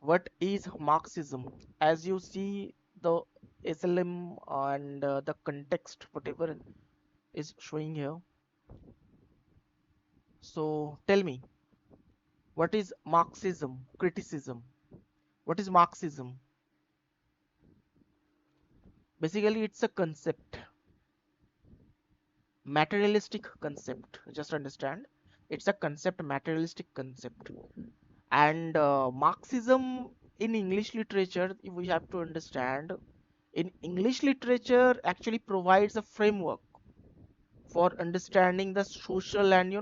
What is Marxism? As you see the SLM and the context, whatever is showing here. So tell me, what is Marxism? Criticism. What is Marxism? Basically, it's a concept, materialistic concept. Just understand, it's a concept, materialistic concept. And Marxism in English literature, we have to understand, in English literature actually provides a framework for understanding the social and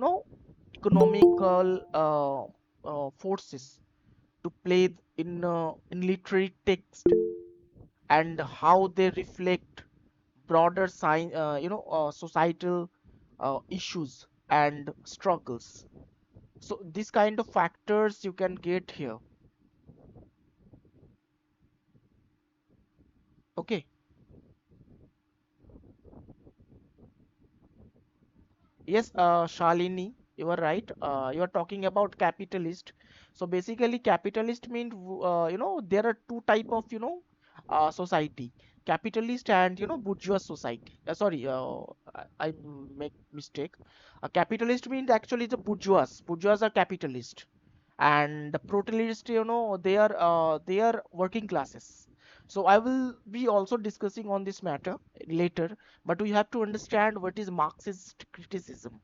economical forces to play in literary text, and how they reflect broader societal issues and struggles. So this kind of factors you can get here. Okay. Yes, Shalini, you are right. You are talking about capitalist. So basically, capitalist means there are two type of society: capitalist and bourgeois society. Sorry, I make mistake. Capitalist means actually the bourgeois. Bourgeois are capitalist, and the proletariat, they are working classes. So I will be also discussing on this matter later, but we have to understand what is Marxist criticism.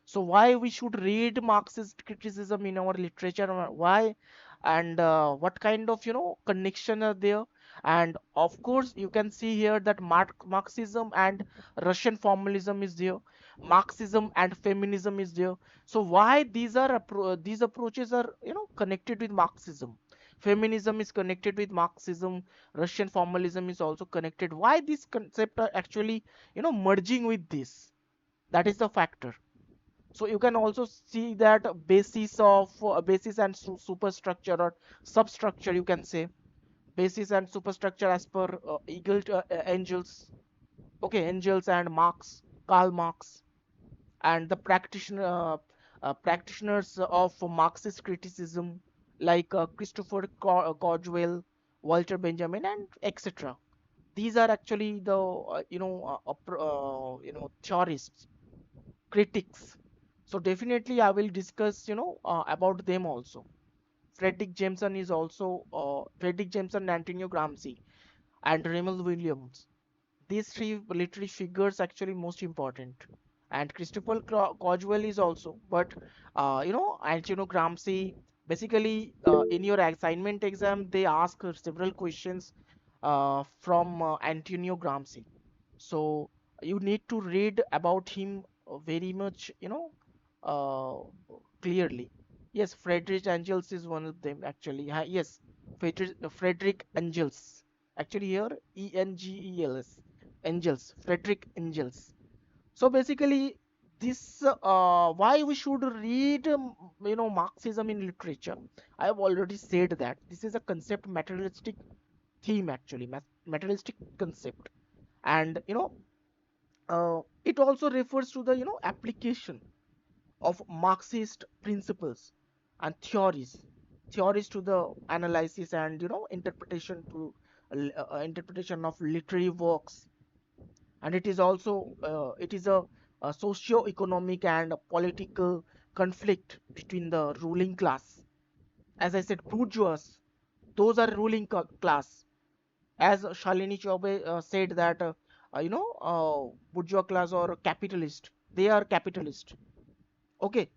So why we should read Marxist criticism in our literature, why, and what kind of connection are there. And of course you can see here that Marxism and Russian formalism is there, Marxism and feminism is there. So why these approaches are connected with Marxism? Feminism is connected with Marxism, Russian formalism is also connected. Why these concepts are actually merging with this? That is the factor. So you can also see that basis and superstructure, or substructure, you can say, basis and superstructure as per Engels. Okay, Engels and Marx, Karl Marx, and the practitioners of Marxist criticism like Christopher Caldwell, Walter Benjamin, and etc. These are actually the theorists, critics. So definitely I will discuss about them also. Frederick Jameson, Antonio Gramsci, and Remel Williams. These three literary figures actually most important. And Christopher Caldwell is also, but Antonio Gramsci, basically in your assignment exam they ask several questions from Antonio Gramsci. So you need to read about him very much clearly. Yes, Friedrich Engels is one of them actually. Yes, Friedrich Engels. Actually here Engels. Engels, Friedrich Engels. So basically, this why we should read Marxism in literature. I have already said that this is a concept, materialistic theme actually, materialistic concept, and it also refers to the application of Marxist principles and theories to the analysis and interpretation to interpretation of literary works. And it is also it is a socio-economic and a political conflict between the ruling class. As I said, bourgeois, those are ruling class. As Shalini Chaubey said that bourgeois class or capitalist, they are capitalist. Okay.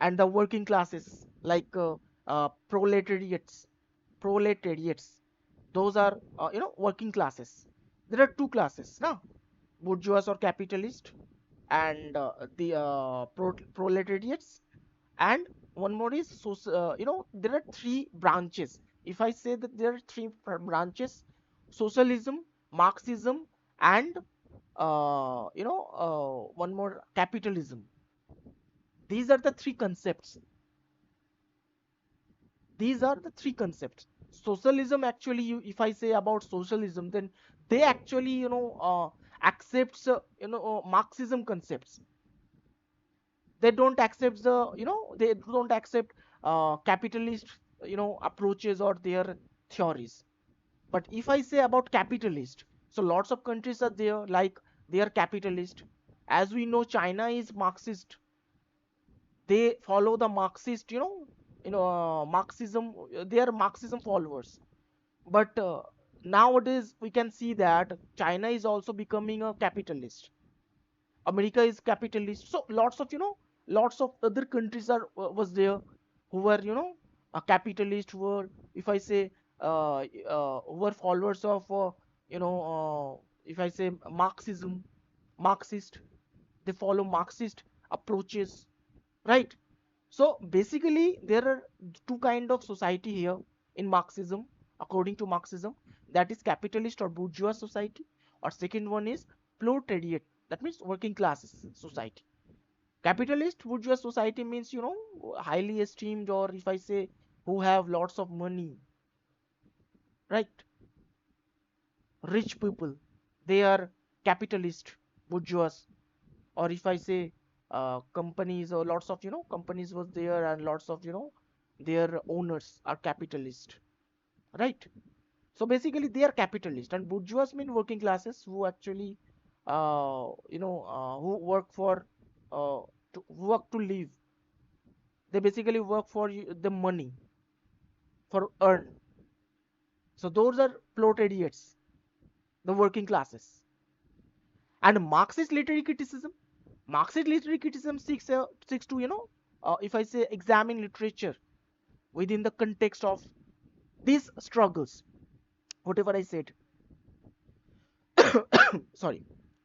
And the working classes like proletariats, those are working classes. There are two classes now: bourgeois or capitalist, and the proletariats. And one more is there are three branches. If I say that there are three branches: socialism, Marxism, and one more, capitalism. These are the three concepts. These are the three concepts. Socialism, actually, if I say about socialism, then they actually accepts Marxism concepts. They don't accept capitalist approaches or their theories. But if I say about capitalist, so lots of countries are there, like they are capitalist. As we know, China is Marxist. They follow the Marxist, Marxism. They are Marxism followers. But nowadays we can see that China is also becoming a capitalist. America is capitalist. So lots of other countries are was there who were a capitalist, who were, if I say, who were followers of if I say Marxist, they follow Marxist approaches, right? So basically, there are two kind of society here in Marxism, according to Marxism, that is capitalist or bourgeois society, or second one is proletariat, that means working classes society. Capitalist bourgeois society means highly esteemed, or if I say, who have lots of money, right? Rich people, they are capitalist bourgeois. Or if I say companies, or lots of companies was there, and lots of their owners are capitalist, right? So basically they are capitalist, and bourgeois mean working classes who actually who work for to work to live. They basically work for the money, for earn. So those are proletariats, the working classes. And Marxist literary criticism, seeks to if I say, examine literature within the context of these struggles, whatever I said, sorry,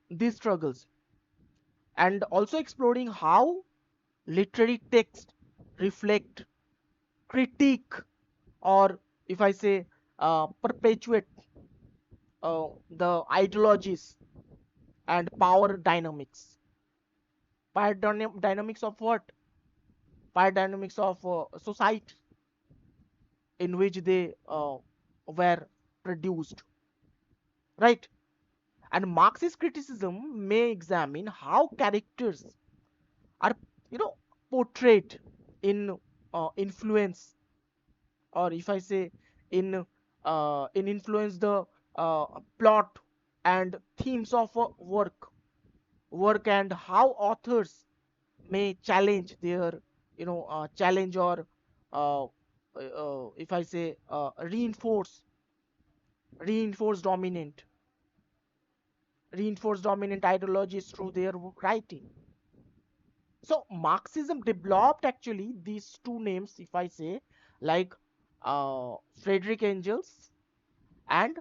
these struggles, and also exploring how literary text reflect, critique, or if I say, perpetuate the ideologies and power dynamics. Dynamics of what? Power dynamics of society in which they were produced, right? And Marxist criticism may examine how characters are, you know, portrayed in influence, or if I say, in influence the plot and themes of work, and how authors may challenge their, challenge, or if I say, reinforce dominant ideologies through their writing. So Marxism developed actually these two names, if I say, like Friedrich Engels and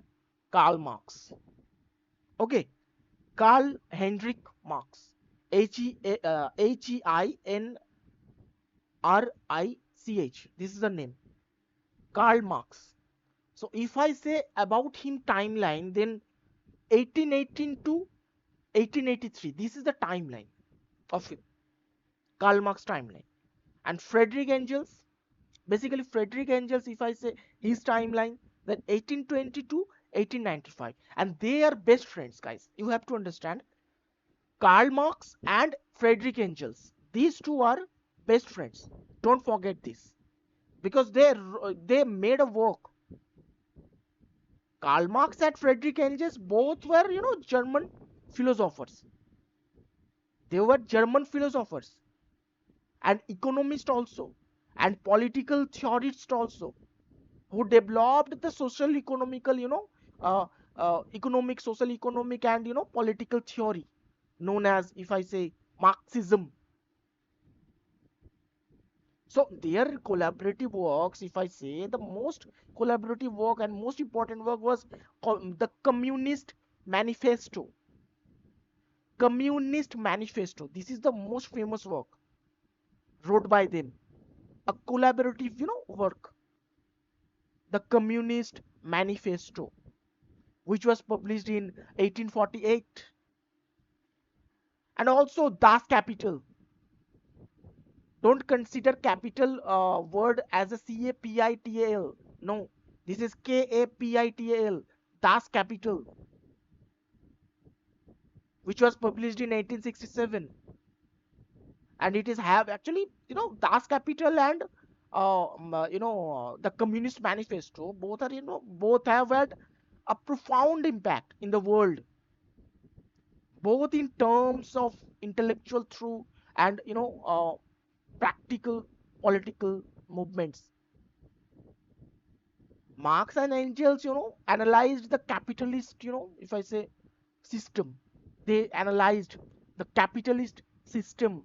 Karl Marx. Okay, Karl Heinrich Marx, Heinrich. This is the name, Karl Marx. So if I say about him timeline, then 1818 to 1883. This is the timeline of him, Karl Marx timeline. And Friedrich Engels, basically Friedrich Engels, if I say his timeline, then 1820 to 1895. And they are best friends, guys. You have to understand, Karl Marx and Friedrich Engels, these two are best friends. Don't forget this, because they made a work. Karl Marx and Friedrich Engels both were, German philosophers. They were German philosophers and economists also, and political theorists also, who developed the social economical, economic, social economic, and political theory known as, if I say, Marxism. So their collaborative works, if I say, the most collaborative work and most important work was the Communist Manifesto. This is the most famous work wrote by them, a collaborative, work, the Communist Manifesto, which was published in 1848. And also Das Kapital. Don't consider capital word as a capital. No, this is capital. Das Kapital, which was published in 1867. And it is have actually, Das Kapital and the Communist Manifesto, both are, both have had a profound impact in the world, both in terms of intellectual through and practical political movements. Marx and Engels, analyzed the capitalist, if I say system. They analyzed the capitalist system.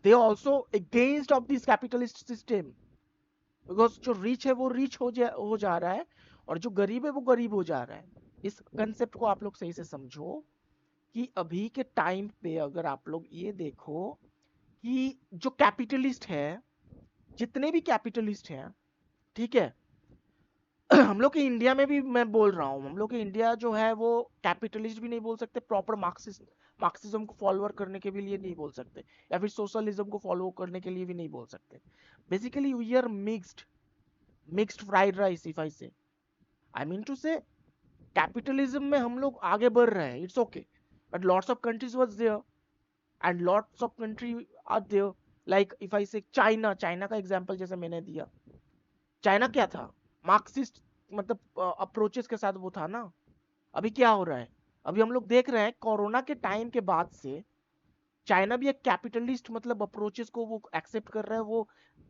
They also against of this capitalist system, because जो rich है वो rich हो जा रहा है और जो गरीब है वो गरीब हो जा रहा है. इस कंसेप्ट को आप लोग सही से समझो कि अभी के टाइम पे अगर आप लोग ये देखो कि जो कैपिटलिस्ट है, जितने भी कैपिटलिस्ट हैं, ठीक है, हम लोग के इंडिया में भी मैं बोल रहा हूँ, हम लोग के इंडिया जो है वो कैपिटलिस्ट भी नहीं बोल सकते, प्रॉपर मार्क्सिज्म को फॉलोअर करने के भी लिए नहीं बोल सकते, या फिर सोशलिज्म को फॉलो करने के लिए भी नहीं बोल सकते. Basically we are mixed fried rice, if I say, I mean to say capitalism में हम लोग आगे बढ़ रहे हैं, it's okay, but lots of countries was there and lots of country are there. Like if I say China का example जैसे मैंने दिया, चाइना क्या था, मार्क्सिस्ट मतलब अप्रोचेस के साथ वो था ना. अभी क्या हो रहा है, अभी हम लोग देख रहे हैं कोरोना के टाइम के बाद से चाइना भी एक कैपिटलिस्ट मतलब अप्रोचेस को वो एक्सेप्ट कर रहा है. वो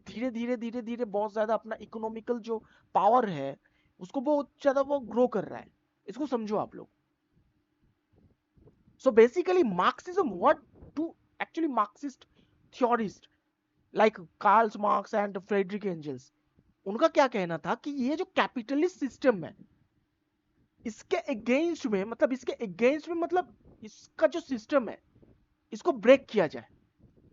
धीरे धीरे बहुत ज्यादा अपना इकोनॉमिकल जो पावर है उसको बहुत ज्यादा वो ग्रो कर रहा है. इसको समझो आप लोग. So basically Marxism, what to actually Marxist theorist like Karl Marx and Frederick Engels, उनका क्या कहना था कि ये जो कैपिटलिस्ट सिस्टम है इसके अगेंस्ट में, मतलब इसका जो सिस्टम है इसको ब्रेक किया जाए.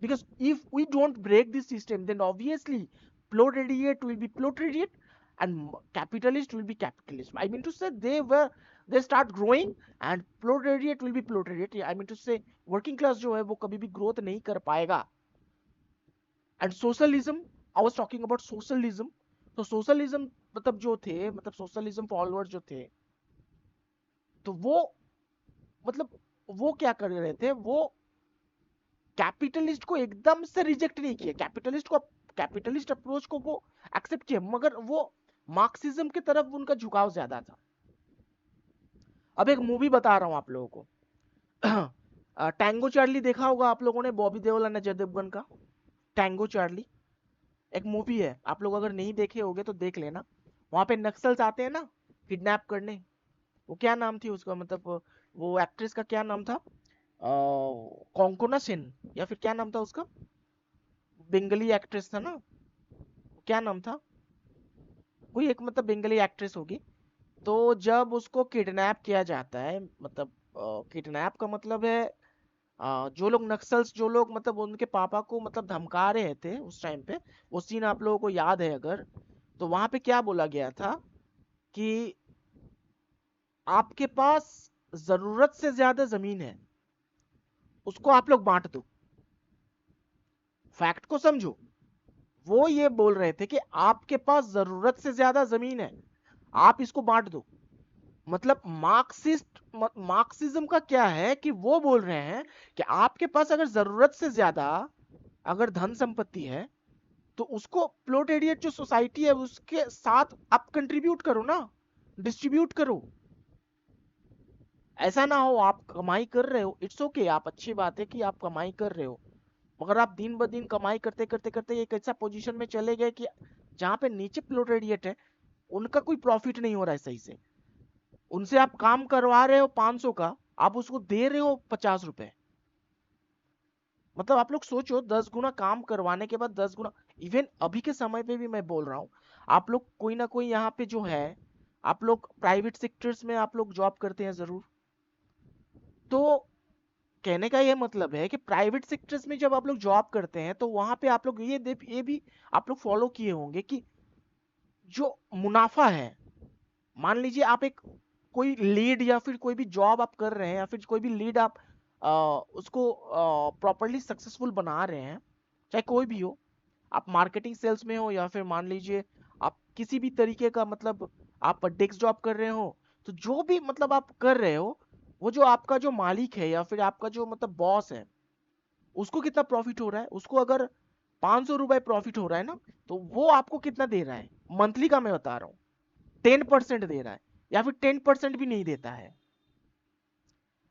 Because if we don't break this system, then obviously proletariat will be proletariat and capitalist will be capitalist. I mean to say they start growing and proletariat will be proletariat. I mean to say working class जो है वो कभी भी growth नहीं कर पाएगा. And socialism, I was talking about socialism. तो socialism मतलब जो थे, मतलब socialism followers जो थे, तो वो क्या कर रहे थे, वो कैपिटलिस्ट को एकदम से रिजेक्ट नहीं किया, कैपिटलिस्ट अप्रोच को वो एक्सेप्ट किया, मगर वो मार्क्सिज्म की तरफ उनका झुकाव ज्यादा था. अब एक मूवी बता रहा हूं आप लोगों को. टैंगो चार्ली देखा होगा आप लोगों ने, बॉबी देओल और अजय देवगन का टैंगो चार्ली एक मूवी है. आप लोग अगर नहीं देखे होगे तो देख लेना. वहां पे नक्सल्स आते हैं ना किडनैप करने, वो क्या नाम थी उसका, मतलब वो एक्ट्रेस का क्या नाम था, कोंकोना सेन या फिर क्या नाम था उसका, बंगाली एक्ट्रेस था ना, क्या नाम था, कोई एक मतलब बंगाली एक्ट्रेस होगी. तो जब उसको किडनैप किया जाता है, मतलब किडनैप का मतलब है जो लोग नक्सल्स, जो लोग मतलब उनके पापा को मतलब धमका रहे थे उस टाइम पे, वो सीन आप लोगों को याद है अगर, तो वहां पे क्या बोला गया था कि आपके पास जरूरत से ज्यादा जमीन है, उसको आप लोग बांट दो. फैक्ट को समझो, वो ये बोल रहे थे कि आपके पास जरूरत से ज्यादा जमीन है, आप इसको बांट दो. मतलब मार्क्सिज्म का क्या है कि वो बोल रहे हैं कि आपके पास अगर जरूरत से ज्यादा अगर धन संपत्ति है तो उसको प्रोलेटेरिएट जो सोसाइटी है उसके साथ आप कंट्रीब्यूट करो ना, डिस्ट्रीब्यूट करो. ऐसा ना हो आप कमाई कर रहे हो, इट्स ओके, आप अच्छी बात है कि आप कमाई कर रहे हो, मगर आप दिन ब दिन कमाई करते करते करते एक ऐसा पोजीशन में चले गए कि जहां पे नीचे प्रोलेटेरिएट है उनका कोई प्रॉफिट नहीं हो रहा है सही से. उनसे आप काम करवा रहे हो 500 का, आप उसको दे रहे हो 50 रुपए. मतलब आप लोग सोचो, 10 गुना काम करवाने के बाद 10 गुना. इवन अभी के समय पे भी मैं बोल रहा हूँ, आप लोग कोई ना कोई यहाँ पे जो है, आप लोग प्राइवेट सेक्टर्स में आप लोग जॉब करते हैं जरूर. तो कहने का ये मतलब है कि प्राइवेट सेक्टर्स में जब आप लोग जॉब करते हैं तो वहां पे आप लोग ये भी आप लोग फॉलो किए होंगे कि जो मुनाफा है, मान लीजिए आप एक कोई लीड या फिर कोई भी जॉब आप कर रहे हैं, या फिर कोई भी लीड आप उसको प्रॉपरली सक्सेसफुल बना रहे हैं, चाहे कोई भी हो, आप मार्केटिंग सेल्स में हो या फिर मान लीजिए आप किसी भी तरीके का मतलब आप डेस्क जॉब कर रहे हो, तो जो भी मतलब आप कर रहे हो, वो जो आपका जो मालिक है या फिर आपका जो मतलब बॉस है, उसको कितना प्रॉफिट हो रहा है, उसको अगर ₹500 प्रॉफिट हो रहा है ना, तो वो आपको कितना दे रहा है मंथली का, मैं बता रहा हूँ 10% दे रहा है, या फिर 10% भी नहीं देता है।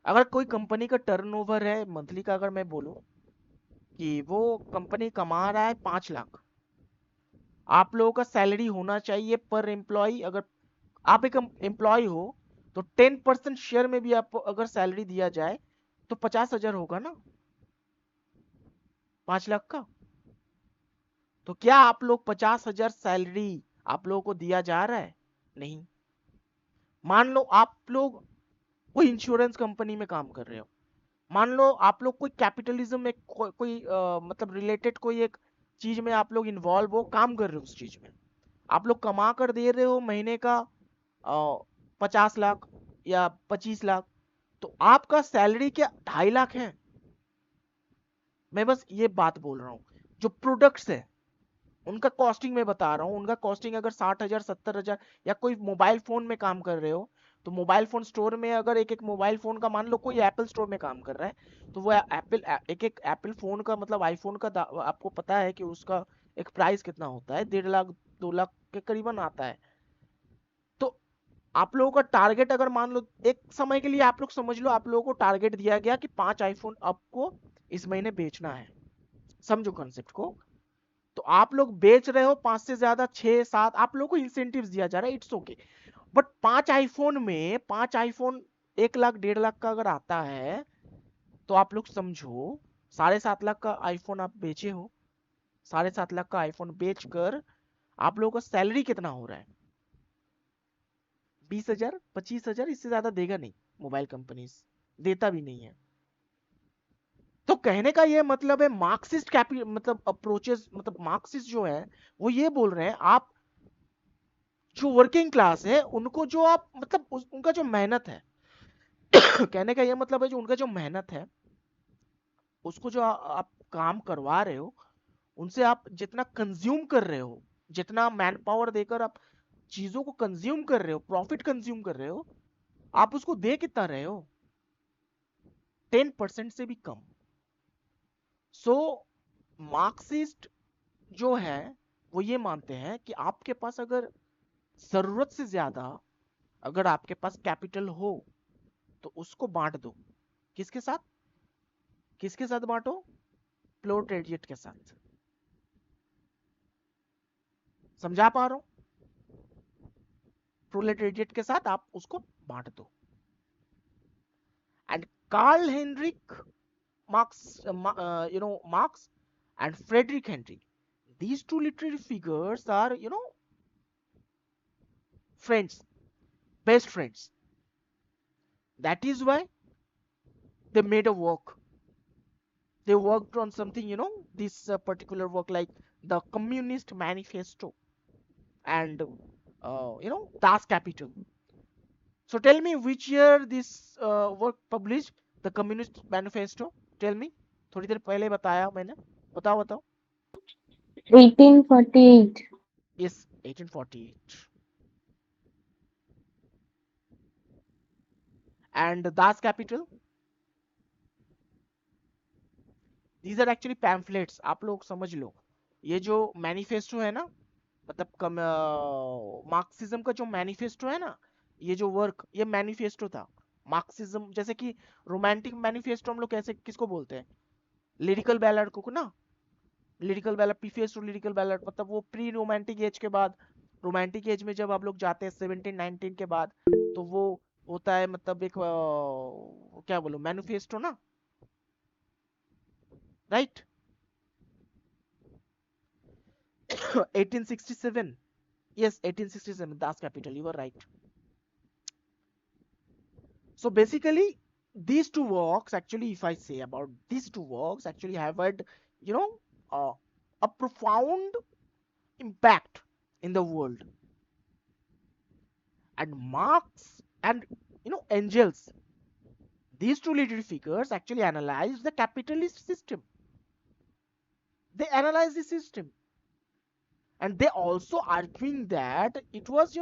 अगर कोई कंपनी का टर्नओवर है मंथली का, अगर मैं बोलूं कि वो कंपनी कमा रहा है 5 लाख, आप लोगों का सैलरी होना चाहिए पर एम्प्लॉय, अगर आप एक एम्प्लॉय हो तो 10% शेयर में भी आपको अगर सैलरी दिया जाए तो 50,000 होगा ना, 5 लाख का। तो क्या आप लोग 50,000 सैलरी आप लोगों को दिया जा रहा है? नहीं। मान लो आप लोग कोई इंश्योरेंस कंपनी में काम कर रहे हो, मान लो आप लोग कोई कैपिटलिज्म में कोई मतलब रिलेटेड कोई एक चीज में आप लोग इन्वॉल्व हो, काम कर रहे हो उस चीज में, आप लोग कमा कर दे रहे हो महीने का 50 लाख या 25 लाख, तो आपका सैलरी क्या 2.5 लाख है? मैं बस ये बात बोल रहा हूँ। जो प्रोडक्ट्स है उनका कॉस्टिंग मैं बता रहा हूँ, उनका कॉस्टिंग अगर 60,000 70,000, या कोई मोबाइल फोन में काम कर रहे हो तो मोबाइल फोन स्टोर में अगर एक एक मोबाइल फोन का, मान लो कोई एप्पल स्टोर में काम कर रहा है तो वो एप्पल एक एक एप्पल फोन का मतलब आईफोन का आपको पता है कि उसका एक प्राइस कितना होता है, 1.5 लाख 2 लाख के करीबन आता है। तो आप लोगों का टारगेट, अगर मान लो एक समय के लिए आप लोग समझ लो, आप लोगों को टारगेट दिया गया कि 5 आईफोन आपको इस महीने बेचना है, समझो कंसेप्ट को। तो आप लोग बेच रहे हो 5 से ज्यादा, 6 7, आप लोगों को इंसेंटिव दिया जा रहा है, इट्स ओके। बट 5 आईफोन में 5 आईफोन 1 लाख 1.5 लाख का अगर आता है, तो आप लोग समझो 7.5 लाख का आईफोन आप बेचे हो, 7.5 लाख का आईफोन बेचकर आप लोगों का सैलरी कितना हो रहा है? 20,000 25,000, इससे ज्यादा देगा नहीं, मोबाइल कंपनीज देता भी नहीं है। तो कहने का ये मतलब है, मार्क्सिस्ट कैपी मतलब अप्रोचेस, मतलब मार्क्सिस्ट जो है वो ये बोल रहे हैं, आप जो वर्किंग क्लास है उनको जो आप मतलब उनका जो मेहनत है कहने का ये मतलब है जो उनका जो मेहनत है उसको जो आप काम करवा रहे हो, उनसे आप जितना कंज्यूम कर रहे हो, जितना मैन पावर देकर आप चीजों को कंज्यूम कर रहे हो, प्रॉफिट कंज्यूम कर रहे हो, आप उसको दे कितना रहे हो? 10% से भी कम। सो मार्क्सिस्ट जो है वो ये मानते हैं कि आपके पास अगर जरूरत से ज्यादा अगर आपके पास कैपिटल हो तो उसको बांट दो। किसके साथ? किसके साथ बांटो? प्रोलेटेरिएट के साथ। समझा पा रहा हूं? प्रोलेटेरिएट के साथ आप उसको बांट दो। And Karl Heinrich Marx, Marx and Frederick Henry. These two literary figures are, friends, best friends. That is why they made a work. They worked on something, this particular work like the Communist Manifesto and, Das Capital. So tell me which year this work published, the Communist Manifesto. Tell me. थोड़ी देर पहले बताया मैंने, बताओ बताओ। 1848. Yes, 1848. And Das Capital, these are actually pamphlets, आप लोग समझ लो। ये जो मैनिफेस्टो है ना, मतलब मार्क्सिज्म का जो मैनिफेस्टो है ना, ये जो वर्क, ये मैनिफेस्टो था। मार्क्सिज्म जैसे कि रोमांटिक मैनिफेस्टो हम लोग कैसे किसको बोलते हैं? लिरिकल बैलड को ना। लिरिकल बैलड, पीफेस्ट लिरिकल बैलड, मतलब वो प्री रोमांटिक एज के बाद, रोमांटिक एज में जब आप लोग जाते हैं 17 19 के बाद, तो वो होता है मतलब एक क्या बोलो, मैनिफेस्टो ना, right? 1867, yes, 1867, Das Capital, you were right. So basically, these two works, actually, if I say about these two works, actually have had, you know, uh, a profound impact in the world. And Marx and, Engels, these two literary figures actually analyzed the capitalist system. They analyzed the system, and they also arguing that it was,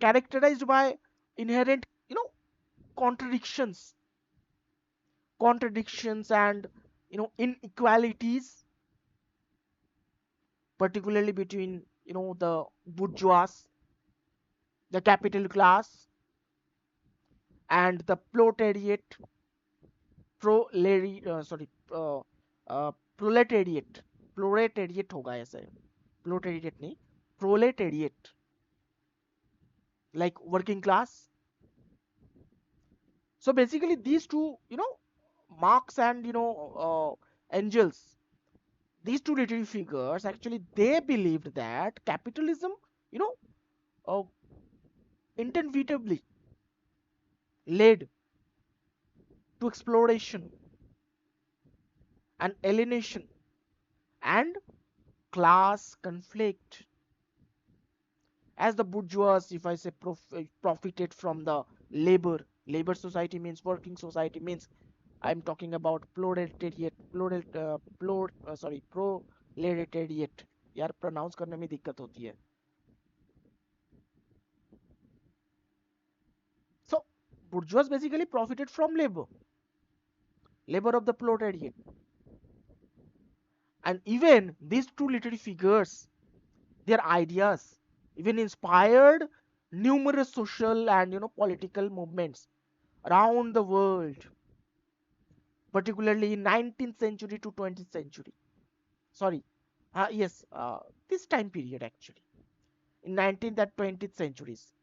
characterized by inherent, contradictions, and, inequalities, particularly between the bourgeois, the capital class, and the proletariat, sorry, proletariat, proletariat होगा ऐसे, proletariat नहीं, proletariat, like working class. So basically these two, Marx and Engels, these two literary figures, actually they believed that capitalism, you know uh, inevitably led to exploration and alienation and class conflict, as the bourgeois, if I say, profited from the labor society means working society means, I'm talking about proletariat, sorry, proletariat, यार pronounce करने में दिक्कत होती है. So bourgeois basically profited from labor of the proletariat. And even these two literary figures, their ideas even inspired numerous social and political movements around the world, particularly in 19th century to 20th century. Sorry, yes, this time period actually, in 19th and 20th centuries.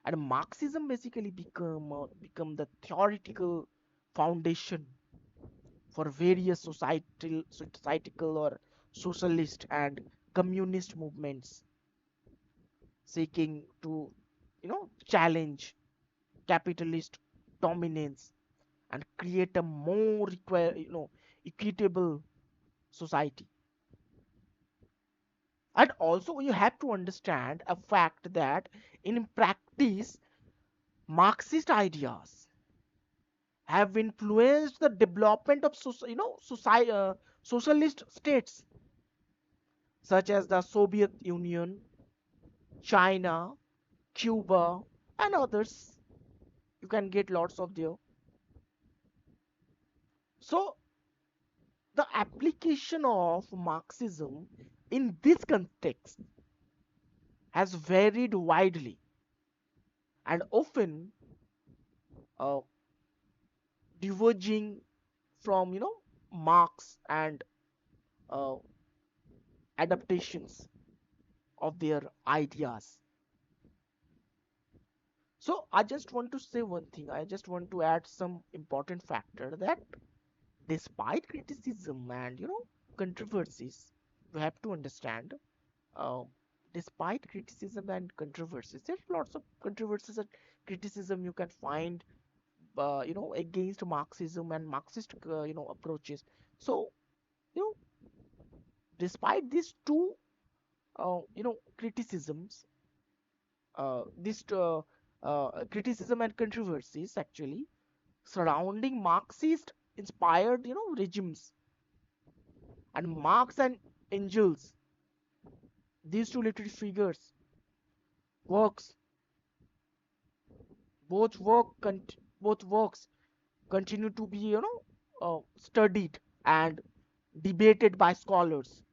And Marxism basically become the theoretical foundation for various societal or socialist and communist movements seeking to challenge capitalist dominance and create a more equitable society. And also you have to understand a fact that in practice Marxist ideas have influenced the development of socialist states such as the Soviet Union, China, Cuba, and others. You can get lots of there. So the application of Marxism in this context has varied widely and often uh, diverging from Marx and uh, adaptations of their ideas. So I just want to say one thing. I just want to add some important factor that despite criticism and controversies, we have to understand. Uh, Despite criticism and controversies, there's lots of controversies and criticism you can find, against Marxism and Marxist, approaches. So, you know, despite these two, criticisms, these criticism and controversies actually surrounding Marxist inspired, regimes, and Marx and Engels, these two literary figures, works, both work, both works continue to be, studied and debated by scholars.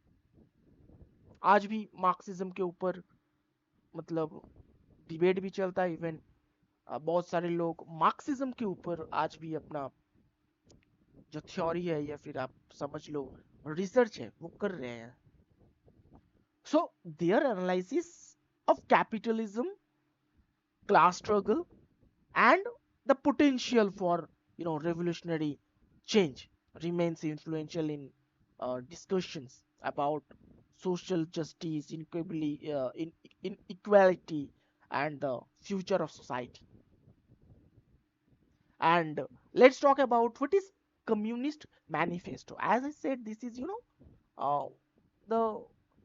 आज भी Marxism के ऊपर मतलब debate भी चलता है. Even बहुत सारे लोग मार्क्सिज्म के ऊपर आज भी अपना जो थ्योरी है या फिर आप समझ लो रिसर्च है वो कर रहे हैं. So their analysis of capitalism, class struggle, and the potential for revolutionary change remains influential in discussions about social justice, inequality, and the future of society. And let's talk about what is Communist Manifesto. As I said, this is uh, the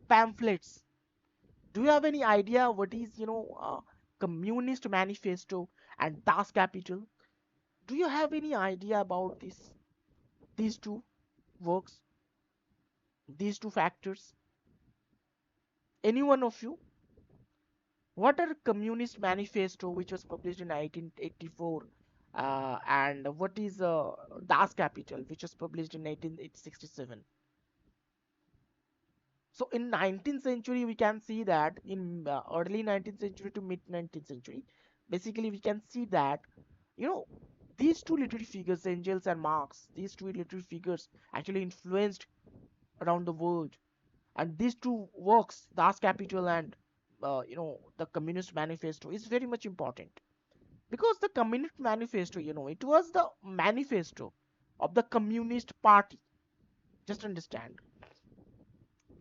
pamphlets. Do you have any idea what is Communist Manifesto and Das Kapital? Do you have any idea about these two works, these two factors? Any one of you? What are Communist Manifesto, which was published in 1984, and what is Das Kapital, which was published in 1967? So in 19th century, we can see that in early 19th century to mid 19th century, basically we can see that, you know, these two literary figures, Engels and Marx, these two literary figures actually influenced around the world. And these two works, Das Kapital and the Communist Manifesto, is very much important, because the Communist Manifesto, it was the manifesto of the Communist Party. Just understand.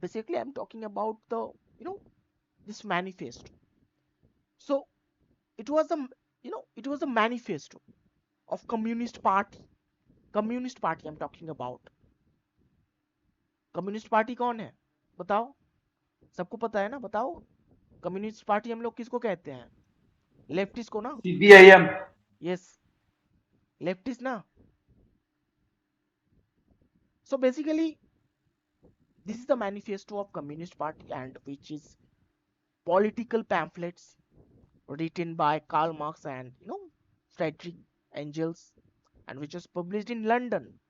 Basically, I'm talking about the you know this manifesto. So it was a manifesto of Communist Party. Communist Party I'm talking about. Communist party कौन है? बताओ, सबको पता है ना? बताओ, communist party हम लोग किसको कहते हैं? लेफ्टिस्ट को ना? CPIM. यस, लेफ्टिस्ट ना? So basically, this is the manifesto of Communist Party, and which is political pamphlets written by Karl Marx and Friedrich Engels, and which was published in London.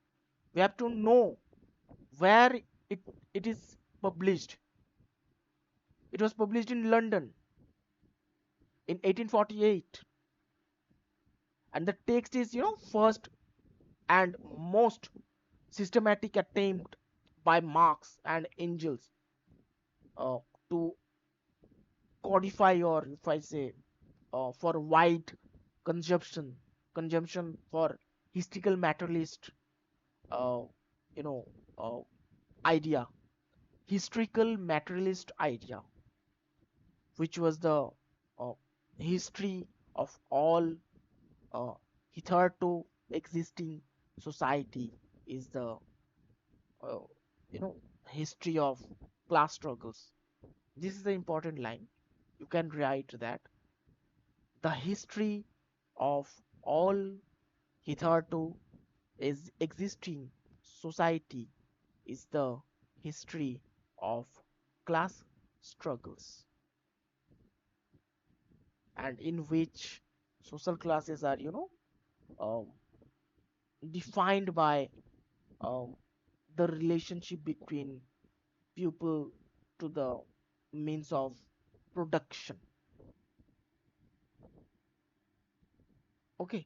We have to know where it it is published. It was published in London in 1848, and the text is first and most systematic attempt by Marx and Engels uh, to codify, or if I say for wide consumption for historical materialist uh, you know uh, idea, historical materialist idea, which was the uh, history of all uh, hitherto existing society, is the uh, you know history of class struggles. This is the important line. You can write that the history of all hitherto is existing society is the history of class struggles, and in which social classes are um, defined by um, the relationship between people to the means of production. Okay,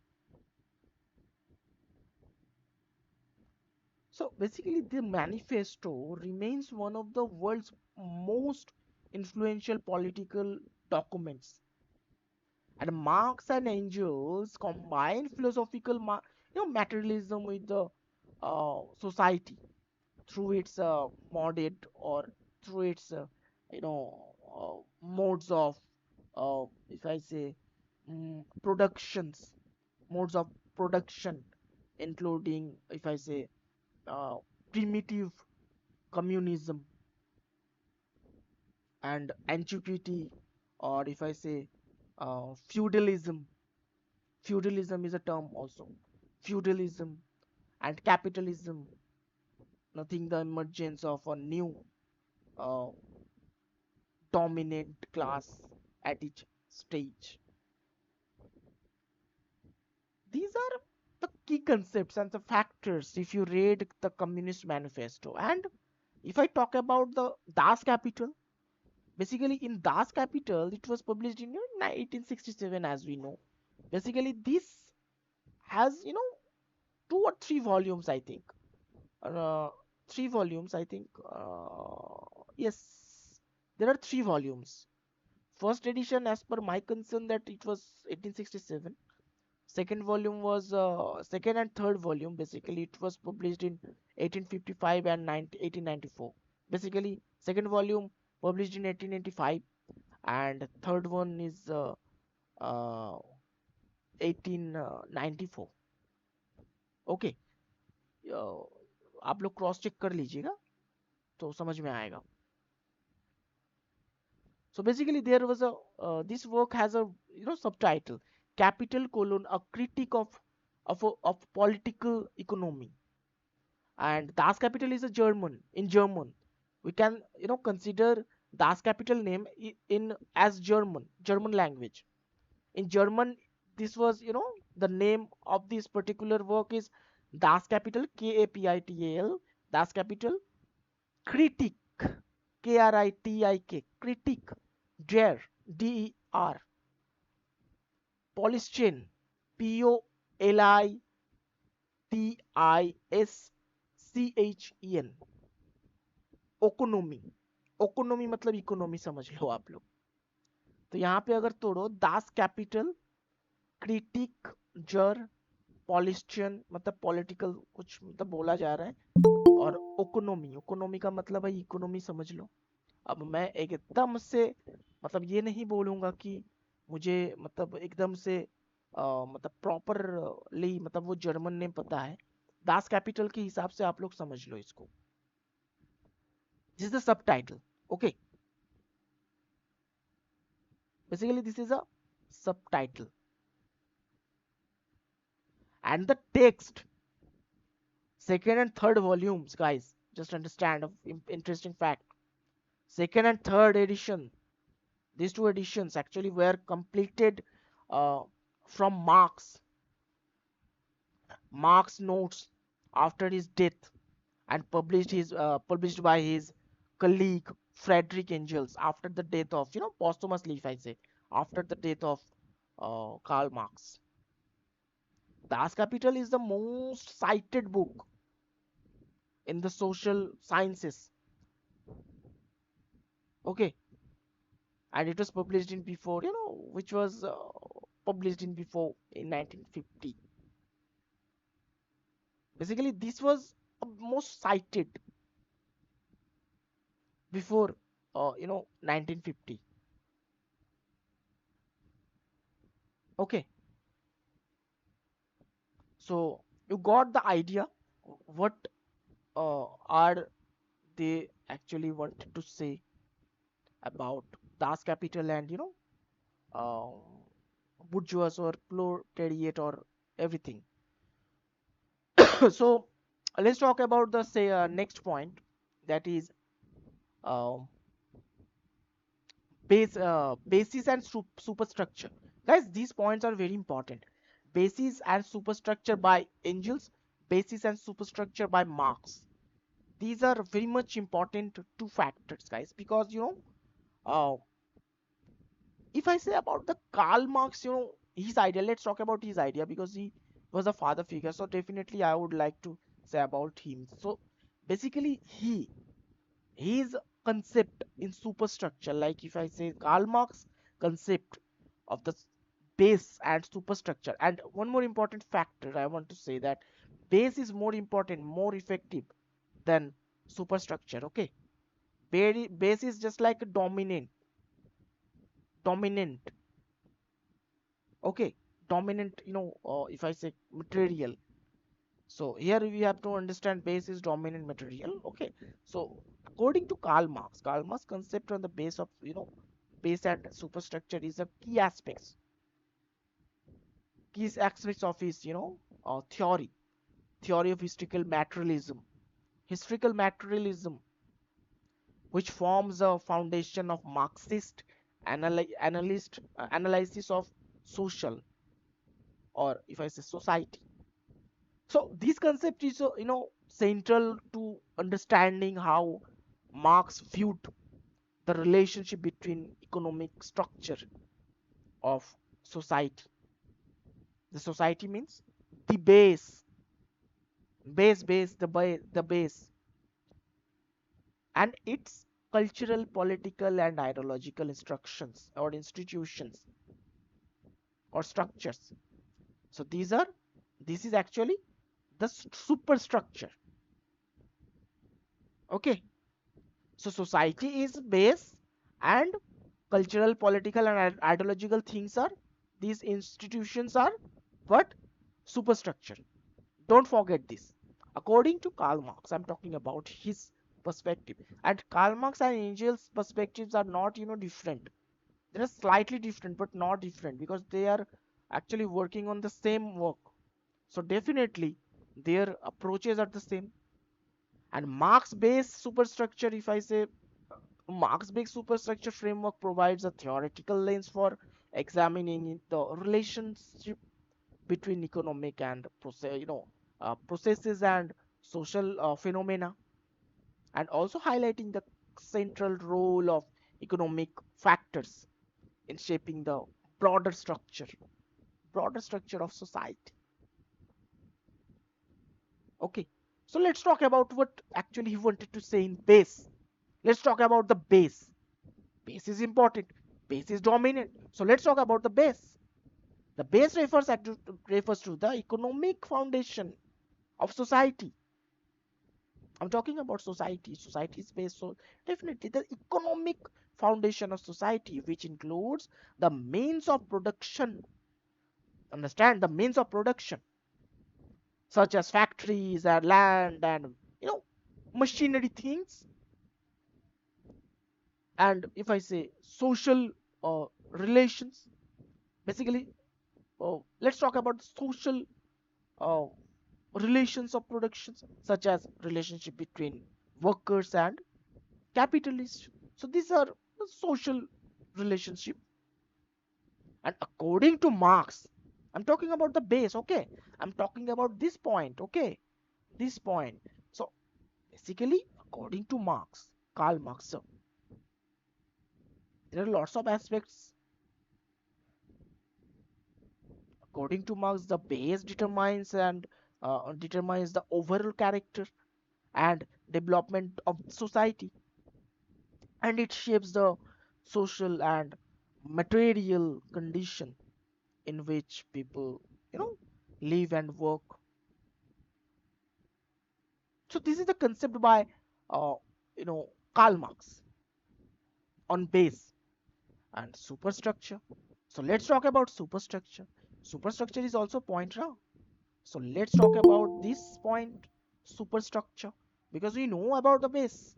so basically the manifesto remains one of the world's most influential political documents, and Marx and Engels combine philosophical materialism with the society through its moded, or through its modes of if I say productions, modes of production, including, if I say, uh, primitive communism and antiquity, or if I say feudalism. Feudalism is a term also. Feudalism and capitalism, nothing the emergence of a new uh, dominant class at each stage. These are the key concepts and the factors if you read the Communist Manifesto. And if I talk about the Das Kapital, basically in Das Kapital, it was published in 1867, as we know. Basically, this has two or three volumes, I think. Uh, Three volumes, I think. Yes, there are three volumes. First edition, as per my concern, that it was 1867. Second volume was second and third volume. Basically, it was published in 1855 and 1894. Basically, second volume published in 1885, and third one is uh, 1894. Okay, आप लोग cross check कर लीजिएगा तो समझ में आएगा. So basically, there was a this work has a subtitle, Capital colon a critique of political economy, and Das Kapital is a German. In German, we can consider Das Kapital name in as German language. In German, this was the name of this particular work is Das Kapital, Kapital, Das Kapital Kritik. Kritik, critic, der, der, Polischen, Politischen, ओकोनोमी, ओकोनोमी मतलब economy समझ लो आप लोग। तो यहाँ पे अगर तोड़ो Das Kapital, critic, जर, पॉलिस्टियन मतलब पॉलिटिकल कुछ मतलब बोला जा रहा है, और ओकोनोमी, ओकोनोमी का मतलब है इकोनॉमी समझ लो। अब मैं एकदम से मतलब ये नहीं बोलूंगा कि मुझे मतलब एकदम से मतलब प्रॉपरली मतलब वो जर्मन नेम पता है। दास कैपिटल के हिसाब से आप लोग समझ लो इसको। This is the sub title, okay. Basically, this is a subtitle. And the text, second and third volumes, guys, just understand of interesting fact. Second and third edition, these two editions actually were completed uh, from Marx notes after his death, and published by his colleague Frederick Engels after the death of, posthumously, if I say, after the death of Karl Marx. Das Kapital is the most cited book in the social sciences. Okay, and it was published in before, which was published in before in 1950. Basically, this was most cited before, 1950. Okay, so you got the idea what are they actually wanted to say about Das Kapital and uh, bourgeois or proletariat or everything. So let's talk about the say next point, that is uh, basis and superstructure. Guys, these points are very important. Basis and superstructure by Engels, basis and superstructure by Marx. These are very much important two factors, guys, because uh, if I say about the Karl Marx, his idea, let's talk about his idea because he was a father figure. So definitely I would like to say about him. So basically his concept in superstructure, like if I say Karl Marx concept of the base and superstructure. And one more important factor I want to say, that base is more important, more effective than superstructure. Okay, base is just like a dominant, okay, dominant, if I say material. So here we have to understand base is dominant material. Okay, so according to Karl Marx concept on the base of, base and superstructure is a key aspects of his, theory of historical materialism, which forms a foundation of Marxist analysis of social, or if I say society. So this concept is, central to understanding how Marx viewed the relationship between economic structure of society. The society means the base, and its cultural, political, and ideological instructions or institutions or structures. So this is actually the superstructure. Okay, so society is base, and cultural, political, and ideological things are, these institutions are what? Superstructure. Don't forget this. According to Karl Marx, I'm talking about his perspective. And Karl Marx and Engels' perspectives are not, different. They are slightly different, but not different, because they are actually working on the same work. So definitely their approaches are the same. And Marx-based superstructure, if I say, Marx-based superstructure framework provides a theoretical lens for examining the relationship between economic and processes and social phenomena, and also highlighting the central role of economic factors in shaping the broader structure broader structure of society. Okay, so let's talk about what actually he wanted to say in base. Let's talk about the base. Base is important, base is dominant, so let's talk about the base. The base refers to the economic foundation of society. I'm talking about society. Society is based, so definitely the economic foundation of society, which includes the means of production. Understand, the means of production, such as factories and land and you know machinery things. And if I say social relations, basically, let's talk about social uh, relations of productions, such as relationship between workers and capitalists. So these are the social relationship. And according to Marx, I'm talking about the base, okay? I'm talking about this point, okay? This point. So basically, according to Marx, Karl Marx, so there are lots of aspects. According to Marx, the base determines the overall character and development of society, and it shapes the social and material condition in which people you know live and work. So this is the concept by uh, Karl Marx on base and superstructure. So let's talk about superstructure. Superstructure is also point now. So let's talk about this point, superstructure, because we know about the base.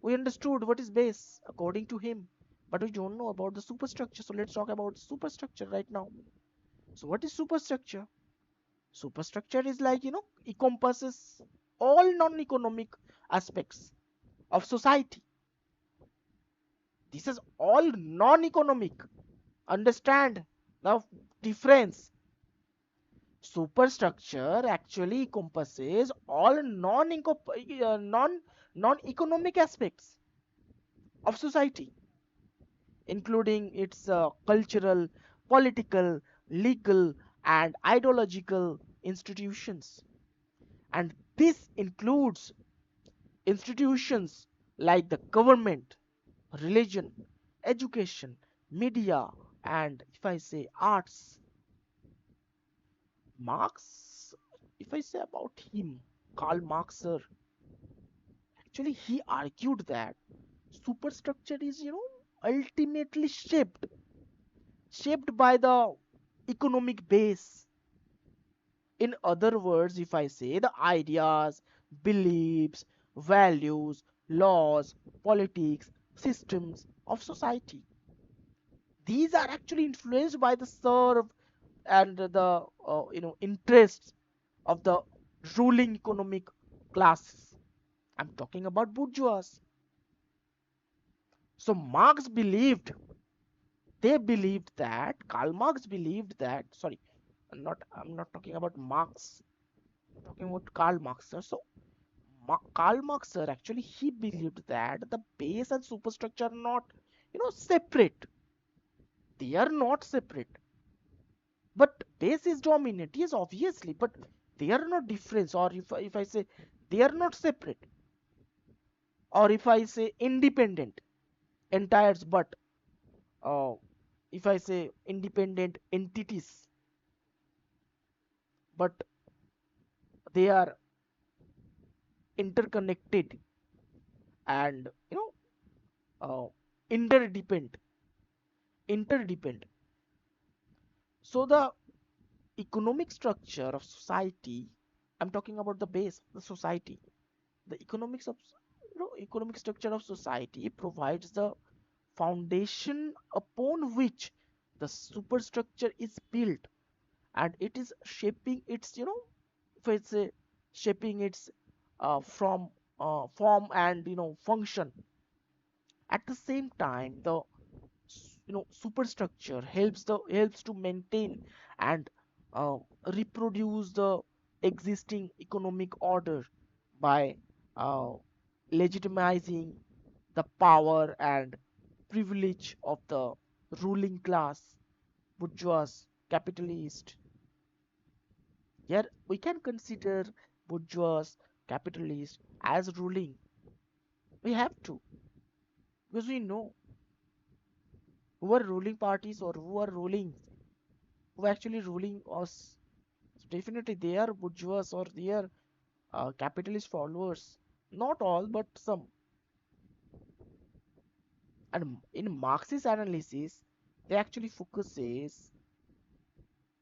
We understood what is base according to him, but we don't know about the superstructure. So let's talk about superstructure right now. So what is superstructure? Superstructure is like, encompasses all non-economic aspects of society. This is all non-economic. Understand the difference. Superstructure actually encompasses all non-economic aspects of society, including its cultural, political, legal, and ideological institutions. And this includes institutions like the government, religion, education, media, and if I say arts. Marx, if I say about him, Karl Marx, sir, actually he argued that superstructure is, ultimately shaped by the economic base. In other words, if I say the ideas, beliefs, values, laws, politics, systems of society, these are actually influenced by the serve and the interests of the ruling economic classes. I'm talking about bourgeois. So Marx believed, they believed that, Karl Marx believed that, sorry, I'm not talking about Marx, I'm talking about Karl Marx, sir. So Karl Marx, sir, actually he believed that the base and superstructure are not, separate. They are not separate. But base is dominant, yes, obviously, but they are not different. Or if I say they are not separate, or if I say independent entities, but uh, if I say independent entities, but they are interconnected and interdependent. Interdependent. So the economic structure of society, I'm talking about the base, the society. The economic structure of society provides the foundation upon which the superstructure is built, and it is shaping its, if it's shaping its from form and function. At the same time, the superstructure helps to maintain and uh, reproduce the existing economic order by uh, legitimizing the power and privilege of the ruling class, bourgeois, capitalist. Here we can consider bourgeois, capitalist as ruling. We have to, because we know who are ruling parties or who are actually ruling us. So definitely they are bourgeois or they are capitalist followers. Not all, but some. And in Marxist analysis, they actually focuses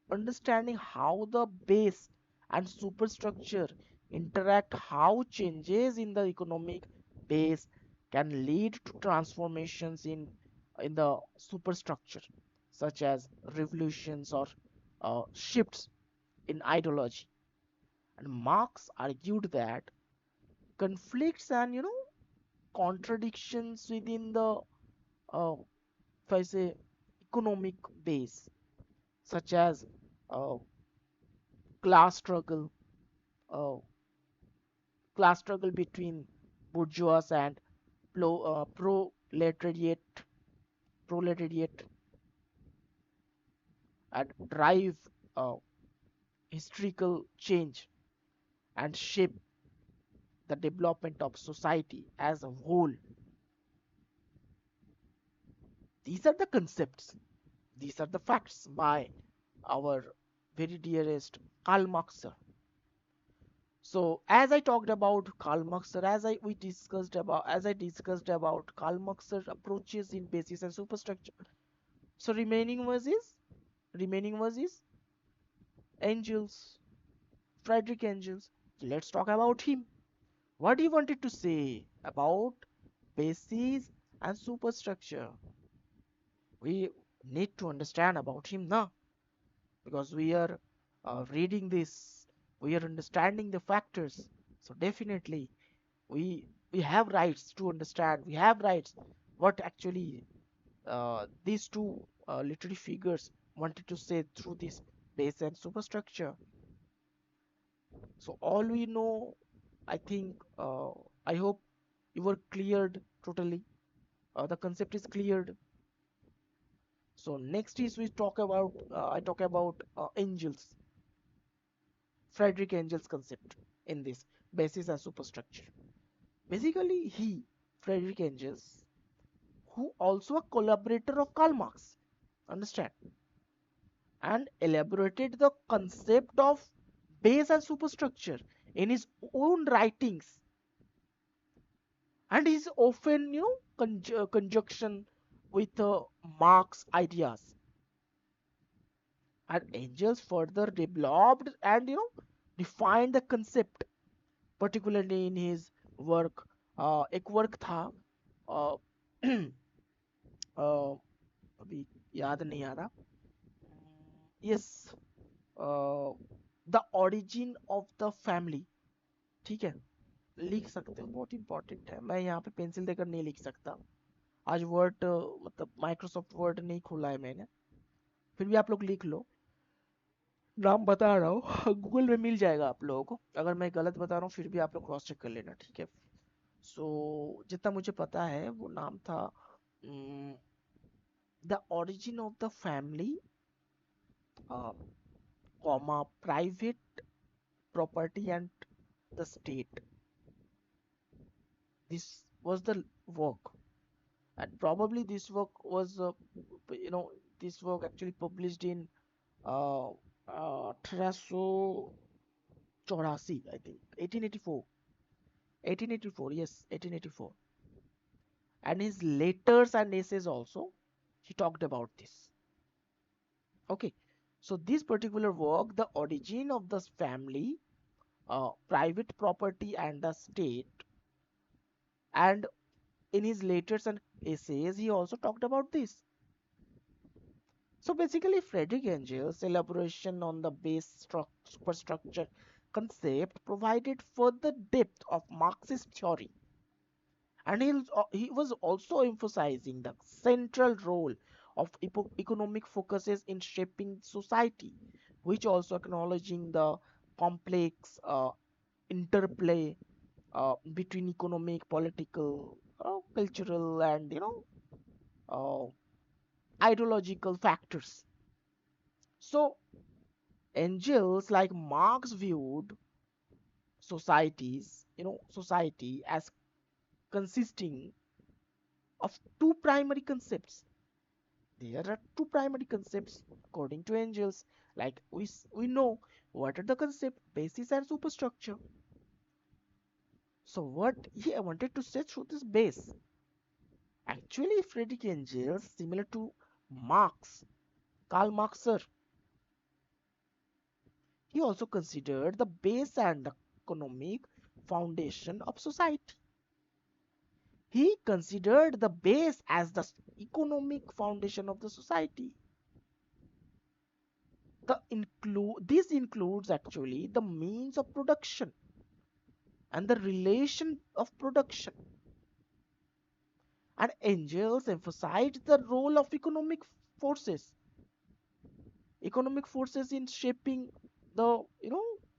understanding how the base and superstructure interact, how changes in the economic base can lead to transformations in the superstructure, such as revolutions or shifts in ideology. And Marx argued that conflicts and contradictions within the if I say economic base, such as uh, class struggle, uh, class struggle between bourgeois and proletariat, and drive uh, historical change and shape the development of society as a whole. These are the concepts, these are the facts by our very dearest Karl Marx. So as I talked about Karl Marx, as I discussed about Karl Marx approaches in basis and superstructure. So remaining was is Engels, Friedrich Engels. Let's talk about him. What he wanted to say about basis and superstructure. We need to understand about him now, because we are reading this, we are understanding the factors. So definitely we have rights to understand, we have rights what actually these two literary figures wanted to say through this base and superstructure. So all we know, I think, I hope you were cleared totally, the concept is cleared. So next is we talk about I talk about angels, Frederick Engel's concept in this basis and superstructure. Basically he, Frederick Engels, who also a collaborator of Karl Marx, understand, and elaborated the concept of base and superstructure in his own writings, and is often conjunction with Marx ideas. And Engels further developed and defined the concept, particularly in his work, एक work था, uh, uh, अभी याद नहीं आ रहा, yes, the origin of the family, ठीक है, लिख सकते हो, बहुत इंपॉर्टेंट है, मैं यहाँ पे पेंसिल देकर नहीं लिख सकता, आज वर्ड मतलब माइक्रोसॉफ्ट वर्ड नहीं खोला है मैंने, फिर भी आप लोग लिख लो, नाम बता रहा हूँ गूगल में मिल जाएगा आप लोगों को, अगर मैं गलत बता रहा हूँ फिर भी आप लोग क्रॉस चेक कर लेना, ठीक है। सो जितना मुझे पता है वो नाम था the origin of the family, comma private property and the state. This was the work, and probably this work was you know this work actually published in uh, 1884, I think, 1884, 1884, yes, 1884. And his letters and essays also, he talked about this. Okay, so this particular work, the origin of the family, private property and the state, and in his letters and essays he also talked about this. So basically Frederick Engel's elaboration on the base superstructure concept provided further depth of Marxist theory, and he was also emphasizing the central role of economic focuses in shaping society, which also acknowledging the complex interplay between economic, political, cultural and ideological factors. So angels like Marx viewed society as consisting of two primary concepts. There are two primary concepts according to angels. Like we know what are the concept basis and superstructure. So what he wanted to say through this base. Actually, Friedrich Engels, similar to Marx, Karl Marx, sir, he also considered the base and economic foundation of society. He considered the base as the economic foundation of the society. This includes actually the means of production and the relation of production. And Engels emphasized the role of forces, economic forces in shaping the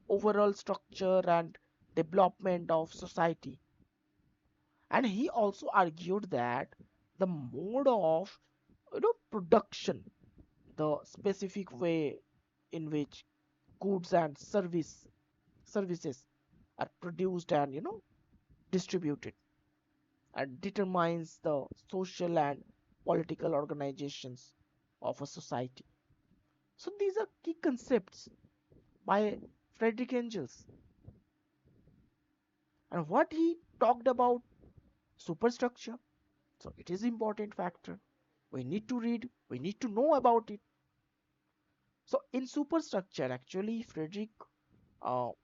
overall structure and development of society. And he also argued that the mode of production, the specific way in which goods and services are produced and distributed, and determines the social and political organizations of a society. So these are key concepts by Friedrich Engels. And what he talked about superstructure. So it is important factor. We need to read, we need to know about it. So in superstructure, actually, Friedrich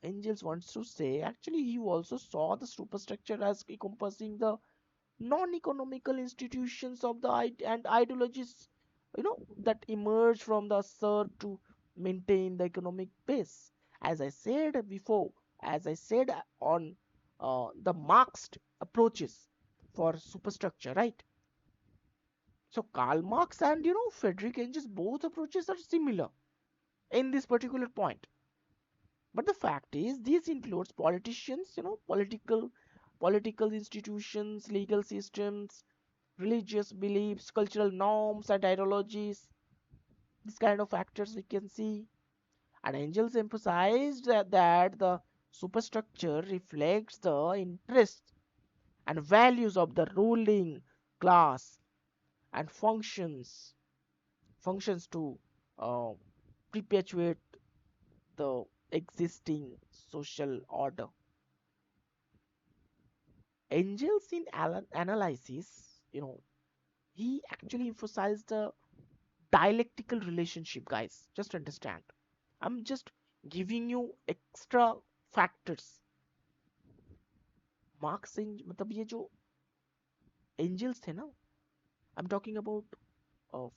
Engels wants to say, actually, he also saw the superstructure as encompassing the non-economical institutions of the and ideologies, that emerge from the assert to maintain the economic base. As I said before, as I said on the Marxist approaches for superstructure, right? So Karl Marx and Friedrich Engels, both approaches are similar in this particular point. But the fact is, this includes politicians, political institutions, legal systems, religious beliefs, cultural norms and ideologies. These kind of factors we can see. And Engels emphasized that the superstructure reflects the interests and values of the ruling class and functions to uh, perpetuate the existing social order. Engels in analysis, he actually emphasized the dialectical relationship, guys. Just understand. I'm just giving you extra factors. Marks मतलब ये जो angels थे ना, I'm talking about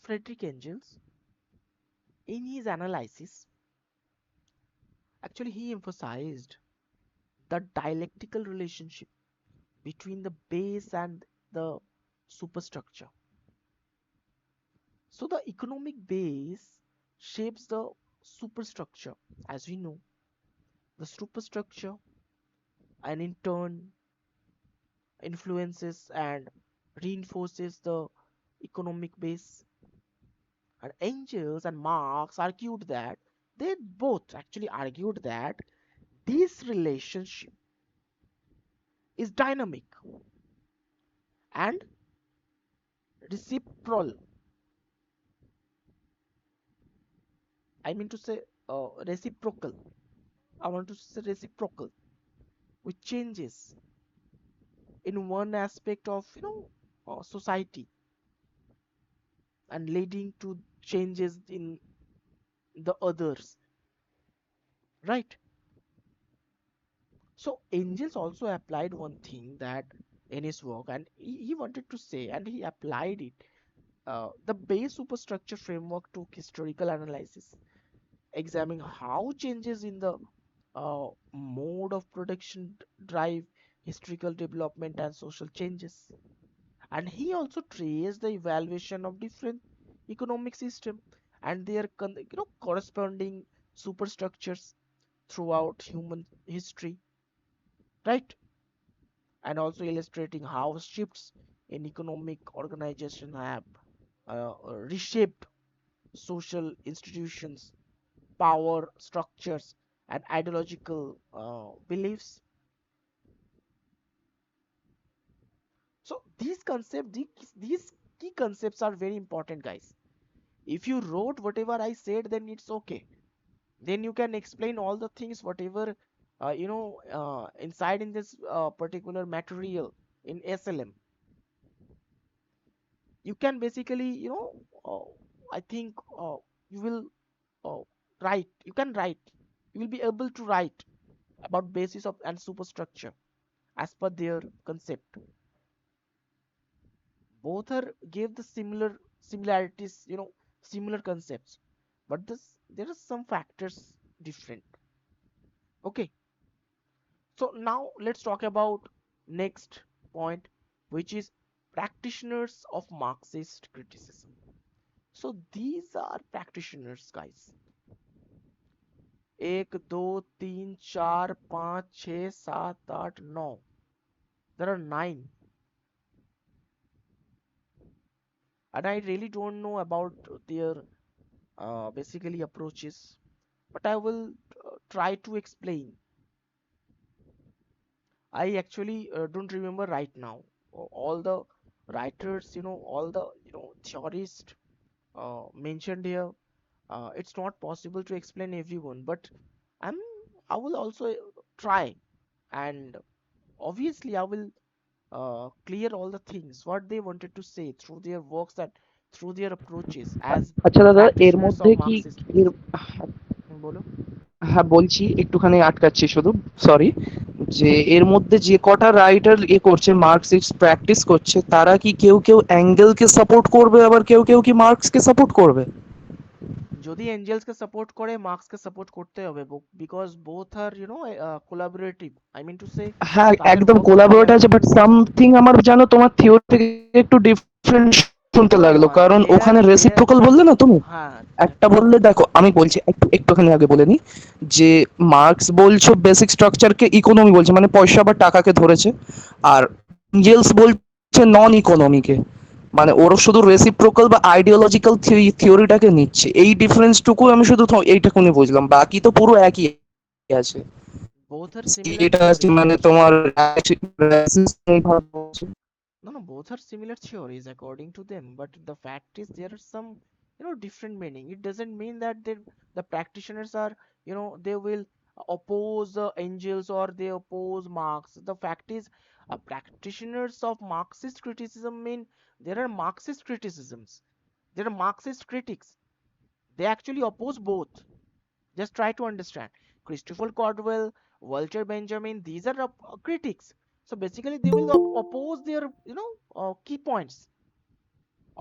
Frederick Engels. In his analysis, actually he emphasized the dialectical relationship between the base and the superstructure. So the economic base shapes the superstructure, as we know. The superstructure and in turn influences and reinforces the economic base. And Engels and Marx argued that they both actually argued that this relationship is dynamic and reciprocal. I mean to say reciprocal. I want to say reciprocal, which changes in one aspect of society and leading to changes in the others, right? So Engels also applied one thing that in his work, and he wanted to say, and he applied it, the base superstructure framework to historical analysis, examining how changes in the mode of production drive historical development and social changes. And he also traced the evaluation of different economic system and their corresponding superstructures throughout human history, right? and also illustrating how shifts in economic organization have reshaped social institutions, power structures, and ideological beliefs. So these key concepts are very important, guys. If you wrote whatever I said, then it's okay. Then you can explain all the things whatever inside in this particular material in SLM. You can basically I think you will uh, write. You can write. You will be able to write about basis of and superstructure as per their concept. Both are gave the similarities, similar concepts, but there are some factors different. Okay, so now let's talk about next point, which is practitioners of Marxist criticism. So these are practitioners, guys. एक दो तीन चार पाँच छः सात आठ नौ. There are nine, and I really don't know about their basically approaches, but I will try to explain. I actually don't remember right now all the writers, all the theorists mentioned here. It's not possible to explain everyone, but I'm I will also try, and obviously I will clear all the things what they wanted to say through their works and through their approaches as আচ্ছা দাদা, এর practitioners মধ্যে of কি Marxist এর criticism. বলো. হ্যাঁ বলছি, একটুখানি আটকাচ্ছি শুধু, সরি, যে এর মধ্যে যে কটা রাইটার করছে, মার্কসিস্ট প্র্যাকটিস করছে, তারা কি কেউ কেউ অ্যাঙ্গেলকে সাপোর্ট করবে, আবার কেউ কেউ কি মার্কসকে সাপোর্ট করবে? যদি এঞ্জেলসকে সাপোর্ট করে মার্কসকে সাপোর্ট করতে হবে, because both are collaborative, I mean to say হ্যাঁ, তাদের একদম ওয়ার্কস কোলাবোরেট আছে, কোলাবোরেটিভ। বাট সামথিং আমার জানো তোমার থিওরি থেকে একটু ডিফারেন্ট শুনতে নো নো লাগলো, কারণ দেয়ার ওখানে দেয়ার রেসিপ্রোকাল বললে না তুমি। হ্যাঁ একটা বললে, দেখো আমি বলছি একটুখানি আগে বলে নি, যে মার্কস বলছো বেসিক স্ট্রাকচারকে ইকোনমি বলছে, মানে পয়সা বা টাকাকে ধরেছে, আর এঞ্জেলস বলছে নন ইকোনমিকে, মানে ওরা শুধু রেসিপ্রোকাল বা আইডিওলজিক্যাল থিওরিটাকে নিচ্ছে। এই ডিফারেন্সটুকু আমি শুধু এইটাকুনি বুঝলাম, বাকি তো পুরো একই আছে। both are similar এটা আছে theories মানে তোমার actually. racism, No, no, both are similar theories according to them, but the fact is there are some, different meaning. It doesn't mean that the practitioners are, they will oppose angels or they oppose Marx. The fact is, practitioners of Marxist criticism mean there are Marxist criticisms. There are Marxist critics. They actually oppose both. Just try to understand. Christopher Caldwell, Walter Benjamin, these are critics. So basically, they will oppose their, key points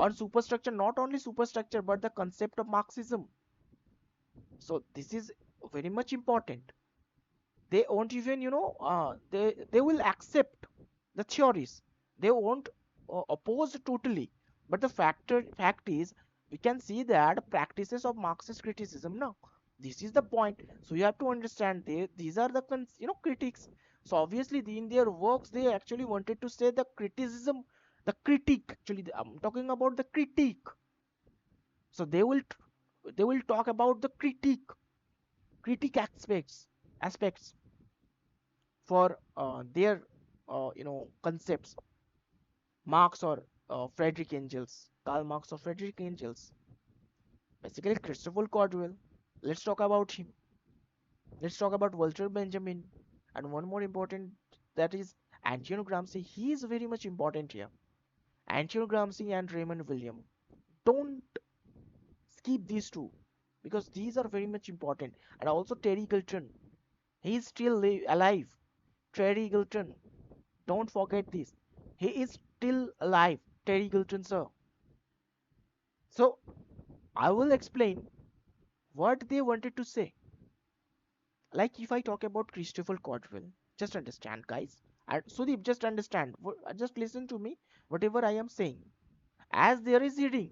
on superstructure, not only superstructure, but the concept of Marxism. So this is very much important. They won't even, they will accept the theories. They won't oppose totally. But the fact is, we can see that practices of Marxist criticism now. This is the point. So you have to understand these are the critics. So obviously in their works they actually wanted to say the criticism, the critique. Actually, I'm talking about the critique. So they will talk about the critique aspects for their concepts. Marx or Frederick Engels, Karl Marx or Frederick Engels, basically Christopher Caldwell. Let's talk about him. Let's talk about Walter Benjamin, and one more important, that is Antonio Gramsci. He is very much important here. Antonio Gramsci and Raymond William. Don't skip these two because these are very much important. And also Terry Gilton. He is still alive. Terry Gilton. Don't forget this. He is still alive. Terry Gilton, sir. So I will explain what they wanted to say. Like if I talk about Christopher Caldwell, just understand, guys. And Sudeep, just understand. Just listen to me. Whatever I am saying, as there is heading,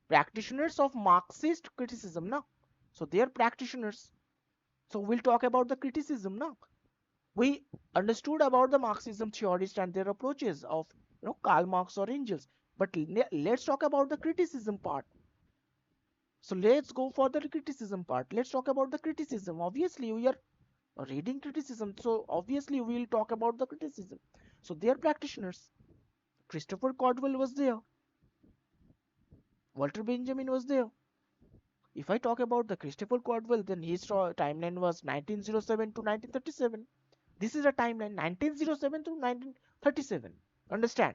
practitioners of Marxist criticism now. So they are practitioners. So we'll talk about the criticism now. We understood about the Marxism theorists and their approaches of Karl Marx or Engels. But let's talk about the criticism part. So let's go for the criticism part. Let's talk about the criticism. Obviously, we are reading criticism, so obviously we will talk about the criticism. So their practitioners, Christopher Caldwell was there, Walter Benjamin was there. If I talk about the Christopher Caldwell, then his timeline was 1907 to 1937. This is a timeline 1907 to 1937. Understand?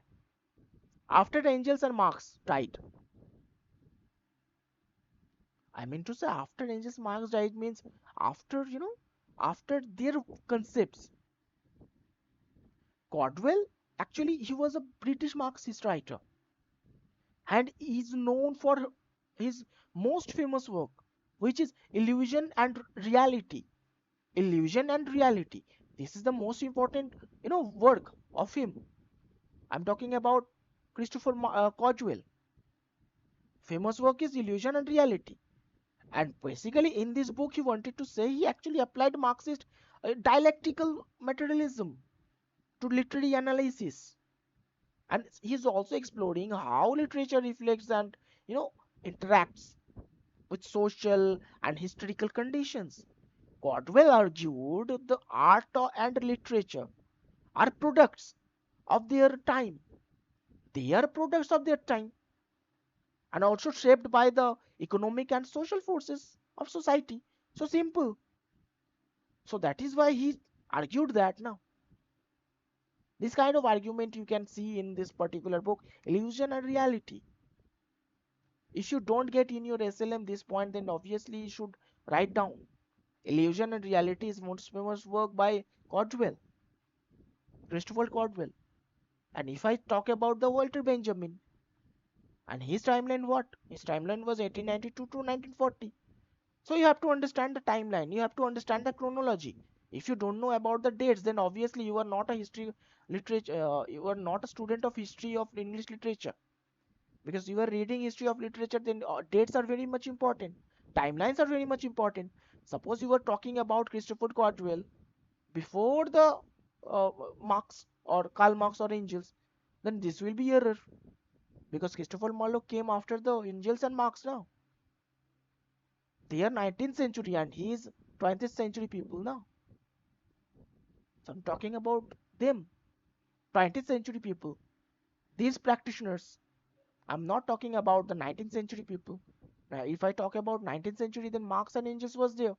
After the Engels and Marx died, I mean to say after Engels Marx died means after after their concepts. Caldwell actually he was a British Marxist writer and is known for his most famous work, which is Illusion and Reality. Illusion and Reality. This is the most important work of him. I'm talking about Christopher Caldwell. Famous work is Illusion and Reality. And basically, in this book, he wanted to say he actually applied Marxist dialectical materialism to literary analysis. And he's also exploring how literature reflects and, you know, interacts with social and historical conditions. Caldwell argued the art and literature are products of their time. They are products of their time and also shaped by the economic and social forces of society. So simple. So that is why he argued that now. This kind of argument you can see in this particular book, Illusion and Reality. If you don't get in your SLM this point, then obviously you should write down. Illusion and Reality is most famous work by Caldwell, Christopher Caldwell. And if I talk about the Walter Benjamin and his timeline, what? His timeline was 1892 to 1940. So you have to understand the timeline. You have to understand the chronology. If you don't know about the dates, then obviously you are not a history literature. You are not a student of history of English literature because you are reading history of literature. Then dates are very much important. Timelines are very much important. Suppose you were talking about Christopher Caldwell before the uh, Marx or Karl Marx or Engels, then this will be error because Christopher Marlowe came after the Engels and Marx now. They are 19th century and he is 20th century people now. So I'm talking about them, 20th century people, these practitioners. I'm not talking about the 19th century people. If I talk about 19th century, then Marx and Engels was there.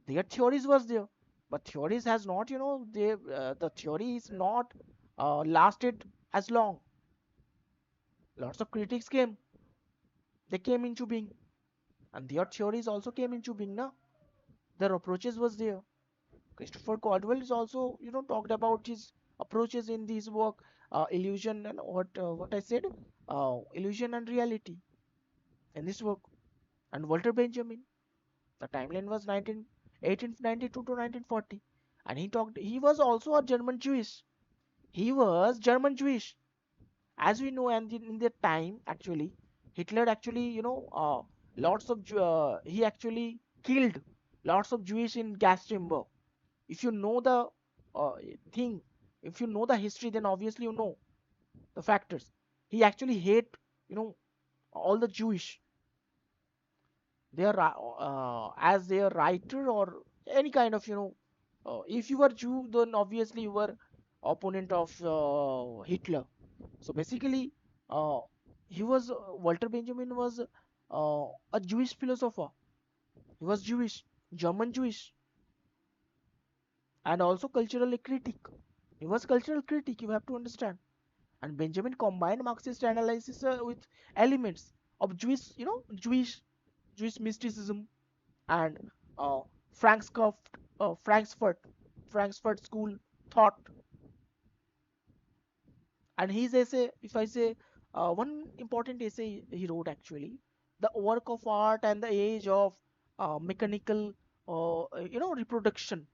Their theories was there, but theories has not, the theory is not lasted as long. Lots of critics came. They came into being, and their theories also came into being. Now their approaches was there. Christopher Caldwell is also, talked about his approaches in this work, illusion and what I said, illusion and reality in this work. And Walter Benjamin, the timeline was 1892 to 1940, and he talked. He was also a German Jewish. He was German Jewish, as we know, and in that time, actually, Hitler actually, lots of he actually killed lots of Jewish in gas chamber. If you know the uh, thing, if you know the history, then obviously you know the factors. He actually hate, you know all the Jewish. They are as their writer or any kind of, if you were Jew, then obviously you were opponent of Hitler. So basically, uh, he was Walter Benjamin was a Jewish philosopher. He was Jewish, German Jewish, and also cultural critic. He was cultural critic. You have to understand. And Benjamin combined Marxist analysis with elements of Jewish, Jewish mysticism and uh, Frankfurt, Frankfurt, Frankfurt school thought. And his essay, if I say one important essay he wrote actually, the work of art and the age of mechanical, reproduction.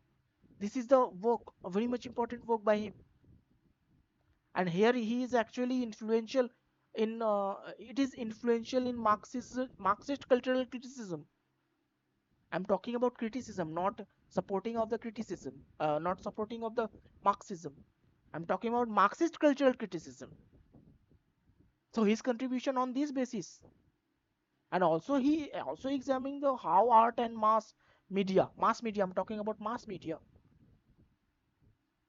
This is the work, a very much important work by him. And here he is actually influential in it is influential in Marxist cultural criticism. I'm talking about criticism, not supporting of the criticism, not supporting of the Marxism. I'm talking about Marxist cultural criticism. So his contribution on this basis, and also he also examining the how art and mass media. I'm talking about mass media.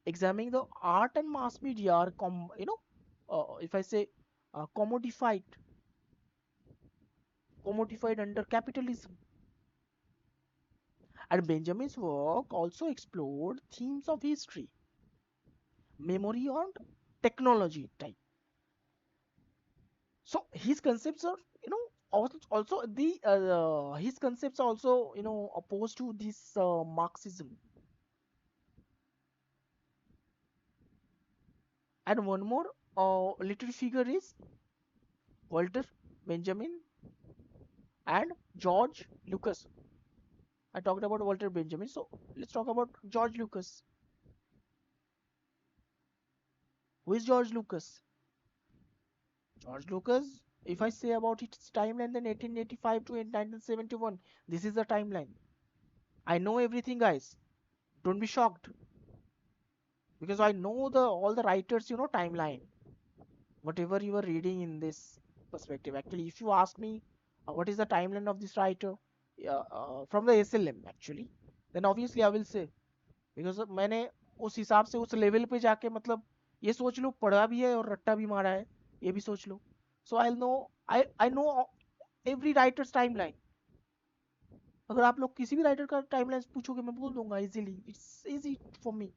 Examining the art and mass media are if I say commodified, commodified under capitalism. And Benjamin's work also explored themes of history, memory, and technology type. So his concepts are, also the his concepts are also, opposed to this Marxism. And one more literary figure is Walter Benjamin and George Lucas. I talked about Walter Benjamin, so let's talk about George Lucas. Who is George Lucas? George Lucas, if I say about its timeline, then 1885 to 1971, this is the timeline. I know everything, guys. Don't be shocked, because I know the all the writers, timeline. Whatever you are reading in this perspective. Actually, if you ask me, what is the timeline of this writer, from the SLM actually, then obviously I will say, because मैंने उस हिसाब से उस level पे जाके, मतलब ये सोच लो पढ़ा भी है और रट्टा भी मारा है, ये भी सोच लो. So I'll know, I know every writer's timeline. अगर आप लोग किसी भी राइटर का टाइमलाइन पूछोगे, मैं बोल दूंगा easily. It's easy for me.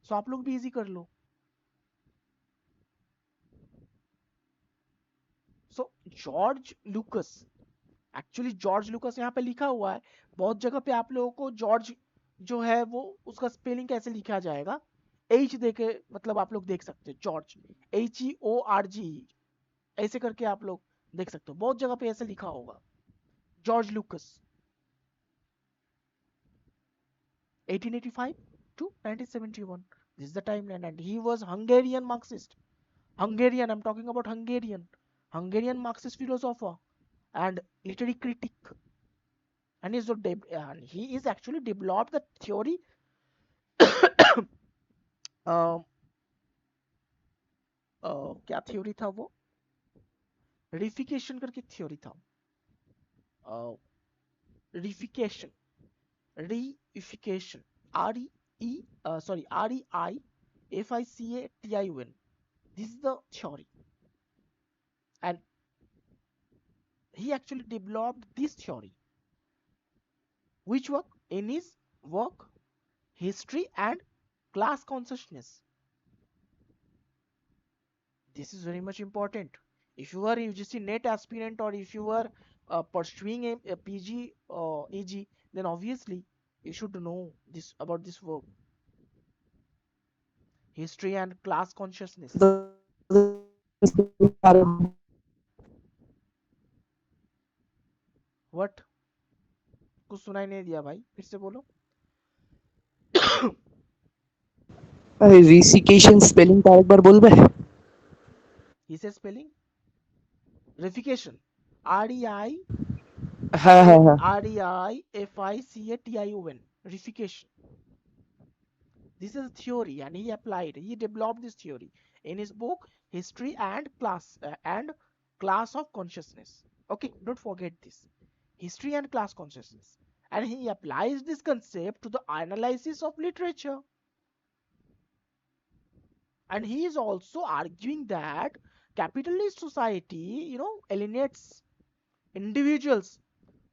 So आप लोग भी इजी कर लो. So George Lucas, actually George Lucas यहाँ पे लिखा हुआ है. बहुत जगह पे आप लोगों को जॉर्ज जो है वो उसका स्पेलिंग कैसे लिखा जाएगा, एच देके, मतलब आप लोग देख सकते हो जॉर्ज, HEORG, ऐसे करके आप लोग देख सकते हो. बहुत जगह पे ऐसे लिखा होगा George लूकस. 1885 to 1971, this is the timeline. And he was Hungarian Marxist. Hungarian, I'm talking about Hungarian Marxist philosopher and literary critic. And he is actually developed the theory. uh, क्या थ्योरी था वो, रिफिकेशन करके थ्योरी था. रिफिकेशन, reification, REIFICATION. This is the theory. And he actually developed this theory, which work in his work History and Class Consciousness. This is very much important. If you are UGC NET aspirant, or if you are pursuing a PG EG, then obviously you should know this about this work, History and Class Consciousness. What? कुछ सुनाई नहीं दिया भाई, फिर से बोलो. রিসিকেশন স্পেলিংটা আরেকবার বলবে? কিসের স্পেলিং? রিফিকেশন, REI হ্যাঁ হ্যাঁ হ্যাঁ REIFICATION. Reification. This is a theory, and he developed this theory in his book History and Class of Consciousness. Okay, don't forget this, History and Class Consciousness. And he applies this concept to the analysis of literature. And he is also arguing that capitalist society, alienates individuals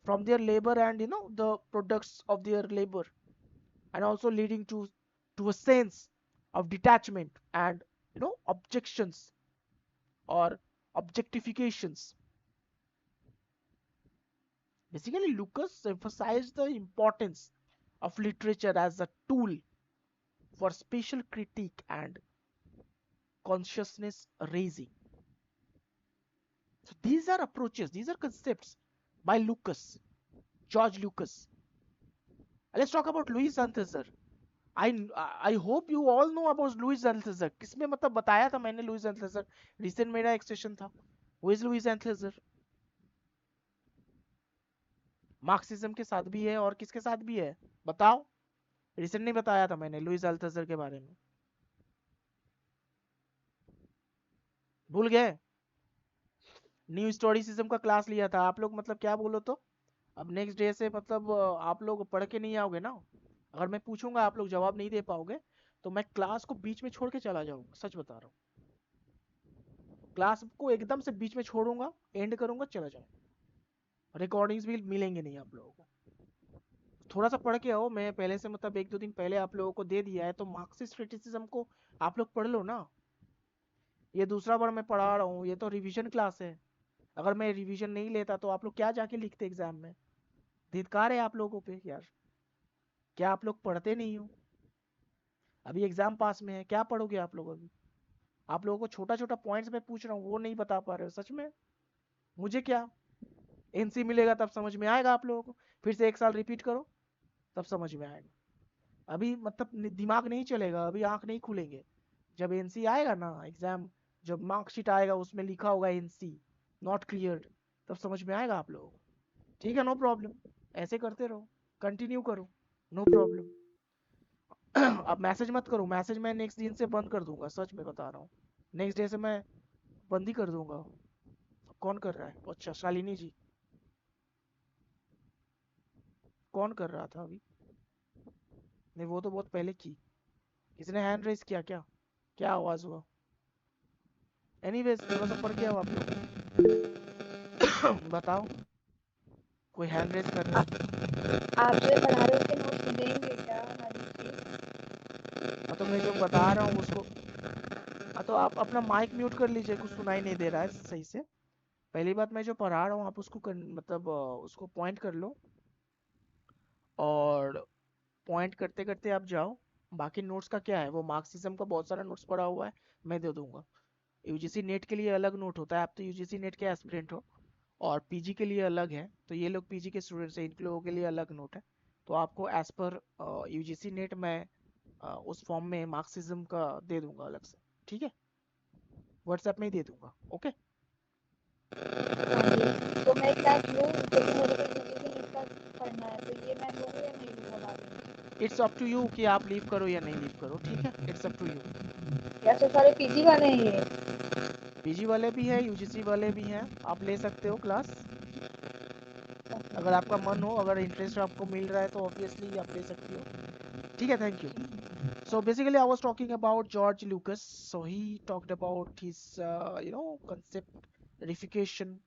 from their labor and, the products of their labor, and also leading to a sense of detachment and, objections or objectifications. Basically, Lucas emphasized the importance of literature as a tool for spatial critique and consciousness raising. So these are approaches, these are concepts by Lucas, George Lucas. Let's talk about Louis Althusser. I hope you all know about Louis Althusser. किसमें मतलब बताया था मैंने Louis Althusser. Recent मेरा एक session था. Who is Louis Althusser? Marxism के साथ भी है और किसके साथ भी है, बताओ। रिसेंट नहीं बताया था मैंने लुइस अल्थसर के बारे में, भूल गए? न्यू हिस्टोरिसिज्म का क्लास लिया था आप लोग, मतलब क्या बोलो तो। अब नेक्स्ट डे से मतलब आप लोग पढ़ के नहीं आओगे ना। अगर मैं पूछूंगा आप लोग जवाब नहीं दे पाओगे तो मैं क्लास को बीच में छोड़ के चला जाऊंगा, सच बता रहा हूँ। क्लास को एकदम से बीच में छोड़ूंगा, एंड करूंगा, चला जाऊंगा। रिकॉर्डिंग्स भी मिलेंगे नहीं आप लोगों को। थोड़ा सा पढ़ के आओ, मैं पहले से मतलब एक दो दिन पहले आप लोगों को दे दिया है, तो मार्क्सिस्ट क्रिटिसिज्म को आप लोग पढ़ लो ना। ये दूसरा बार मैं पढ़ा रहा हूँ, ये तो रिवीजन क्लास है। अगर मैं रिवीजन नहीं लेता तो आप लोग क्या जाके लिखते एग्जाम में। धिक्कार है आप लोगों पे यार, क्या आप लोग पढ़ते नहीं हो? अभी एग्जाम पास में है, क्या पढ़ोगे आप लोग अभी? आप लोगों को छोटा छोटा पॉइंट्स में पूछ रहा हूँ, वो नहीं बता पा रहे हो सच में। मुझे क्या, एनसी मिलेगा तब समझ में आएगा आप लोगों को। फिर से एक साल रिपीट करो, तब समझ में आएगा। अभी मतलब दिमाग नहीं चलेगा, अभी आंख नहीं खुलेंगे। जब एनसी आएगा ना एग्जाम, जब मार्कशीट आएगा उसमें लिखा होगा एनसी नॉट क्लियर्ड, तब समझ में आएगा आप लोगों को। ठीक है, नो प्रॉब्लम, ऐसे करते रहो, कंटिन्यू करो, नो प्रॉब्लम। अब मैसेज मत करो, मैसेज मैं नेक्स्ट दिन से बंद कर दूंगा, सच में बता रहा हूँ। नेक्स्ट डे से मैं बंद ही कर दूंगा। कौन कर रहा है? अच्छा, शालिनी जी। कौन कर रहा था अभी? नहीं, वो तो बहुत पहले की। किसी ने हैंड रेस किया क्या? क्या आवाज हुआ? एनीवेज, थोड़ा सा पढ़ के आओ आप लोग। बताओ, कोई हैंड रेस कर रहा है? आप जो पढ़ा रहे हो उसके नोट्स मिलेंगे क्या हमारी चीज? हाँ, तो मैं जो बता रहा हूँ उसको। हाँ, तो आप अपना माइक म्यूट कर लीजिए, कुछ सुनाई नहीं दे रहा है सही से। पहली बात, मैं जो पढ़ा रहा हूँ आप उसको मतलब उसको पॉइंट कर लो, और पॉइंट करते करते आप जाओ। बाकी नोट्स का क्या है, वो मार्क्सिज्म का बहुत सारा नोट्स पड़ा हुआ है, मैं दे दूंगा। यूजीसी नेट के लिए अलग नोट होता है, आप तो यूजीसी नेट के एस्पिरेंट हो, और पीजी के लिए अलग है, तो ये लोग पीजी के स्टूडेंट्स हैं, इन लोगों के लिए अलग नोट है। तो आपको एज पर यूजीसी नेट मैं उस फॉर्म में मार्क्सिज्म का दे दूंगा अलग से, ठीक है? व्हाट्सएप में ही दे दूंगा, ओके। हाँ जी, तो मैं क्लास लूँ क्योंकि मेरे को यूजीसी नीट का पढ़ना है, तो ये मैं लूँ या नहीं लूँ बाद में? इट्स अप टू यू कि आप लीव करो या नहीं लीव करो, ठीक है, इट्स अप टू यू। या तो सारे पीजी वाले हैं ये? पीजी वाले भी हैं, यूजीसी वाले भी हैं, आप ले सकते हो क्लास। अगर आपका मन हो, अगर इंटरेस्ट आपको मिल रहा है तो ऑब्वियसली आप ले सकती हो। ठीक है, thank you. So basically, I was talking about George Lucas. So he talked about his, concept verification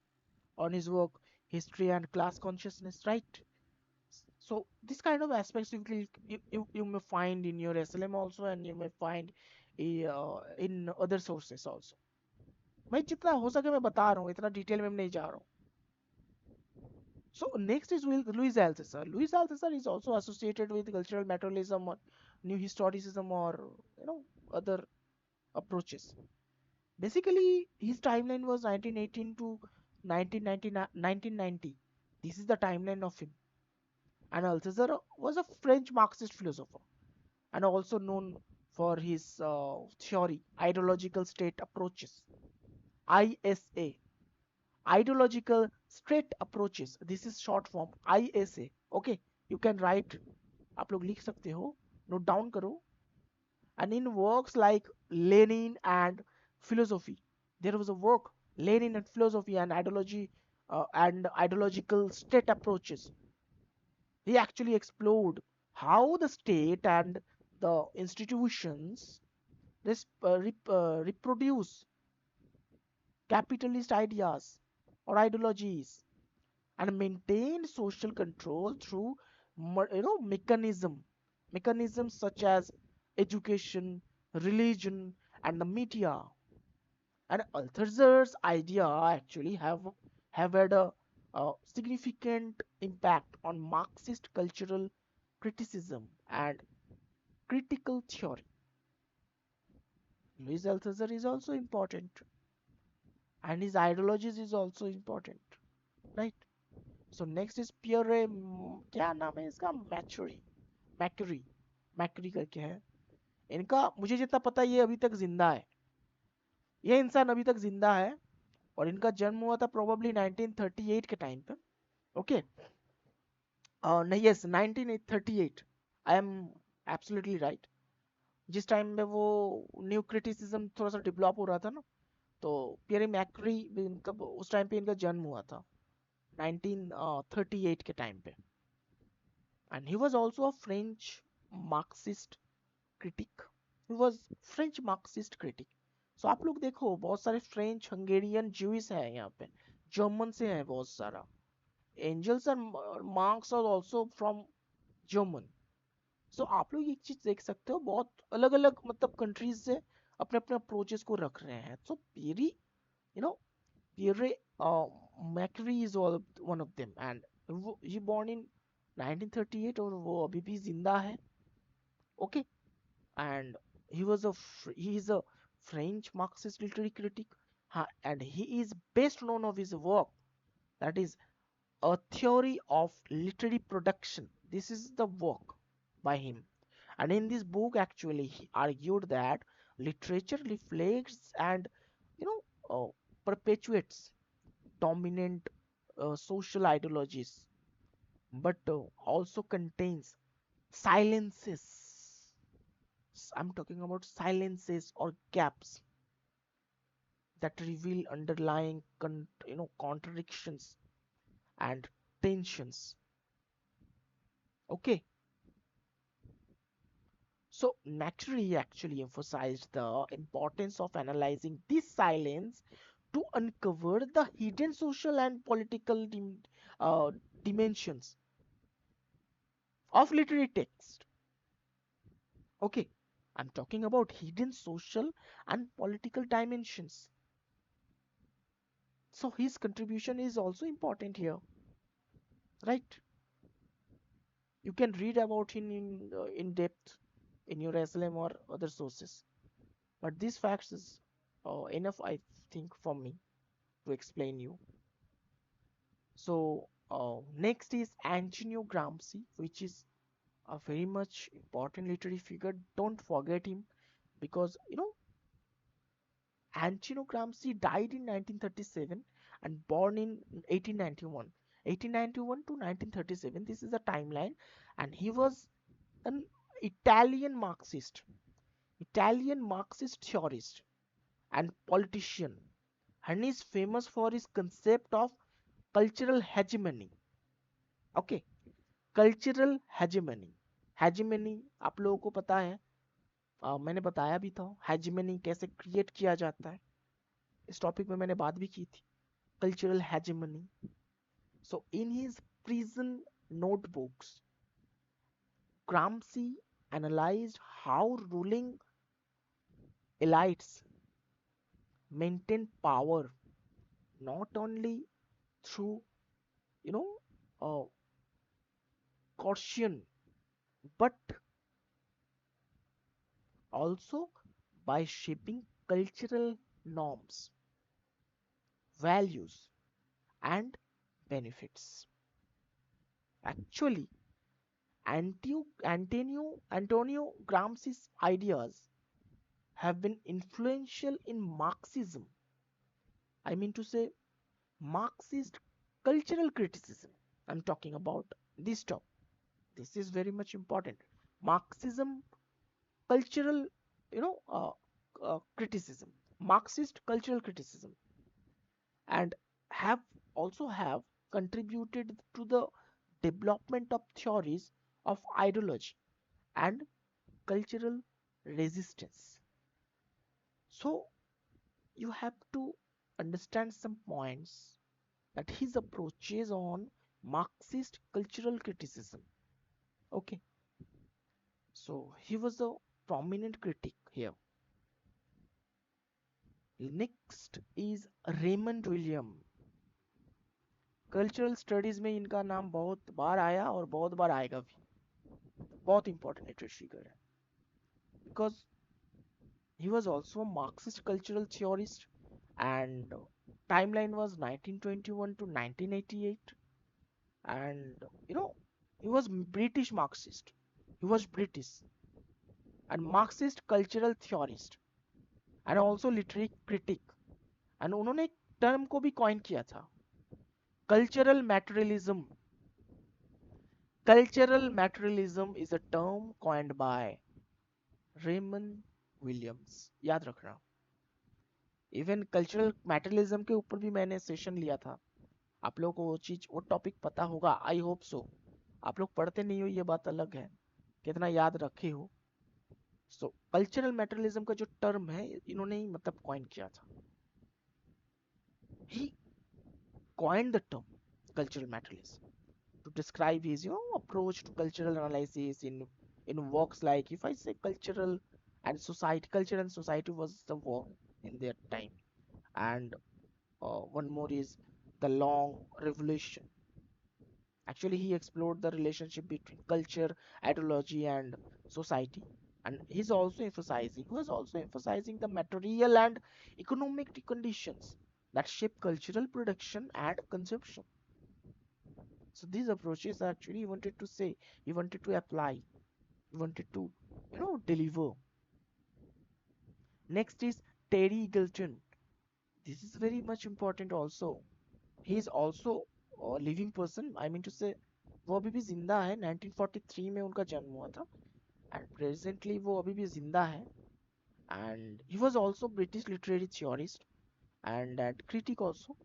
on his work, history and class consciousness, right? So this kind of aspects you may find in your SLM also, and you may find in other sources also. मैं जितना हो सके मैं बता रहा हूँ, इतना detail में नहीं जा रहा हूँ। So next is Louis Althusser. Louis Althusser is also associated with cultural materialism or new historicism, or other approaches. Basically, his timeline was 1918 to 1990. This is the timeline of him. And Althusser was a French Marxist philosopher and also known for his theory, ideological state approaches, ISA. Ideological straight approaches, this is short form ISA, okay? You can write, आप लोग लिख सकते हो, note down करो। And in works like Lenin and philosophy, there was a work, Lenin and philosophy and ideology, and ideological state approaches. He actually explored how the state and the institutions reproduce capitalist ideas or ideologies and maintain social control through mechanisms such as education, religion, and the media. And Althusser's idea actually have had a significant impact on Marxist cultural criticism and critical theory. Louis Althusser is also important, and his ideologies is also important, right? So next is Pierre, क्या नाम है इसका, मैचुरी, McCrae, McCrae करके है इनका। मुझे जितना पता है ये अभी तक जिंदा है, ये इंसान अभी तक जिंदा है, और इनका जन्म हुआ था प्रोबेबली 1938 के टाइम पे, ओके। नहीं, yes 1938, I am absolutely right. जिस टाइम में वो न्यू क्रिटिसिज्म थोड़ा सा डेवलप हो रहा था ना, तो पियरे मैक्री इनका उस टाइम पे इनका जन्म हुआ था 1938 के टाइम पे। And he was also a French Marxist critic. He was French Marxist critic. So आप लोग देखो, बहुत सारे फ्रेंच, हंगेरियन, ज्यूइश है यहाँ पे, जर्मन से है बहुत सारा। एंजल्स और Marx are also from German. So आप लोग एक चीज देख सकते हो, बहुत अलग अलग मतलब कंट्रीज से अपने अपने अप्रोचेस को रख रहे हैं। So Pierre, you know, Pierre Macherey is one of them. And वो ये बॉर्न इन 1938 और वो अभी भी जिंदा है। Okay. And he is a French Marxist literary critic. And he is best known of his work, that is A Theory of Literary Production. This is the work by him. And in this book, actually, he argued that literature reflects and, you know, perpetuates dominant social ideologies, but also contains silences. I'm talking about silences or gaps that reveal underlying, contradictions and tensions. Okay. So Macri actually emphasized the importance of analyzing this silence to uncover the hidden social and political uh, dimensions of literary text. Okay, I'm talking about hidden social and political dimensions. So his contribution is also important here, right? You can read about him in depth in your SLM or other sources. But these facts is enough, I think, for me to explain you. So next is Antonio Gramsci, which is a very much important literary figure. Don't forget him, because Antonio Gramsci died in 1937 and born in 1891. 1891 to 1937. This is a timeline, and he was an Italian Marxist, Italian Marxist theorist and politician, and is famous for his concept of cultural hegemony. Okay, cultural hegemony. Hegemony आप लोगों को पता है, मैंने बताया भी था hegemony कैसे क्रिएट किया जाता है। इस टॉपिक में मैंने बात भी की थी, cultural hegemony. So in his prison notebooks, Gramsci analyzed how ruling elites maintain power not only through, you know, uh, coercion, but also by shaping cultural norms, values, and benefits. Actually, Antonio Gramsci's ideas have been influential in Marxism. I mean to say, Marxist cultural criticism. I'm talking about this topic. This is very much important. Marxism cultural, criticism, Marxist cultural criticism, and have have contributed to the development of theories of ideology and cultural resistance. So you have to understand some points that his approaches on Marxist cultural criticism. Okay, so he was a prominent critic here. Next is Raymond William. Cultural studies में इनका नाम बहुत बार आया और बहुत बार आएगा भी। बहुत इंपॉर्टेंट लिटरेरी फिगर है, because he was also a Marxist cultural theorist, and timeline was 1921 to 1988. And he was British Marxist. He was British and Marxist cultural theorist and also literary critic. And उन्होंने एक term को भी coin किया था, cultural materialism. Cultural materialism is a term coined by Raymond Williams, याद रखना। Even cultural मैटरलिज्म के ऊपर भी मैंने सेशन लिया था, आप लोगों को वो चीज वो टॉपिक पता होगा, आई होप सो। आप लोग पढ़ते नहीं हो ये बात अलग है, कितना याद रखे हो। सो कल्चरल मैटरलिज्म का जो टर्म है इन्होंने ही मतलब कॉइन किया था, ही coined the term cultural materialism to describe his approach to cultural analysis in works like, if I say culture and society was the work in their time, and one more is the long revolution. Actually he explored the relationship between culture, ideology and society, and he was also emphasizing the material and economic conditions that shape cultural production and consumption. So these approaches actually he wanted to say, he wanted to apply, he wanted to deliver. Next is Terry Eagleton. This is very much important also. He is also a living person, I mean to say वो अभी भी जिंदा है, 1943 में उनका जन्म हुआ था, and presently वो अभी भी जिंदा है, and he was also British literary theorist and critic also,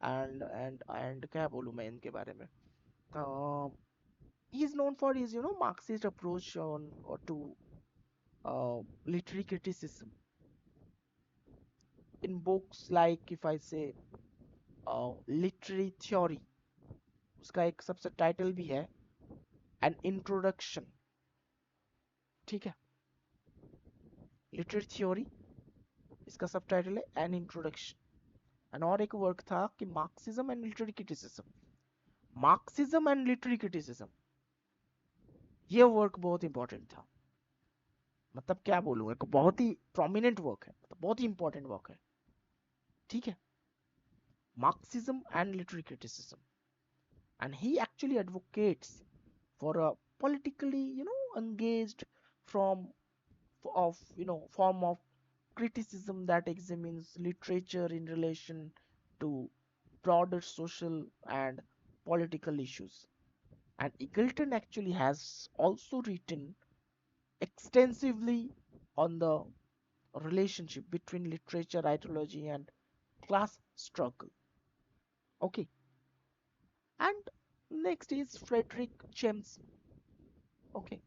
and क्या बोलूँ मैं इनके बारे में, he is known for his Marxist approach on or to literary criticism in books like, if I say literary theory, उसका एक सबसे title भी है एन इंट्रोडक्शन, ठीक है, लिटरेरी थ्योरी, इसका सब टाइटल है एन इंट्रोडक्शन। एंड और एक वर्क था कि Marxism and literary criticism, Marxism and literary criticism, ये वर्क बहुत इंपॉर्टेंट था, मतलब क्या बोलूँ, एक बहुत ही प्रोमिनेंट वर्क है, मतलब बहुत ही इंपॉर्टेंट वर्क है, ठीक है, Marxism and literary criticism. And he actually advocates for a politically engaged from of form of criticism that examines literature in relation to broader social and political issues. And Eagleton actually has also written extensively on the relationship between literature, ideology and class struggle. Okay, and next is Frederick James. Okay,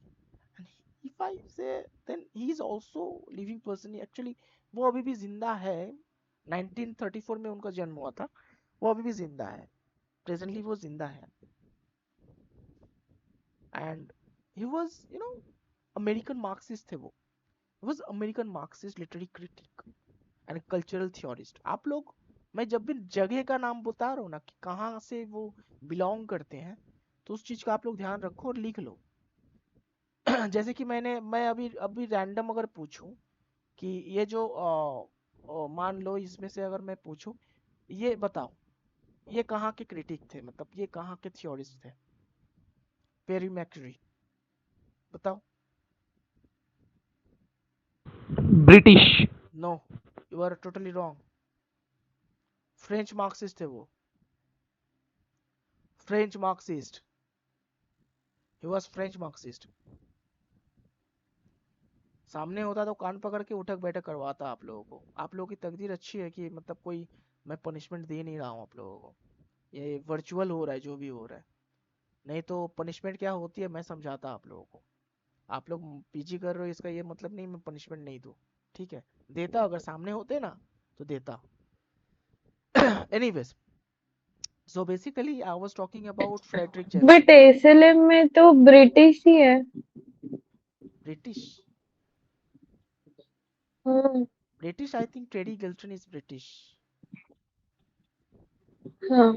and if I say, then he is also living person actually, वो अभी भी जिंदा है, 1934 में उनका जन्म हुआ था, वो अभी भी जिंदा है, प्रेजेंटली वो जिंदा है, and he was American Marxist थे वो, was American Marxist literary critic and cultural theorist. आप लोग, मैं जब भी जगह का नाम बता रहा हूँ ना कि कहाँ से वो बिलोंग करते हैं, तो उस चीज का आप लोग ध्यान रखो और लिख लो। जैसे कि मैं अभी अभी रैंडम अगर पूछूं कि ये जो मान लो इसमें से अगर मैं पूछूं, ये बताओ ये कहाँ के क्रिटिक थे, मतलब ये कहाँ के थियोरिस्ट थे, पेरी मैक्री, बताओ। British. No, you are totally wrong, French Marxist थे वो, French Marxist, he was French Marxist. सामने होता तो कान पकड़ के उठक बैठक करवाता आप लोगों को। आप लोगों की तकदीर अच्छी है कि मतलब कोई मैं पनिशमेंट दे नहीं रहा हूँ आप लोगों को, ये वर्चुअल हो रहा है जो भी हो रहा है, नहीं तो पनिशमेंट क्या होती है मैं समझाता आप लोगों को। आप लोग पीजी कर रहे हो इसका ये मतलब नहीं मैं पनिशमेंट नहीं दूं, ठीक है, देता अगर सामने होते ना तो देता। Anyways, so basically I was talking about Fredric but Jameson. SLM में तो ब्रिटिश ही है। ब्रिटिश, हाँ। British, I think Terry Eagleton is British. हाँ।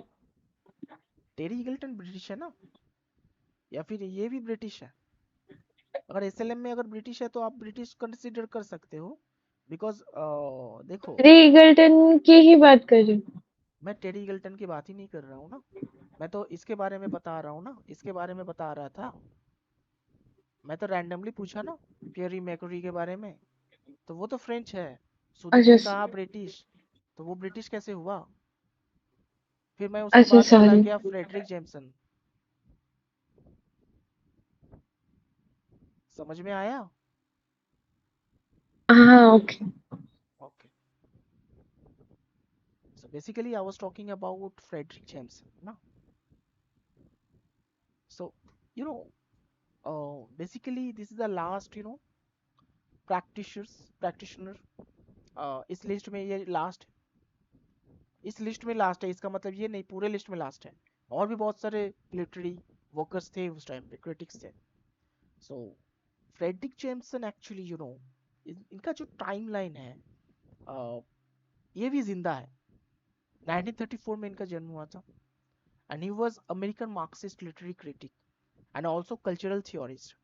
टेडी गिल्टन ब्रिटिश है ना, या फिर ये भी ब्रिटिश है? अगर एसएलएम में अगर ब्रिटिश है तो आप ब्रिटिश कंसिडर कर सकते हो, बिकॉज देखो, रीगल्टन की ही बात कर रही हूँ। मैं टेडी गिल्टन की बात ही नहीं कर रहा हूँ ना, मैं तो इसके बारे में बता रहा हूँ ना, इसके बारे में बता रहा था, मैं तो रैंडमली पूछा ना पियरी मैकरी के बारे में, तो वो तो फ्रेंच है, सुदीप अच्छा ने कहा ब्रिटिश, तो वो ब्रिटिश कैसे हुआ? फिर मैं उसके अच्छा बाद चला सॉरी। गया फ्रेडरिक जेम्सन। समझ में आया? हाँ okay. Okay. So basically, I was talking about Frederick James. No? So, you know, basically, this is the last, practitioner. इस लिस्ट में ये लास्ट, इस लिस्ट में लास्ट है, इसका मतलब ये नहीं पूरे लिस्ट में लास्ट है. और भी बहुत सारे लिटरेरी वर्कर्स थे उस टाइम पे, क्रिटिक्स थे. सो फ्रेडरिक जेम्सन एक्चुअली इनका जो टाइमलाइन है, ये भी जिंदा है. 1934 में इनका जन्म हुआ था. And he was American Marxist literary critic and also cultural theorist,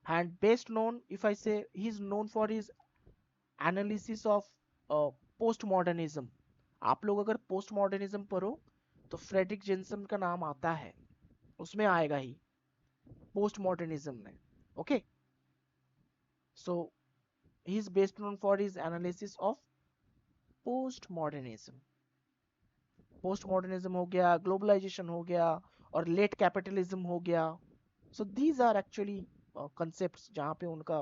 and best known, if I say, he's known for his analysis of postmodernism. आप लोग अगर postmodernism पढ़ो तो फ्रेडरिक जेंसन का नाम आता है, उसमें आएगा ही postmodernism में. Okay, so he is best known for his analysis of postmodernism. postmodernism हो गया, globalization हो गया, और late capitalism हो गया. So these are actually concepts जहाँ पे उनका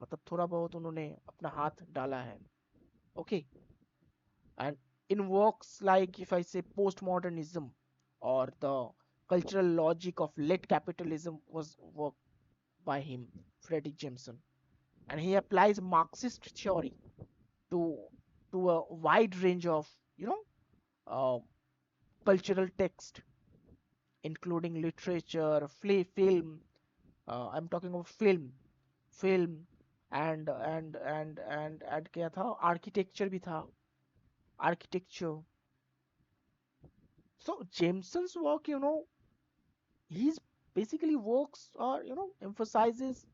मतलब थोड़ा बहुत उन्होंने अपना हाथ डाला है. Okay, and in works like, if I say, postmodernism or the cultural logic of late capitalism was work by him, Frederick Jameson, and he applies Marxist theory to a wide range of you know uh, cultural text, including literature, film. I'm talking about film and क्या था, architecture भी था, architecture. So Jameson's work, he's basically works or emphasizes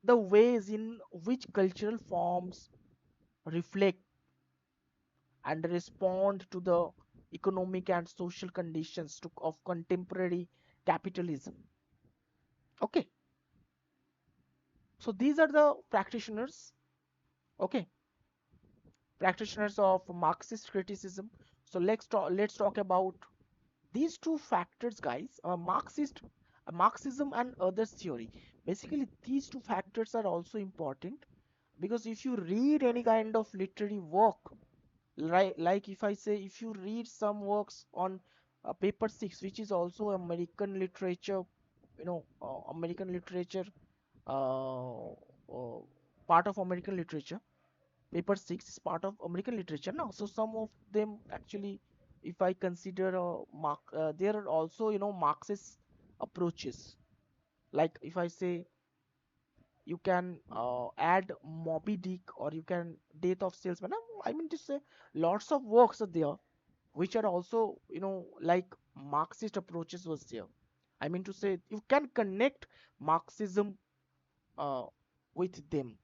the ways in which cultural forms reflect and respond to the economic and social conditions of contemporary capitalism. Okay, so these are the practitioners. Okay, practitioners of Marxist criticism. So let's talk about these two factors, guys. Marxism and others theory. Basically, these two factors are also important, because if you read any kind of literary work, right, like if I say, if you read some works on paper 6, which is also American literature, American literature, uh, uh, part of American literature. Paper 6 is part of American literature now. So some of them actually, if I consider there are also Marxist approaches. Like if I say, you can add Moby Dick, or you can Death of Salesman. I mean to say, lots of works are there which are also like Marxist approaches was there. I mean to say, you can connect Marxism uh, with them.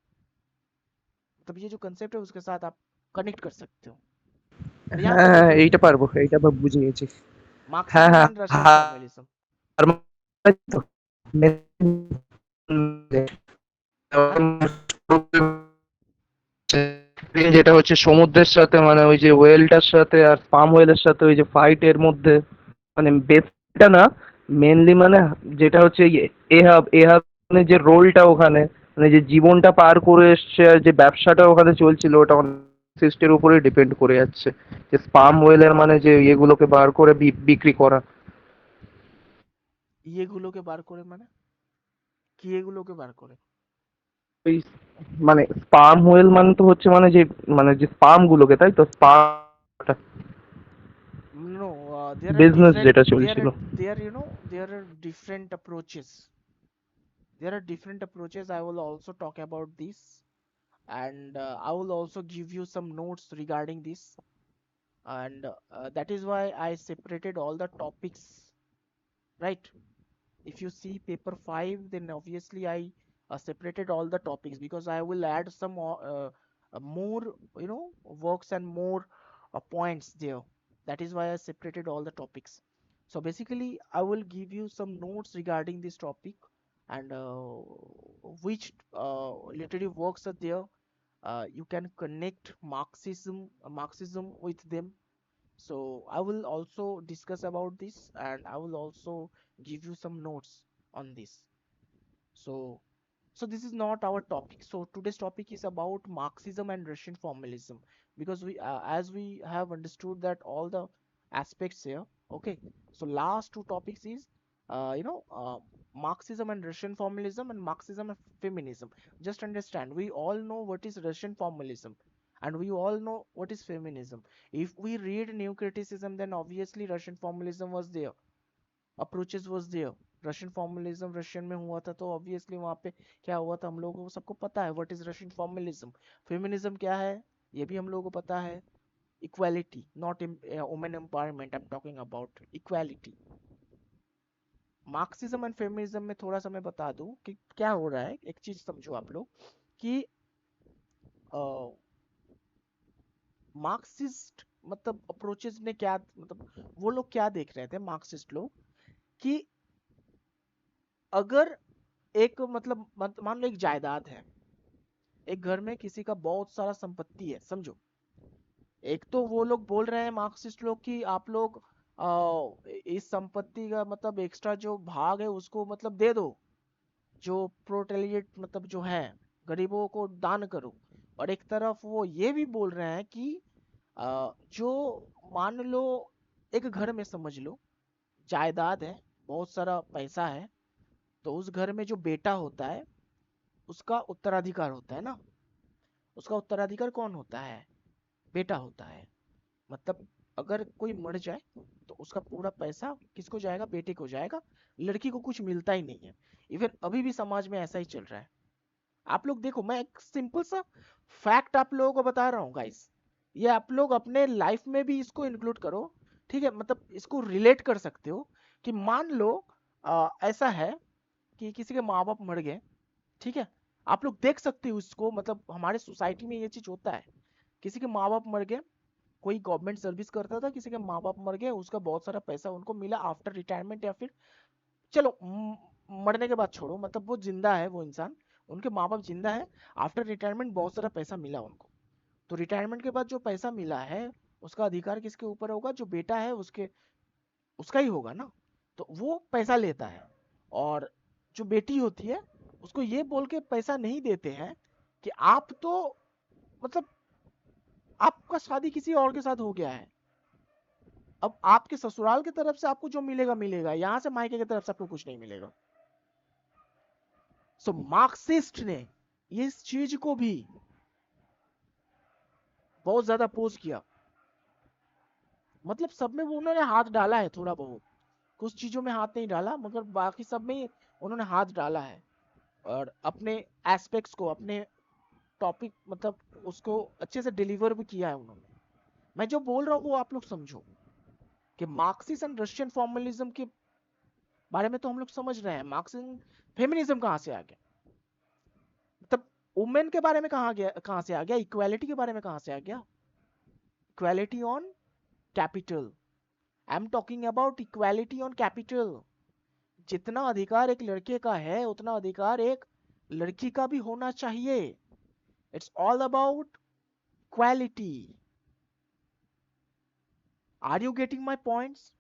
मतलब ये जो concept है उसके साथ आप connect कर सकते हो. और यहाँ पे হ্যাঁ देखो, এইটা পারবো, এইটা বুঝে গেছি। হ্যাঁ Marxism হ্যাঁ and Russian formalism. তার মানে তো हाँ, যেটা হচ্ছে সমুদ্রের সাথে, মানে ওই যে ওয়েলটার সাথে আর স্পাম ওয়েলের সাথে ওই যে ফাইটের মধ্যে, মানে বেসটা না, মেনলি মানে যেটা হচ্ছে এহাব এহাব মানে যে রোলটা ওখানে, মানে যে জীবনটা পার করে এসছে আর যে ব্যবসাটা ওখানে চলছিল, ওটা সিস্টের উপরে ডিপেন্ড করে যাচ্ছে, যে স্পাম ওয়েলের মানে যে ইয়েগুলোকে বার করে বিক্রি করা। ইয়েগুলোকে বার করে মানে কি, এগুলোকে বার করে? ওই মানে স্পাম ওয়েল মানে তো হচ্ছে মানে যে স্পাম গুলোকে, তাই তো spam No, there are business different, যেটা চলছিল। there are different approaches. There are different approaches. I will also talk about this, and I will also give you some notes regarding this, and that is why I separated all the topics, right? If you see paper 5, then obviously I separated all the topics, because I will add some more works and more points there. That is why I separated all the topics. So basically I will give you some notes regarding this topic, and which literary works are there. You can connect Marxism with them. So I will also discuss about this, and I will also give you some notes on this. So so this is not our topic. So today's topic is about Marxism and Russian formalism, because we as we have understood that all the aspects here. Okay, so last two topics is Marxism and Russian formalism and Marxism and feminism. Just understand, we all know what is Russian formalism and we all know what is feminism. If we read new criticism, then obviously Russian formalism was there, approaches was there. Russian formalism Russian में हुआ था, तो obviously वहां पे क्या हुआ था हम लोगों को सबको पता है what is Russian formalism. Feminism क्या है ये भी हम लोगों को पता है. Equality, not women empowerment, I am talking about equality. Marxism and feminism में थोड़ा सा मैं बता दूं कि क्या हो रहा है. एक चीज समझो आप लोग कि मार्क्सिस्ट मतलब अप्रोचेस ने क्या मतलब वो लोग क्या देख रहे थे मार्क्सिस्ट लोग कि अगर एक मतलब मान लो एक जायदाद है, एक घर में किसी का बहुत सारा संपत्ति है समझो. एक तो वो लोग बोल रहे हैं मार्क्सिस्ट लोग कि आप लोग इस संपत्ति का मतलब एक्स्ट्रा जो भाग है उसको मतलब दे दो, जो प्रोटेलिएट मतलब जो है गरीबों को दान करो. और एक तरफ वो ये भी बोल रहे हैं कि जो मान लो एक घर में समझ लो जायदाद है, बहुत सारा पैसा है, तो उस घर में जो बेटा होता है उसका उत्तराधिकार होता है ना. उसका उत्तराधिकार कौन होता है? बेटा होता है. मतलब अगर कोई मर जाए तो उसका पूरा पैसा किसको जाएगा? बेटे को जाएगा. लड़की को कुछ मिलता ही नहीं है. इवन अभी भी समाज में ऐसा ही चल रहा है. आप लोग देखो, मैं एक सिंपल सा फैक्ट आप लोगों को बता रहा हूँ गाइस. ये आप लोग अपने लाइफ में भी इसको इंक्लूड करो. ठीक है, मतलब इसको रिलेट कर सकते हो कि मान लो ऐसा है कि किसी के माँ बाप मर गए. ठीक है, आप लोग देख सकते हो इसको, मतलब हमारे सोसाइटी में ये चीज होता है. किसी के माँ बाप मर गए, कोई गवर्नमेंट सर्विस करता था, किसी के माँ बाप मर गए, उसका बहुत सारा पैसा उनको मिला आफ्टर रिटायरमेंट, या फिर चलो मरने के बाद छोड़ो, मतलब वो जिंदा है वो इंसान, उनके माँ बाप जिंदा है, आफ्टर रिटायरमेंट बहुत सारा पैसा मिला उनको. तो रिटायरमेंट के बाद जो पैसा मिला है उसका अधिकार किसके ऊपर होगा? जो बेटा है उसके उसका ही होगा ना. तो वो पैसा लेता है, और जो बेटी होती है उसको ये बोल के पैसा नहीं देते हैं कि आप तो मतलब आपका शादी किसी और के साथ हो गया है, अब आपके ससुराल की तरफ से आपको जो मिलेगा मिलेगा, यहां से मायके की तरफ से आपको कुछ नहीं मिलेगा. सो मार्क्सिस्ट ने इस चीज को भी बहुत ज्यादा अपोज किया. मतलब सब में वो उन्होंने हाथ डाला है थोड़ा बहुत, कुछ चीजों में हाथ नहीं डाला मगर बाकी सब में उन्होंने हाथ डाला है. और अपने एस्पेक्ट्स को, अपने टॉपिक मतलब उसको अच्छे से डिलीवर भी किया है उन्होंने. मैं जो बोल रहा हूँ वो आप लोग समझो कि मार्क्सिस्ट एंड रशियन फॉर्मलिज्म के बारे में तो हम लोग समझ रहे हैं. मार्क्सिज्म फेमिनिज्म कहाँ से आ गया, मतलब वुमेन के बारे में कहाँ से आ गया, इक्वालिटी के बारे में कहाँ से आ गया? Equality on capital. I am talking about equality on capital. जितना अधिकार एक लड़के का है उतना अधिकार एक लड़की का भी होना चाहिए. It's all about quality. Are you getting my points?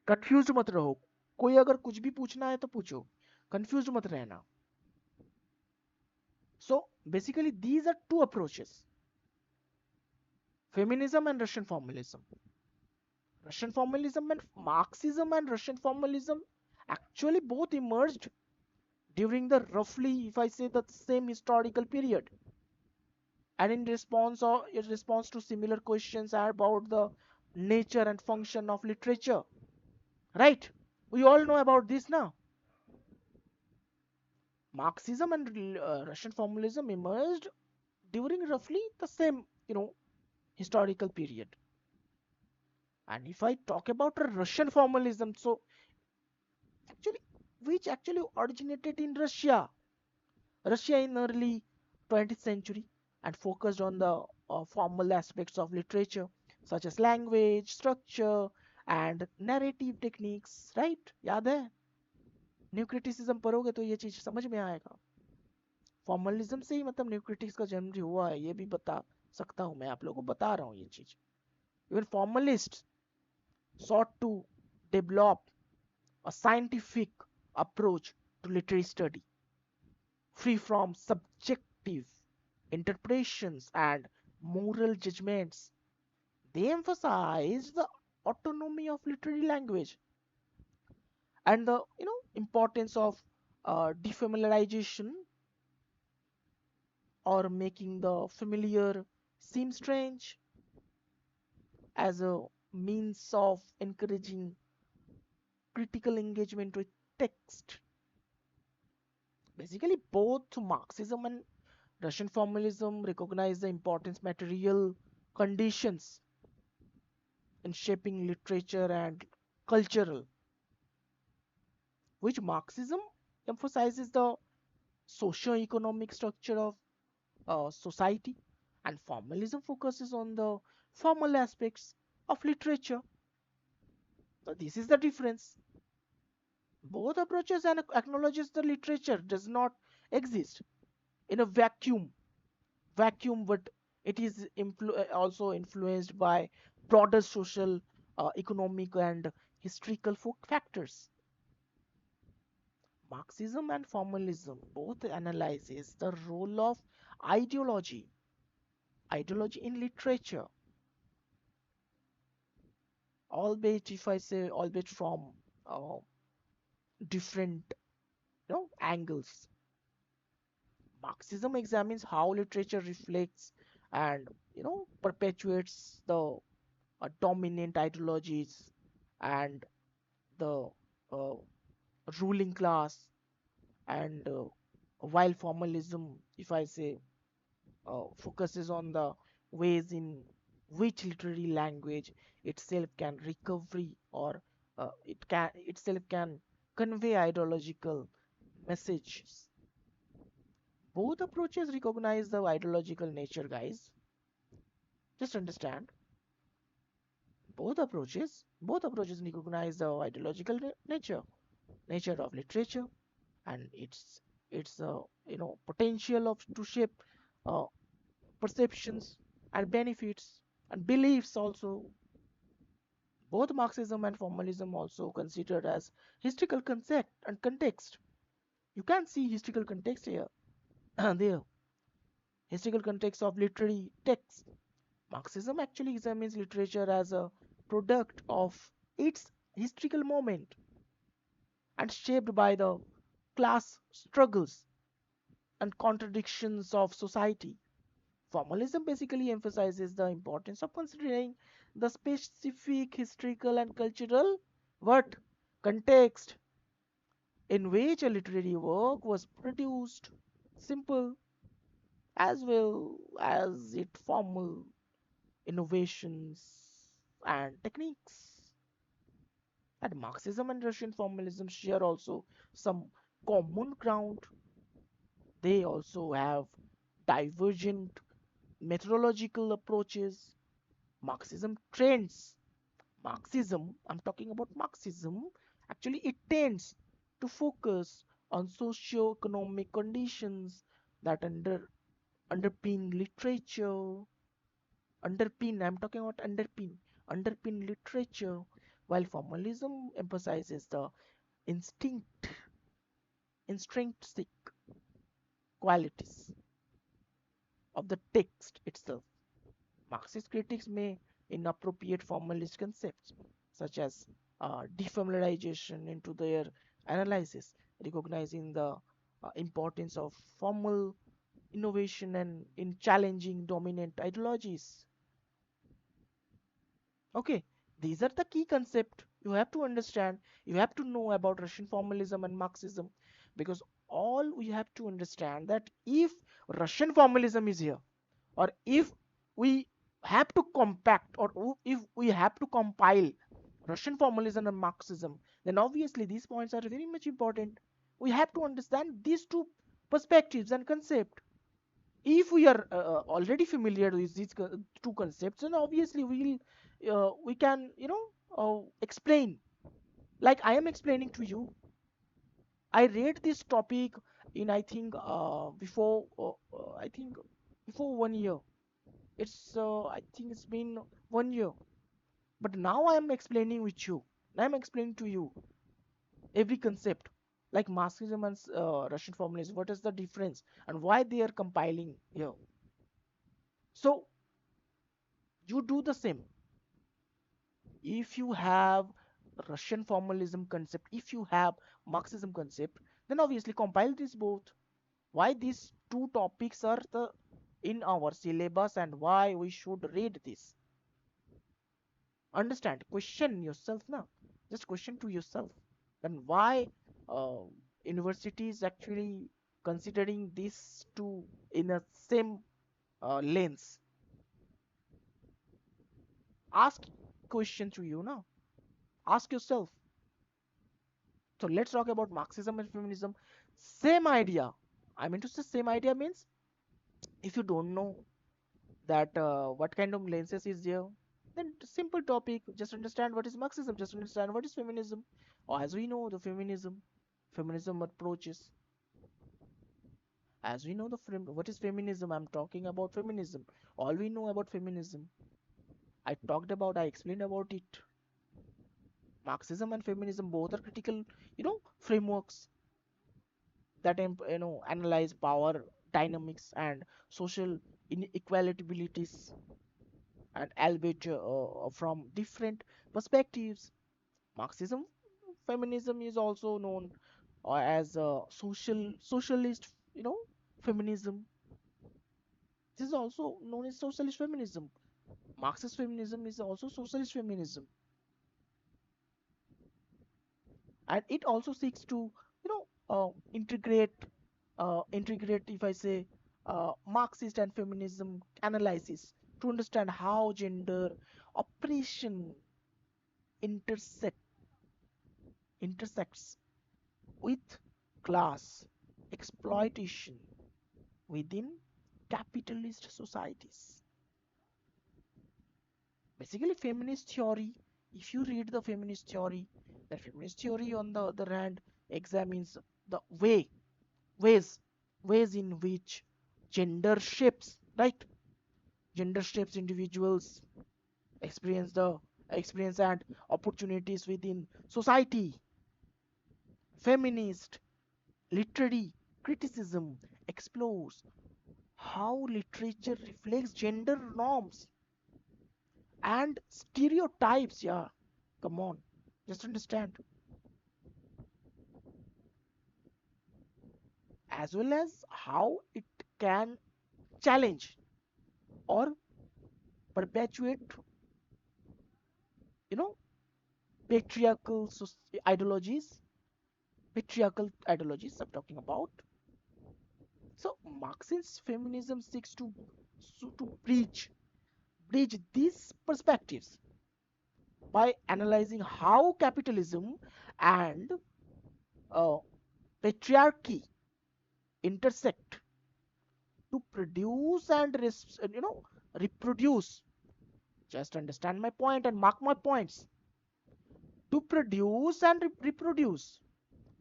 Confuse मत रहो. कोई अगर कुछ भी पूछना है तो पूछो, कंफ्यूज मत रहना. So basically these are two approaches, feminism and Russian formalism. Russian formalism and Marxism and Russian formalism actually both emerged during the roughly, if I say, the same historical period, and in response to similar questions about the nature and function of literature. Right? We all know about this now. Marxism and Russian formalism emerged during roughly the same, historical period. And if I talk about a Russian formalism, so actually which actually originated in Russia in early 20th century, and focused on the formal aspects of literature such as language, structure, and narrative techniques. Right? याद है? New criticism पढ़ोगे तो ये चीज समझ में आएगा. Formalism से ही मतलब न्यू क्रिटिक्स का जन्म हुआ है, ये भी बता सकता हूं मैं, आप लोगों को बता रहा हूँ ये चीज. Even formalist sought to develop a scientific approach to literary study, free from subjective interpretations and moral judgments. They emphasize the autonomy of literary language and the importance of defamiliarization, or making the familiar seem strange, as a means of encouraging critical engagement with text. Basically, both Marxism and Russian formalism recognize the importance material conditions in shaping literature and cultural, which Marxism emphasizes the socio-economic structure of society, and formalism focuses on the formal aspects of literature. So this is the difference. Both approaches and acknowledges the literature does not exist in a vacuum, but it is also influenced by broader social, economic, and historical factors. Marxism and formalism both analyzes the role of ideology, ideology in literature, albeit if I say albeit from uh, different angles. Marxism examines how literature reflects and perpetuates the dominant ideologies and the uh, ruling class, and while formalism, if I say, focuses on the ways in which literary language itself can recovery, or it can itself can convey ideological messages. Both approaches recognize the ideological nature, guys. Just understand, both approaches recognize the ideological nature of literature, and its potential of to shape uh, perceptions and benefits and beliefs also. Both Marxism and formalism also considered as historical concept and context. You can see historical context here. There, historical context of literary text. Marxism actually examines literature as a product of its historical moment and shaped by the class struggles and contradictions of society. Formalism basically emphasizes the importance of considering the specific historical and cultural what context in which a literary work was produced, simple as well as its formal innovations and techniques. And Marxism and Russian formalism share also some common ground. They also have divergent methodological approaches. Marxism trends. I'm talking about Marxism, actually, it tends to focus on socio-economic conditions that underpin literature, I'm talking about underpin literature, while formalism emphasizes the instinct, intrinsic qualities of the text itself. Marxist critics may inappropriate formalist concepts such as defamiliarization into their analysis, recognizing the importance of formal innovation and in challenging dominant ideologies. Okay, these are the key concepts you have to understand. You have to know about Russian formalism and Marxism, because all we have to understand that if Russian formalism is here, or if we have to compact, or if we have to compile Russian formalism and Marxism, then obviously these points are very much important. We have to understand these two perspectives and concepts. If we are already familiar with these two concepts, then obviously we can explain, like I am explaining to you. I read this topic in, I think, I think before 1 year. I think it's been 1 year, but now I am explaining with you. I'm explaining to you every concept. like Marxism and Russian formalism. What is the difference and why they are compiling here? So you do the same. If you have Russian formalism concept, if you have Marxism concept, then obviously compile these both. Why these two topics are the in our syllabus and why we should read this. Understand? Question yourself now. Just question to yourself. Then why uh, universities actually considering these two in a same lens? Ask question to you now. Ask yourself. So let's talk about Marxism and feminism. Same idea. I mean to say same idea means if you don't know that what kind of lenses is there, then simple topic. Just understand what is Marxism. Just understand what is feminism. Or as we know the feminism approaches. As we know what is feminism. I'm talking about feminism. All we know about feminism. I talked about. I explained about it. Marxism and feminism both are critical, frameworks that analyze power dynamics and social inequalities and albeit from different perspectives. Marxism feminism is also known as socialist, feminism. This is also known as socialist feminism. Marxist feminism is also socialist feminism, and it also seeks to integrate, if I say, Marxist and feminism analysis to understand how gender oppression intersect intersects with class exploitation within capitalist societies. Basically, feminist theory, if you read the feminist theory, the feminist theory on the other hand examines the ways ways in which gender shapes, right? Gender shapes individuals experience the experience and opportunities within society. Feminist literary criticism explores how literature reflects gender norms and stereotypes. Yeah, come on, just understand. As well as how it can challenge or perpetuate, you know patriarchal ideologies. Patriarchal ideologies I'm talking about. So Marxist feminism seeks to bridge these perspectives by analyzing how capitalism and uh, patriarchy intersect to produce and reproduce. Just understand my point and mark my points. To produce and reproduce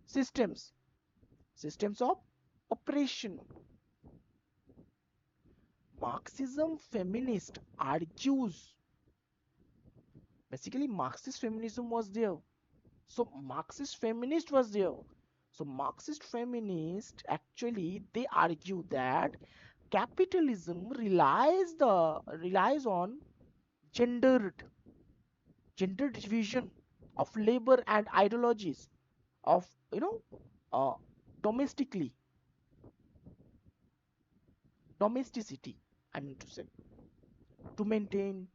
systems of oppression. Marxism feminist argues, basically Marxist feminism was there. So Marxist feminist was there. So Marxist feminist actually they argue that capitalism relies on gendered gender division of labor and ideologies of uh, domestically domesticity, I mean to say, to maintain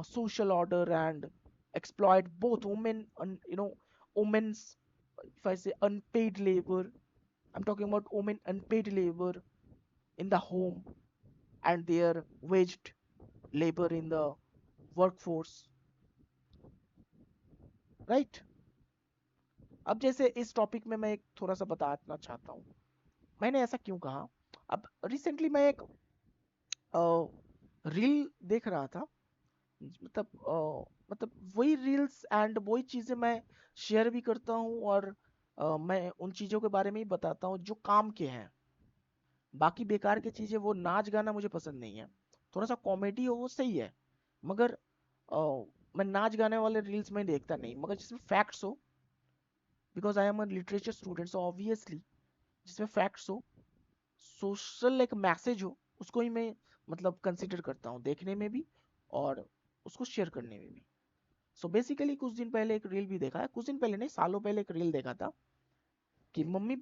social order and exploit both women and women's, if I say, unpaid labor. I'm talking about women unpaid labor in the home and their waged labor in the workforce, right? अब जैसे इस topic में मैं एक थोड़ा सा बताना चाहता हूँ मैंने ऐसा क्यों कहा. अब रिसेंटली मैं एक रील देख रहा था. मतलब वही रील्स एंड वही चीजें मैं शेयर भी करता हूँ और मैं उन चीजों के बारे में ही बताता हूँ जो काम के हैं. बाकी बेकार की चीजें वो नाच गाना मुझे पसंद नहीं है. थोड़ा सा कॉमेडी हो वो सही है मगर मैं नाच गाने वाले रील्स में देखता नहीं मगर जिसमें फैक्ट्स हो because I am a literature student, so obviously जिसमें फैक्ट्स हो, सोशल एक मैसेज हो, उसको ही मैं मतलब कंसिडर करता हूँ देखने में भी और उसको शेयर करने में भी। सो बेसिकली कुछ दिन पहले एक रील भी देखा है, कुछ दिन पहले नहीं, सालों पहले एक रील देखा था कि मम्मी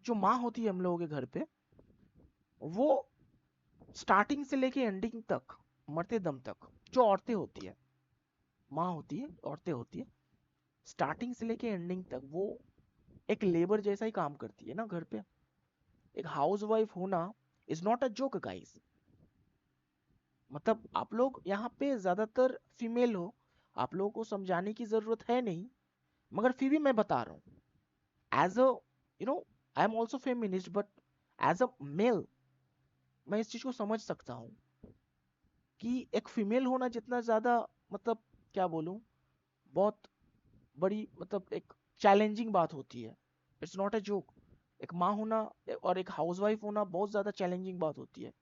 जो माँ होती है हम लोगों के घर पे, वो स्टार्टिंग से लेके एंडिंग तक, मरते दम तक, जो औरतें होती है, माँ होती है, औरतें होती है, स्टार्टिंग से लेके एंडिंग तक वो एक लेबर जैसा ही काम करती है ना घर पे। एक हाउस वाइफ होना is not a joke guys. मतलब आप लोग यहाँ पे ज्यादातर फीमेल हो, आप लोगों को समझाने की जरूरत है नहीं, मगर फिर भी मैं बता रहा हूँ as a you know I am also feminist, but as a male मैं इस चीज को समझ सकता हूँ कि एक फीमेल होना जितना ज्यादा मतलब क्या बोलूँ, बहुत बड़ी मतलब एक चैलेंजिंग बात होती है। It's not a joke. एक माँ होना और एक हाउसवाइफ होना बहुत ज्यादा चैलेंजिंग बात होती है।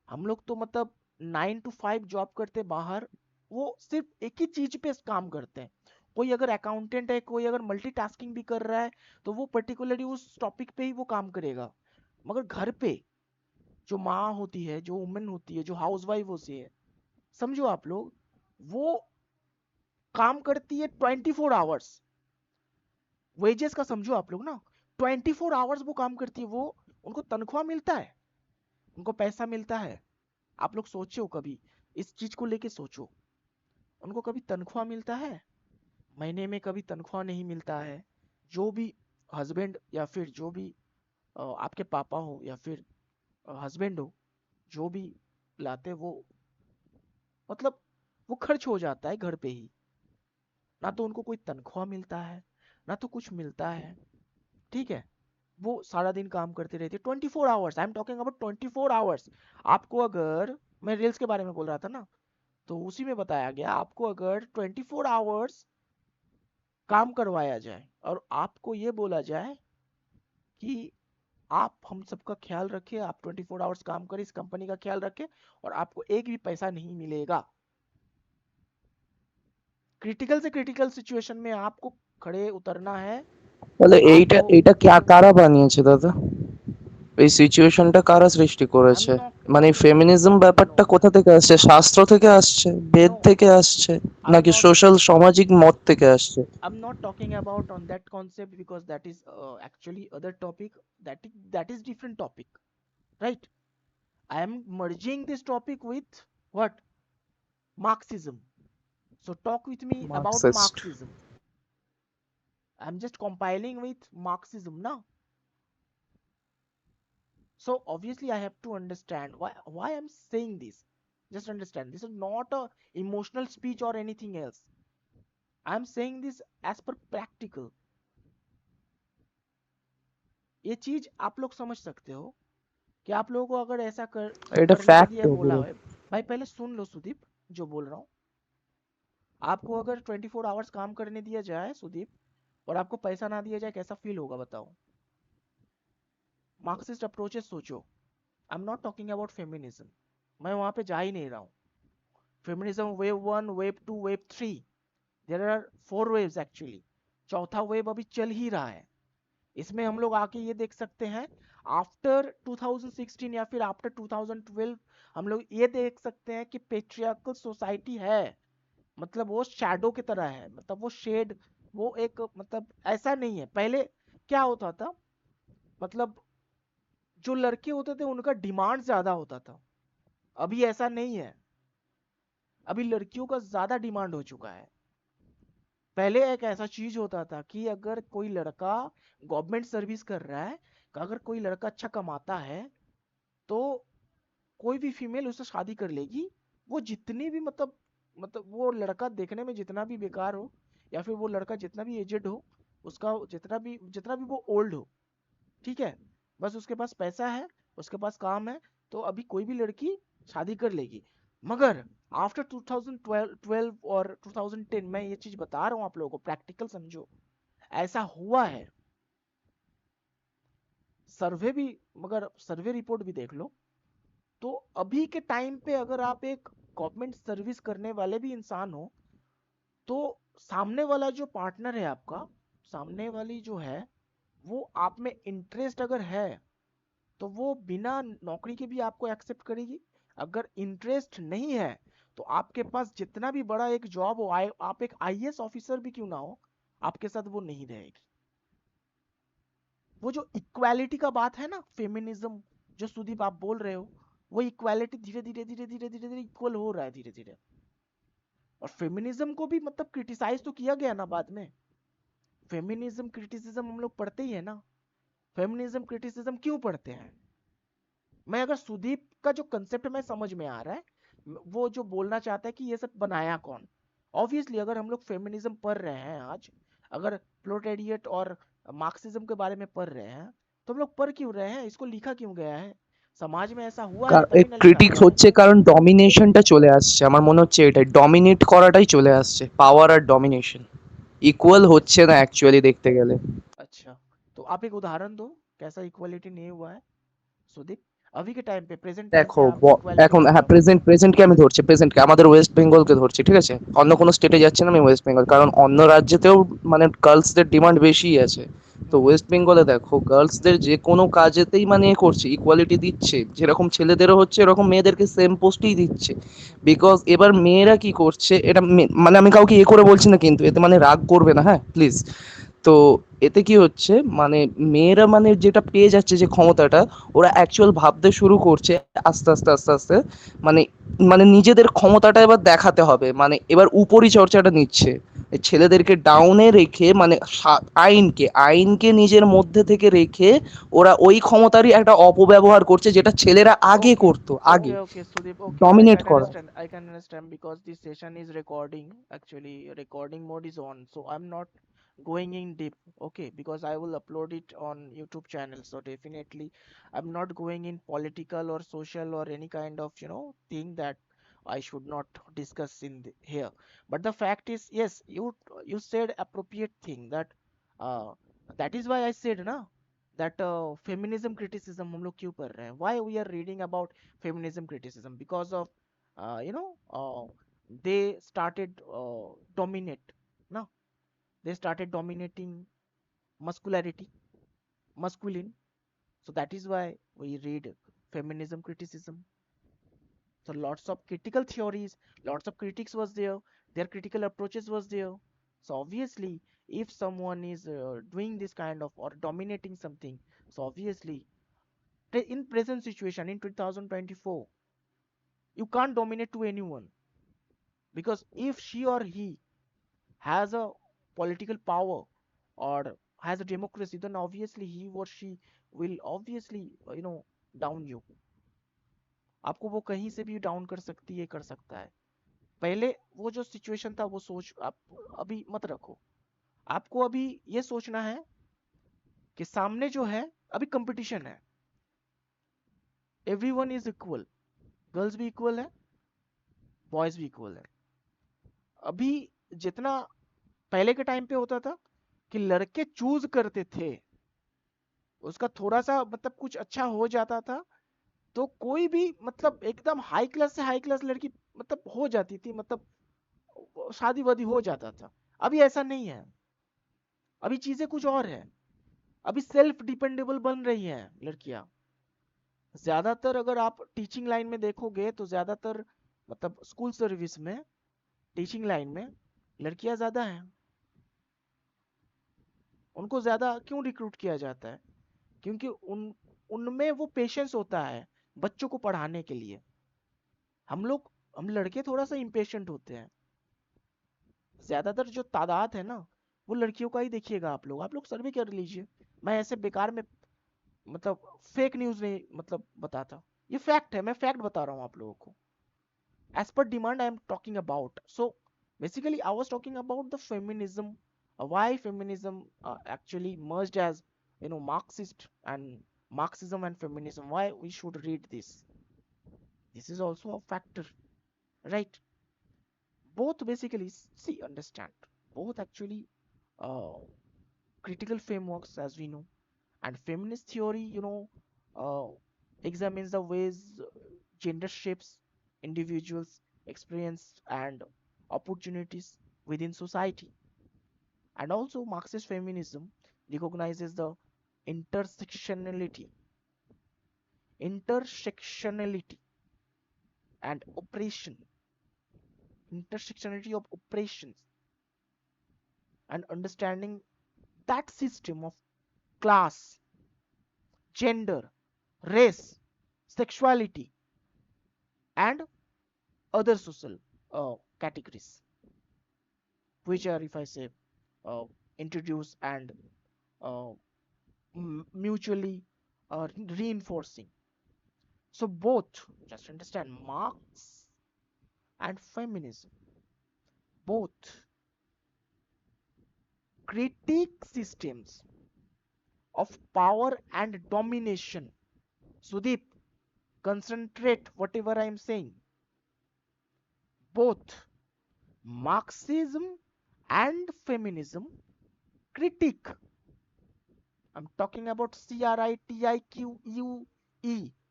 हम लोग तो मतलब 9 to 5 जॉब करते बाहर, वो सिर्फ एक ही चीज पे काम करते हैं। कोई अगर अकाउंटेंट है, कोई अगर मल्टीटास्किंग भी कर रहा है, तो वो पर्टिकुलरली उस टॉपिक पे ही वो काम करेगा। मगर घर पे जो माँ होती है, जो वुमेन होती है, जो हाउसवाइफ होती है, समझो आप लोग, वो काम करती है 24 आवर्स। वेजेस का समझो आप लोग ना, 24 आवर्स वो काम करती है। वो उनको तनख्वाह मिलता है, उनको पैसा मिलता है। आप लोग सोचो कभी, इस चीज को लेके सोचो, उनको कभी तनख्वाह मिलता है? महीने में कभी तनख्वाह नहीं मिलता है। जो भी हस्बैंड या फिर जो भी आपके पापा हो या फिर हस्बैंड हो, जो भी लाते वो मतलब वो खर्च हो जाता है घर पे ही। ना तो उनको कोई तनख्वाह मिलता है, ना तो कुछ मिलता है। ठीक है, वो सारा दिन काम करते रहते, 24 hours, I am talking about 24 hours. आपको अगर, मैं रील्स के बारे में बोल रहा था ना, तो उसी में बताया गया, आपको अगर 24 आवर्स काम करवाया जाए और आपको ये बोला जाए कि आप हम सबका ख्याल रखें, आप 24 आवर्स काम करें, इस कंपनी का ख्याल रखें, और आपको एक भी पैसा नहीं मिलेगा। क्रिटिकल से क्रिटिकल सिचुएशन में आपको खड़े उतरना है। তাহলে এইটা आपको এইটা কারা বানিয়েছে দাদা? এই সিচুয়েশনটা কারা সৃষ্টি आई एम করেছে? नॉट মানে talking feminism no no no ব্যাপারটা কোথা থেকে আসছে? শাস্ত্র থেকে আসছে, বেদ नो থেকে আসছে, आई एम নাকি नॉट সোশ্যাল সামাজিক মত থেকে আসছে? I'm not talking about on that concept because that is actually other topic. That is different topic, right? I am merging this topic with what? Marxism. So talk with me about Marxist. Marxism. I'm just compiling with Marxism now. So obviously I have to understand why I'm saying this. Just understand, this is not a emotional speech or anything else. I'm saying this as per practical. ये चीज आप लोग समझ सकते हो कि आप लोगों को अगर ऐसा এটা करने के ফ্যাক্ট लिए बोला পুরো। है। भाई पहले सुन लो सुदीप, जो बोल रहा हूँ। आपको अगर 24 आवर्स काम करने दिया जाए सुदीप, और आपको पैसा ना दिया जाए, कैसा फील होगा बताओ? मार्क्सिस्ट अप्रोचेस सोचो। I am not talking about feminism, मैं वहां पे जा ही नहीं रहा हूँ। Feminism wave 1, wave 2, wave 3, there are 4 waves actually. चौथा वेव अभी चल ही रहा है। इसमें हम लोग आके ये देख सकते हैं, आफ्टर 2016 या फिर आफ्टर 2012 हम लोग ये देख सकते हैं कि पेट्रियार्कल सोसाइटी है। मतलब वो शैडो की तरह है, मतलब वो शेड, वो एक मतलब ऐसा नहीं है। पहले क्या होता था, मतलब जो लड़के होते थे उनका डिमांड ज्यादा होता था। अभी ऐसा नहीं है, अभी लड़कियों का ज्यादा डिमांड हो चुका है। पहले एक ऐसा चीज होता था कि अगर कोई लड़का गवर्नमेंट सर्विस कर रहा है, अगर कोई लड़का अच्छा कमाता है, तो कोई भी फीमेल उससे शादी कर लेगी। वो जितनी भी मतलब वो लड़का देखने में जितना भी बेकार हो, या फिर वो लड़का जितना भी एजेड हो, उसका जितना भी वो ओल्ड हो, ठीक है, बस उसके पास पैसा है, उसके पास काम है, तो अभी कोई भी लड़की शादी कर लेगी। मगर आफ्टर 2012 और 2010, मैं ये चीज बता रहा हूँ आप लोगों को, प्रैक्टिकल समझो, ऐसा हुआ है। सर्वे भी, मगर सर्वे रिपोर्ट भी देख लो, तो अभी के टाइम पे अगर आप एक गवर्नमेंट सर्विस करने वाले भी इंसान हो, तो सामने वाला जो पार्टनर है आपका, सामने वाली जो है वो आप में इंटरेस्ट अगर है तो वो बिना नौकरी के भी आपको एक्सेप्ट करेगी। अगर इंटरेस्ट नहीं है तो आपके पास जितना भी बड़ा एक जॉब हो, आप एक आईएएस ऑफिसर भी क्यों ना हो, आपके साथ वो नहीं रहेगी। वो जो इक्वालिटी का बात है ना, फेमिनिज्म जो सुदीप आप बोल रहे हो, वो इक्वालिटी धीरे धीरे धीरे धीरे धीरे धीरे इक्वल हो रहा है धीरे धीरे। और फेमिनिज्म को भी मतलब क्रिटिसाइज तो किया गया ना बाद में। फेमिनिज्म क्रिटिसिज्म हम लोग पढ़ते ही है ना। फेमिनिज्म क्रिटिसिज्म क्यों पढ़ते हैं? मैं अगर सुदीप का जो कंसेप्ट में समझ में आ रहा है, वो जो बोलना चाहता है कि ये सब बनाया कौन। ऑब्वियसली अगर हम लोग फेमिनिज्म पढ़ रहे हैं आज, अगर प्रोलेटेरिएट और मार्क्सिज्म के बारे में पढ़ रहे हैं, तो हम लोग पढ़ क्यों रहे हैं, इसको लिखा क्यों गया है, समाज में ऐसा हुआ है तभी ना लिखा ক্রিটিক্স गया है। হচ্ছে কারণ ডমিনেশনটা চলে আসছে, আমার মনে হচ্ছে এটাই ডমিনেট করাটাই চলে আসছে, পাওয়ার আর ডমিনেশন ইকুয়াল হচ্ছে না অ্যাকচুয়ালি দেখতে গেলে। अच्छा, तो आप एक उदाहरण दो कैसा इक्वालिटी नहीं हुआ है सुदीप, अभी के टाइम पे, प्रेजेंट टाइम দেখো पे आप इक्वालिटी এখন नहीं হ্যাঁ, है। প্রেজেন্টকে আমি ধরছি, প্রেজেন্টকে আমাদের ওয়েস্ট বেঙ্গলকে ধরছি, ঠিক আছে, অন্য কোনো স্টেটে যাচ্ছে না, আমি ওয়েস্ট বেঙ্গল, কারণ অন্য রাজ্যেতেও মানে গার্লসদের ডিমান্ড বেশি আছে। তো हम्म ওয়েস্ট বেঙ্গলে দেখো গার্লসদের যে কোনো কাজেতেই মানে এ করছে, ইকুয়ালিটি দিচ্ছে, যেরকম ছেলেদেরও হচ্ছে এরকম মেয়েদেরকে সেম পোস্টেই দিচ্ছে। বিকজ এবার মেয়েরা কি করছে, এটা মানে আমি কাউকে এ করে বলছি না, কিন্তু এতে মানে রাগ করবে না, হ্যাঁ প্লিজ। তো এতে কি হচ্ছে, মানে মেয়েরা মানে যেটা পেয়ে যাচ্ছে যে ক্ষমতাটা, ওরা অ্যাকচুয়াল ভাবতে শুরু করছে আস্তে আস্তে আস্তে আস্তে, মানে মানে নিজেদের ক্ষমতাটা এবার দেখাতে হবে, মানে এবার উপরি চর্চাটা নিচ্ছে। এই ছেলেদেরকে ডাউনে রেখে মানে আইনকে আইনকে নিজের মধ্যে থেকে রেখে ওরা ওই ক্ষমতারই একটা অপব্যবহার করছে, যেটা ছেলেরা আগে Okay, করতো, আগে okay, Sudeep. Okay, I dominate can করা। understand. I can understand because this session is recording. Actually, recording mode is on, so I'm not going in deep. Okay, because I will upload it on YouTube channel. So definitely, I'm not going in political or social or any kind of thing that I should not discuss in here. But the fact is, yes, you said appropriate thing that uh that is why I said na that feminism criticism हम लोग क्यों पढ़ रहे हैं, why we are reading about feminism criticism, because of they started dominate ना, they started dominating muscularity, masculine. So that is why we read feminism criticism. So lots of critical theories, lots of critics was there, their critical approaches was there. So obviously if someone is doing this kind of or dominating something, so obviously in present situation in 2024 you can't dominate to anyone, because if she or he has a political power or has a democracy, then obviously he or she will obviously down you, आपको वो कहीं से भी down कर सकती है, कर सकता है। पहले वो जो सिचुएशन था वो सोच आप अभी मत रखो। आपको अभी ये सोचना है कि सामने जो है अभी कंपटीशन है, एवरीवन इज इक्वल, गर्ल्स भी इक्वल है, बॉयज भी इक्वल है। अभी जितना पहले के टाइम पे होता था कि लड़के चूज करते थे, उसका थोड़ा सा मतलब कुछ अच्छा हो जाता था तो कोई भी मतलब एकदम हाई क्लास से हाई क्लास लड़की मतलब हो जाती थी, मतलब शादी वादी हो जाता था। अभी ऐसा नहीं है, अभी चीजें कुछ और है। अभी सेल्फ डिपेंडेबल बन रही हैं लड़कियां। ज्यादातर अगर आप टीचिंग लाइन में देखोगे तो ज्यादातर मतलब स्कूल सर्विस में, टीचिंग लाइन में लड़कियां ज्यादा हैं। उनको ज्यादा क्यों रिक्रूट किया जाता है? क्योंकि उनमें वो पेशेंस होता है बच्चों को पढ़ाने के लिए। हम लड़के थोड़ा सा इम्पेशेंट होते हैं। ज्यादातर जो तादाद है ना वो लड़कियों का ही देखिएगा। आप लोग सर्वे कर लीजिए। मैं ऐसे बेकार में मतलब फेक न्यूज नहीं मतलब बताता, ये फैक्ट है, मैं फैक्ट बता रहा हूँ आप लोगों को। as per demand I am talking about. So basically I was talking about the feminism, why feminism actually merged as Marxist and Marxism and feminism, why we should read this. This is also a factor, right? Both basically, see, understand, both actually uh, critical frameworks as we know. And feminist theory uh, examines the ways gender shapes individuals experience and opportunities within society. And also Marxist feminism recognizes the intersectionality intersectionality and oppression intersectionality of oppressions, and understanding that system of class, gender, race, sexuality, and other social categories, which are, if I say, uh, introduced and uh, mutually reinforcing. So both, just understand, Marx and feminism both critique systems of power and domination. Sudeep, concentrate whatever I am saying. Both Marxism and feminism critique. I'm talking about CRITIQUE,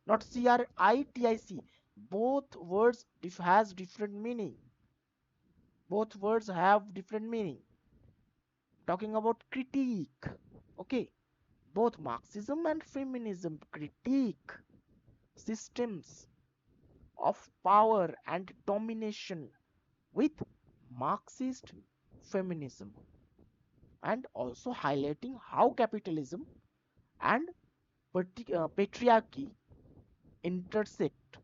not CRITIC. Both words has different meaning. Both words have different meaning. Talking about critique. Okay. Both Marxism and feminism critique systems of power and domination with Marxist feminism, and also highlighting how capitalism and patriarchy intersect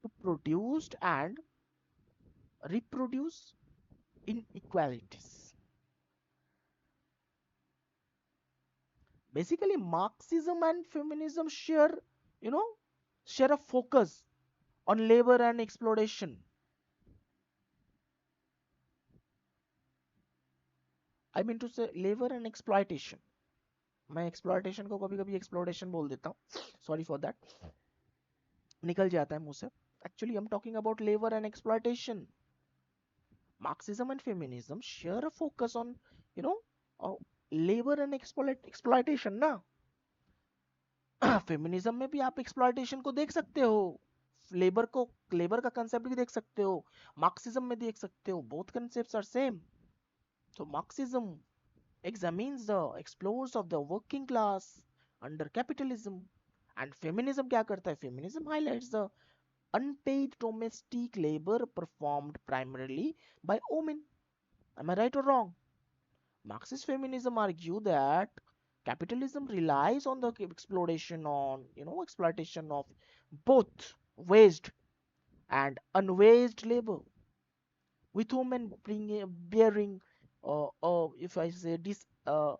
to produce and reproduce inequalities. Basically, Marxism and feminism you know, share a focus on labor and exploitation. I mean to say labor and exploitation. मैं exploitation को कभी कभी exploitation बोल देता हूँ, sorry for that, निकल जाता है मुंह से. Actually, I'm talking about labor and exploitation. Marxism and feminism share a focus on, you know, uh, labor and exploitation ना. फेमिनिज्म में भी आप एक्सप्लॉयटेशन को देख सकते हो, लेबर को, लेबर का कंसेप्ट भी देख सकते हो, मार्क्सिज्म में देख सकते हो. Both concepts are same. So Marxism examines the explores of the working class under capitalism, and feminism क्या करता है? Feminism highlights the unpaid domestic labor performed primarily by women. Am I right or wrong? Marxist feminism argue that capitalism relies on the exploitation on, you know, exploitation of both waged and unwaged labor, with women bearing, if I say uh,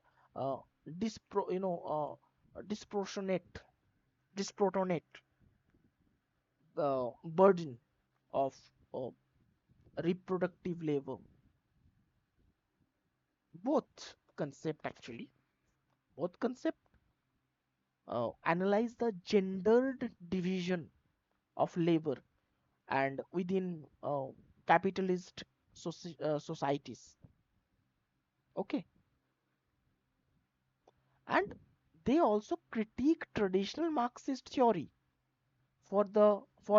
dispro, you know, disproportionate, disproportionate burden of uh, reproductive labor. Both concept actually, both concept analyze the gendered division of labor and within capitalist societies. Okay. And they also critique traditional Marxist theory for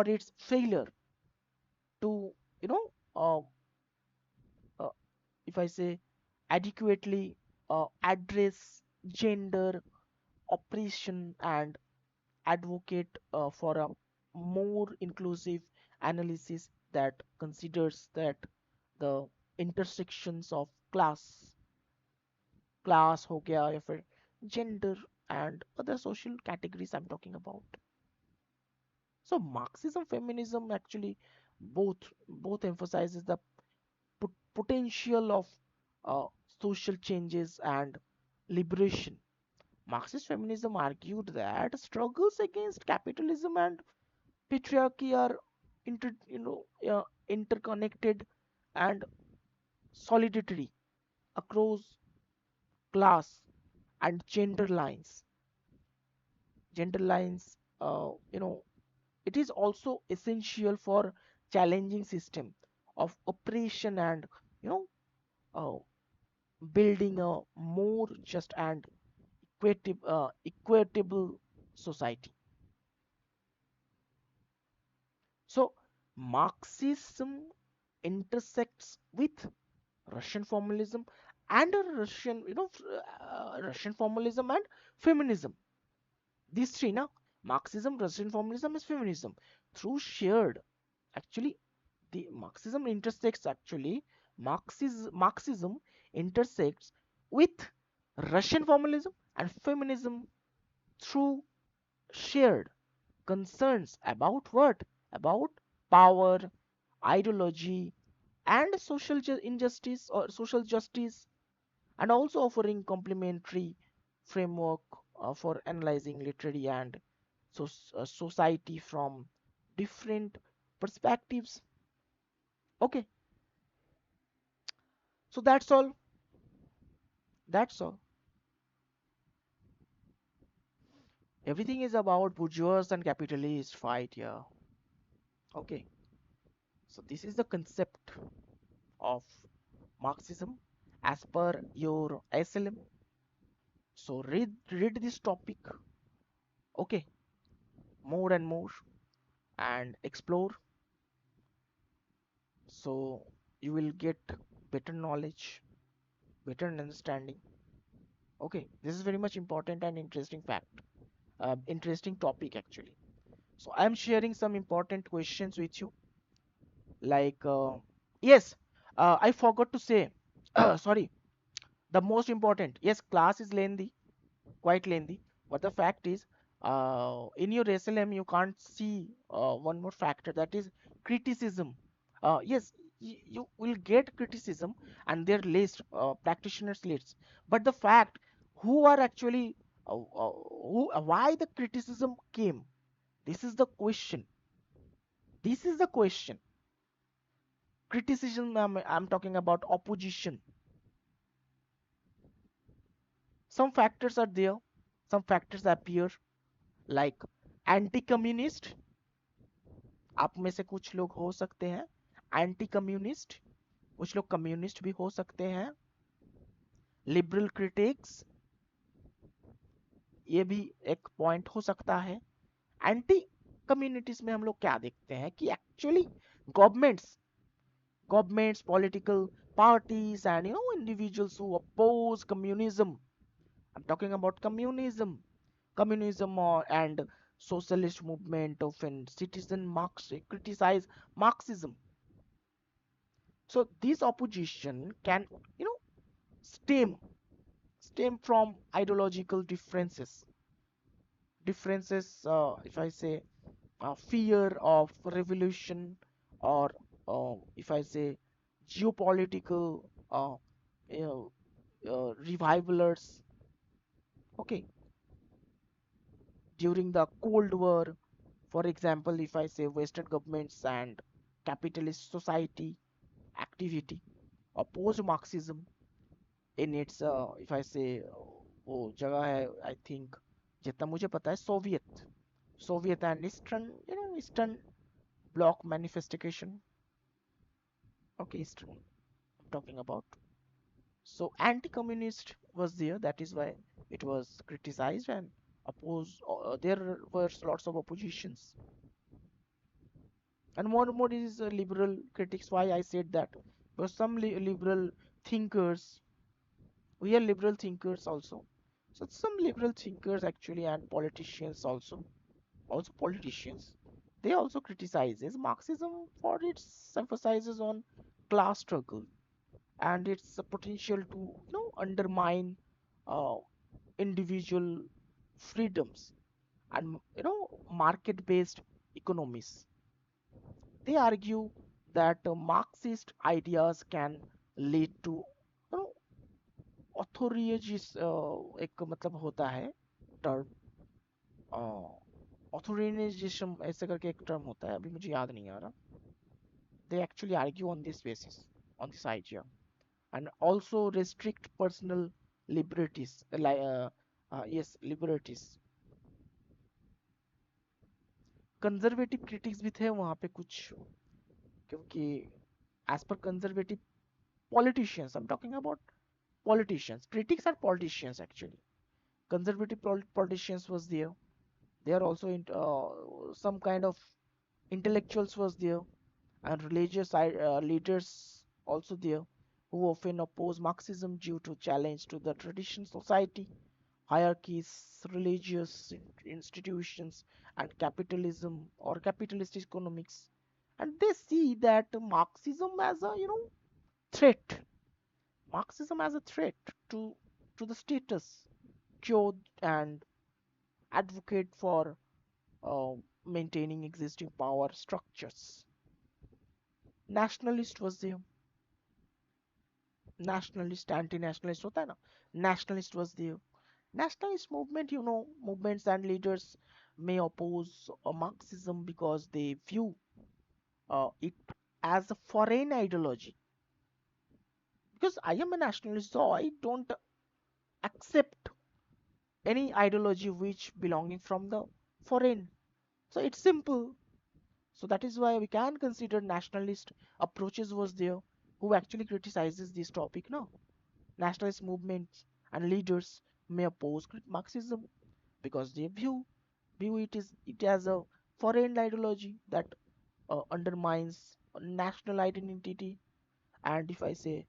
its failure to, you know, uh, if I say, adequately address gender oppression and advocate for a more inclusive analysis that considers that the intersections of class हो गया या फिर gender and other social categories I'm talking about. So Marxism feminism actually both emphasizes the potential of uh, social changes and liberation. Marxist feminism argued that struggles against capitalism and patriarchy are interconnected and solidarity across class and gender lines. It is also essential for challenging system of oppression and, you know, uh, building a more just and equitable society. So Marxism intersects with Russian formalism and a Russian, Russian formalism and feminism. These three, now Marxism, Russian formalism is feminism through shared. Actually, the Marxism intersects actually Marxism intersects with Russian formalism and feminism through shared concerns about what? About power, ideology, and social injustice or social justice, and also offering complementary framework for analyzing literary and society from different perspectives. Okay, so that's all. That's all. Everything is about bourgeois and capitalist fight here. Okay, so this is the concept of Marxism as per your SLM. So read this topic, okay, more and more, and explore, so you will get better knowledge, better understanding. Okay, this is very much important and interesting fact, interesting topic actually. So I'm sharing some important questions with you, like yes, I forgot to say, sorry, the most important, yes, class is lengthy, quite lengthy, but the fact is, in your SLM you can't see one more factor, that is criticism. Yes, you will get criticism and their list, practitioners lists, but the fact who are actually why the criticism came, this is the question. This is the question. Criticism, I'm talking about opposition. Some factors are there, some factors appear, like anti-communist, आप में से कुछ लोग हो सकते हैं anti communist, कुछ लोग कम्युनिस्ट भी हो सकते हैं, लिबरल क्रिटिक्स, ये भी एक पॉइंट हो सकता है। एंटी कम्युनिटीज में हम लोग क्या देखते हैं कि actually governments governments political parties and individuals who oppose communism. I'm talking about communism and socialist movement often citizen Marx criticize Marxism. So this opposition can, you know, stem stem from ideological differences, if I say fear of revolution, or if I say geopolitical you know, revivalers. Okay, during the Cold War, for example, if I say Western governments and capitalist society activity oppose Marxism in its, if I say, वो जगह है, I think, जितना मुझे पता है, Soviet and Eastern, Eastern Bloc manifestation. Okay, Eastern I'm talking about. So anti-communist was there. That is why it was criticized and opposed. There were lots of oppositions. And more is liberal critics. Why I said that? Because some liberal thinkers, we are liberal thinkers also. So some liberal thinkers actually, and politicians also politicians, they also criticizes Marxism for its emphasizes on class struggle and its potential to, undermine uh, individual freedoms and, market-based economies. They argue that Marxist ideas can lead to, ऑथोरियजिस, एक मतलब होता है term, ऑथोरियनिज्म ऐसे करके एक term होता है, अभी मुझे याद नहीं आ रहा. They actually argue on this basis, on this idea, and also restrict personal liberties, like yes, liberties. Conservative critics भी थे वहां पे कुछ, क्योंकि as per conservative politicians, I'm talking about politicians, critics are politicians actually. Conservative politicians was there. They are also in, some kind of intellectuals was there, and religious leaders also there. who often oppose Marxism due to challenge to the traditional society, hierarchies, religious institutions, and capitalism or capitalist economics. And they see that Marxism as a threat. Marxism as a threat to the status quo and advocate for uh, maintaining existing power structures. Nationalist was there, nationalist, anti-nationalist होता है ना, nationalist was there. Nationalist movement, movements and leaders may oppose Marxism because they view it as a foreign ideology. Because I am a nationalist, so I don't accept any ideology which belonging from the foreign. So it's simple. So that is why we can consider nationalist approaches was there who actually criticizes this topic now. Nationalist movements and leaders may oppose Marxism because they view it as a foreign ideology that undermines national identity and if I say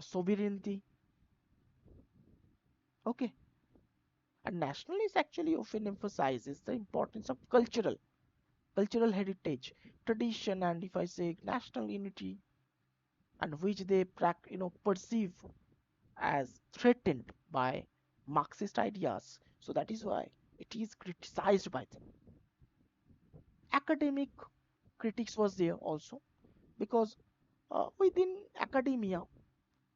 sovereignty. Okay, and nationalist actually often emphasizes the importance of cultural heritage, tradition, and if I say national unity, and which they perceive as threatened by Marxist ideas. So that is why it is criticized by them. Academic critics was there also because within academia,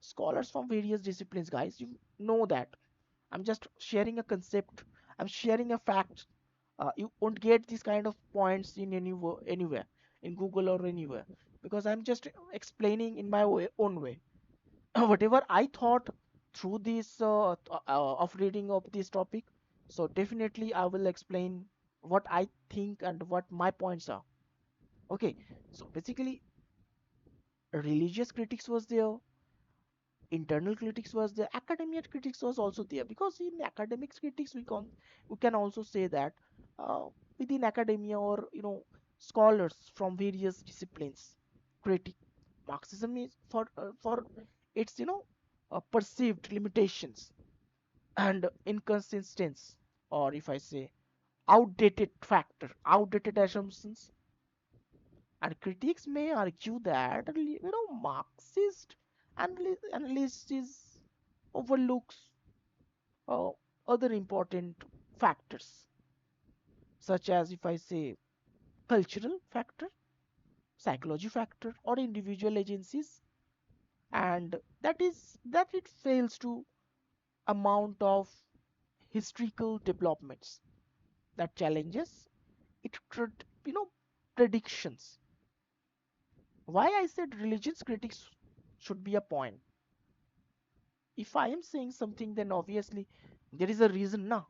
scholars from various disciplines, guys, you know that I'm just sharing a concept, I'm sharing a fact. You won't get these kind of points in anywhere, in Google or anywhere, because I'm just explaining in my own way. Whatever I thought through this of reading of this topic. So definitely I will explain what I think and what my points are. Okay, so basically religious critics was there, internal critics was there, academic critics was also there, because in academic critics we can also say that uh, within academia or scholars from various disciplines critic Marxism is for its perceived limitations and inconsistency, or if I say outdated assumptions. And critics may argue that Marxist analysis overlooks uh, other important factors, such as if I say cultural factor, psychology factor, or individual agencies, and that it fails to amount of historical developments that challenges it predictions. Why I said religious critics should be a point. If I am saying something, then obviously there is a reason now.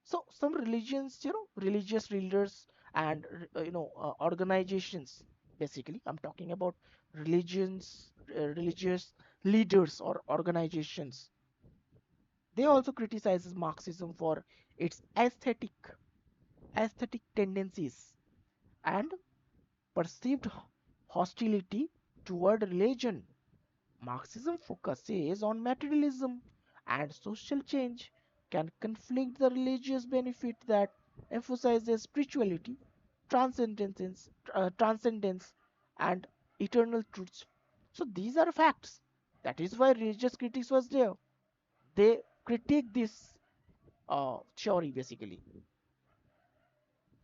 So some religions, religious leaders and organizations. Basically, I'm talking about religious leaders or organizations. They also criticizes Marxism for its aesthetic tendencies and perceived hostility toward religion. Marxism focuses on materialism and social change can conflict the religious benefit that emphasizes spirituality, transcendence, and eternal truths. So these are facts. That is why religious critics was there. They critique this theory basically.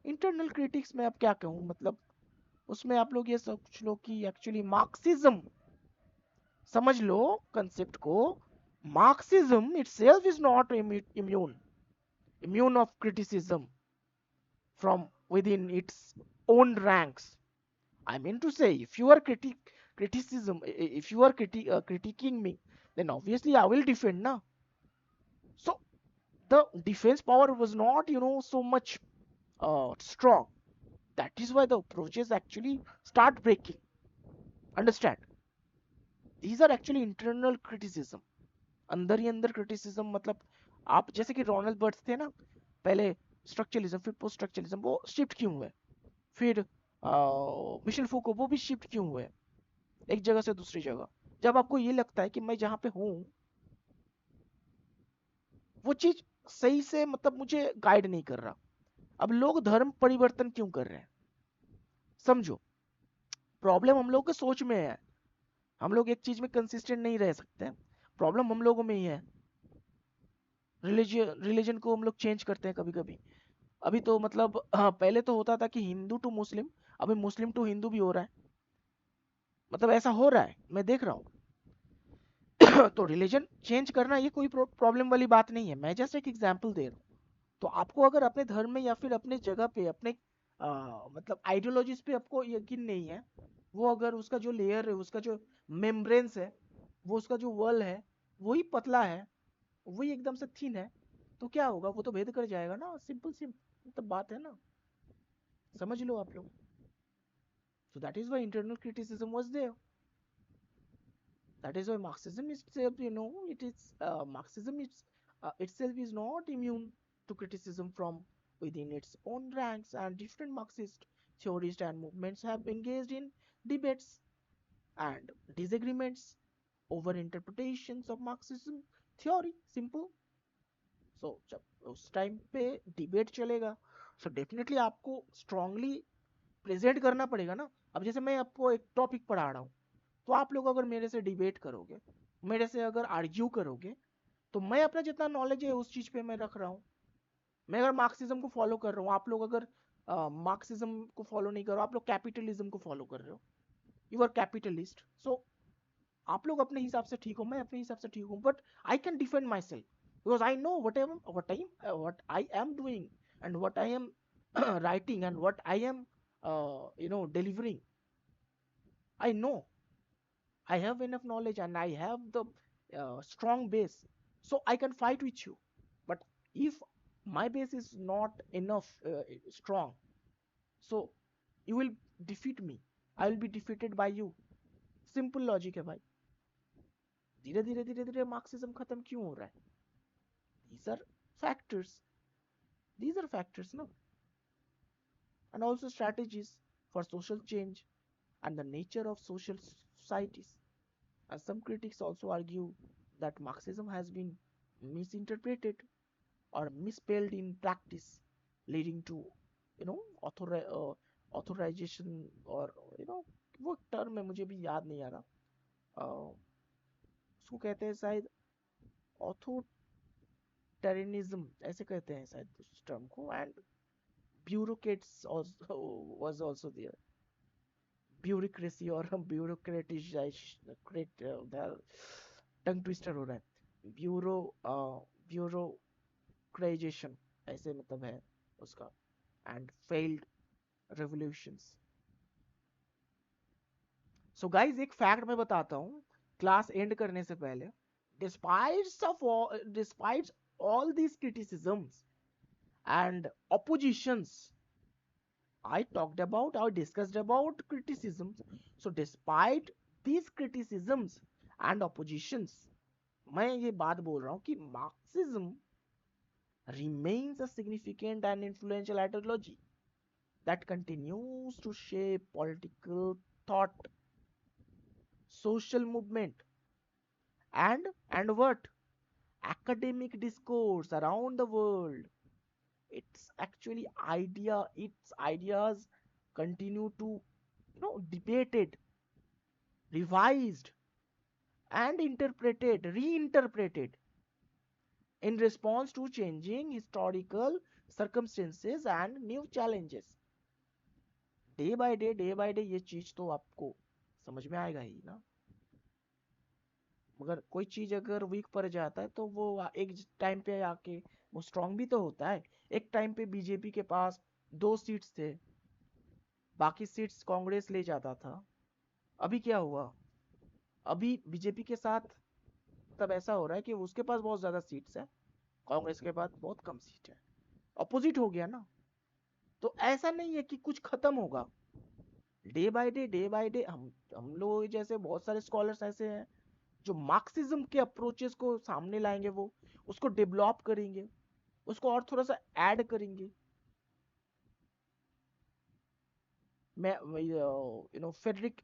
Internal critics में अब क्या कहूँ, मतलब उसमें आप लोग ये सोच लो कि एक्चुअली मार्क्सिज्म समझ लो कंसेप्ट को. Marxism itself is not immune of criticism from within its own ranks. I mean to say, if you are if you are critiquing me, then obviously I will defend now. So the defense power was not, so much strong. That is why the approaches actually start breaking. Understand? These are actually internal criticism. अंदर ही अंदर criticism, मतलब आप जैसे कि Ronald बर्ट्स थे ना पहले, structuralism फिर पोस्ट स्ट्रक्चरलिज्म, वो शिफ्ट क्यों हुए? फिर मिशेल फूको, वो भी शिफ्ट क्यों हुए एक जगह से दूसरी जगह? जब आपको ये लगता है कि मैं जहां पे हूं वो चीज सही से मतलब मुझे गाइड नहीं कर रहा। अब लोग धर्म परिवर्तन क्यों कर रहे हैं? समझो, प्रॉब्लम हम लोग के सोच में है। हम लोग एक चीज में कंसिस्टेंट नहीं रह सकते। प्रॉब्लम हम लोगों में ही है। रिलीजन को हम लोग चेंज करते हैं कभी कभी। अभी तो मतलब हाँ, पहले तो होता था कि हिंदू टू मुस्लिम, अभी मुस्लिम टू हिंदू भी हो रहा है। मतलब ऐसा हो रहा है, मैं देख रहा हूँ। तो रिलीजन चेंज करना ये कोई प्रॉब्लम वाली बात नहीं है, मैं जस्ट एक एग्जांपल दे रहा हूँ। तो आपको अगर अपने धर्म में या फिर अपने जगह पे अपने मतलब आइडियोलॉजीज पे आपको यकीन नहीं है, वो अगर उसका जो लेयर है, उसका जो मेम्ब्रेन्स है, वो उसका जो वॉल है वही पतला है, वही एकदम से थिन है, तो क्या होगा? वो तो भेद कर जाएगा ना। सिंपल सी मतलब बात है ना, समझ लो आप लोग। So that is why internal criticism was there. That is why Marxism itself, it is Marxism itself is not immune to criticism from within its own ranks, and different Marxist theorists and movements have engaged in debates and disagreements over interpretations of Marxism theory. Simple. So जब उस time पे debate चलेगा, so definitely आपको strongly present करना पड़ेगा ना। अब जैसे मैं आपको एक टॉपिक पढ़ा रहा हूँ, तो आप लोग अगर मेरे से डिबेट करोगे, मेरे से अगर आर्ग्यू करोगे, तो मैं अपना जितना नॉलेज है उस चीज पे मैं रख रहा हूँ। मैं अगर मार्क्सिज्म को फॉलो कर रहा हूँ, आप लोग अगर मार्क्सिज्म को फॉलो नहीं करो, आप लोग कैपिटलिज्म को फॉलो कर रहे हो, यू आर कैपिटलिस्ट। सो आप लोग अपने हिसाब से ठीक हो, मैं अपने हिसाब से ठीक हूँ, but I can defend my self because I know what I am doing and what I am writing and what I am delivering. I know I have enough knowledge and I have the strong base, so I can fight with you. But if my base is not enough strong, so you will defeat me. I will be defeated by you. Simple logic है भाई। धीरे धीरे Marxism खत्म क्यों हो रहा है? these are factors these are factors, no? And also strategies for social change and the nature of social societies. And some critics also argue that Marxism has been misinterpreted or misspelled in practice, leading to, you know, authorization or, वो term है मुझे भी याद नहीं आ रहा। उसको कहते हैं शायद ऑथोटेरिनिज्म, ऐसे कहते हैं शायद उस टर्म को। And bureaucrats was also there, bureaucracy और टंग ट्विस्टर हो रहा है, ब्यूरोक्राइजेशन ऐसे मतलब है उसका। And failed revolutions. So guys एक फैक्ट मैं बताता हूँ क्लास एंड करने से पहले। Despite all these criticisms and oppositions I discussed about criticisms. So despite these criticisms and oppositions, मैं ये बात बोल रहा हूँ कि Marxism remains a significant and influential ideology that continues to shape political thought, social movement, and what? Academic discourse around the world. Its ideas continue to, debated, revised, and reinterpreted in response to changing historical circumstances and new challenges. Day by day ये चीज तो आपको समझ में आएगा ही ना। मगर कोई चीज अगर वीक पड़ जाता है तो वो एक टाइम पे आके वो स्ट्रांग भी तो होता है। एक टाइम पे बीजेपी के पास 2 सीट्स थे, बाकी सीट्स कांग्रेस ले जाता था। अभी क्या हुआ? अभी बीजेपी के साथ तब ऐसा हो रहा है कि उसके पास बहुत ज्यादा सीट्स है, कांग्रेस के पास बहुत कम सीट है। अपोजिट हो गया ना। तो ऐसा नहीं है कि कुछ खत्म होगा। डे बाय डे हम लोग जैसे बहुत सारे स्कॉलर्स ऐसे हैं जो मार्क्सिज्म के अप्रोचेस को सामने लाएंगे, वो उसको डेवलप करेंगे, उसको और थोड़ा सा ऐड करेंगे। मैं फेडरिक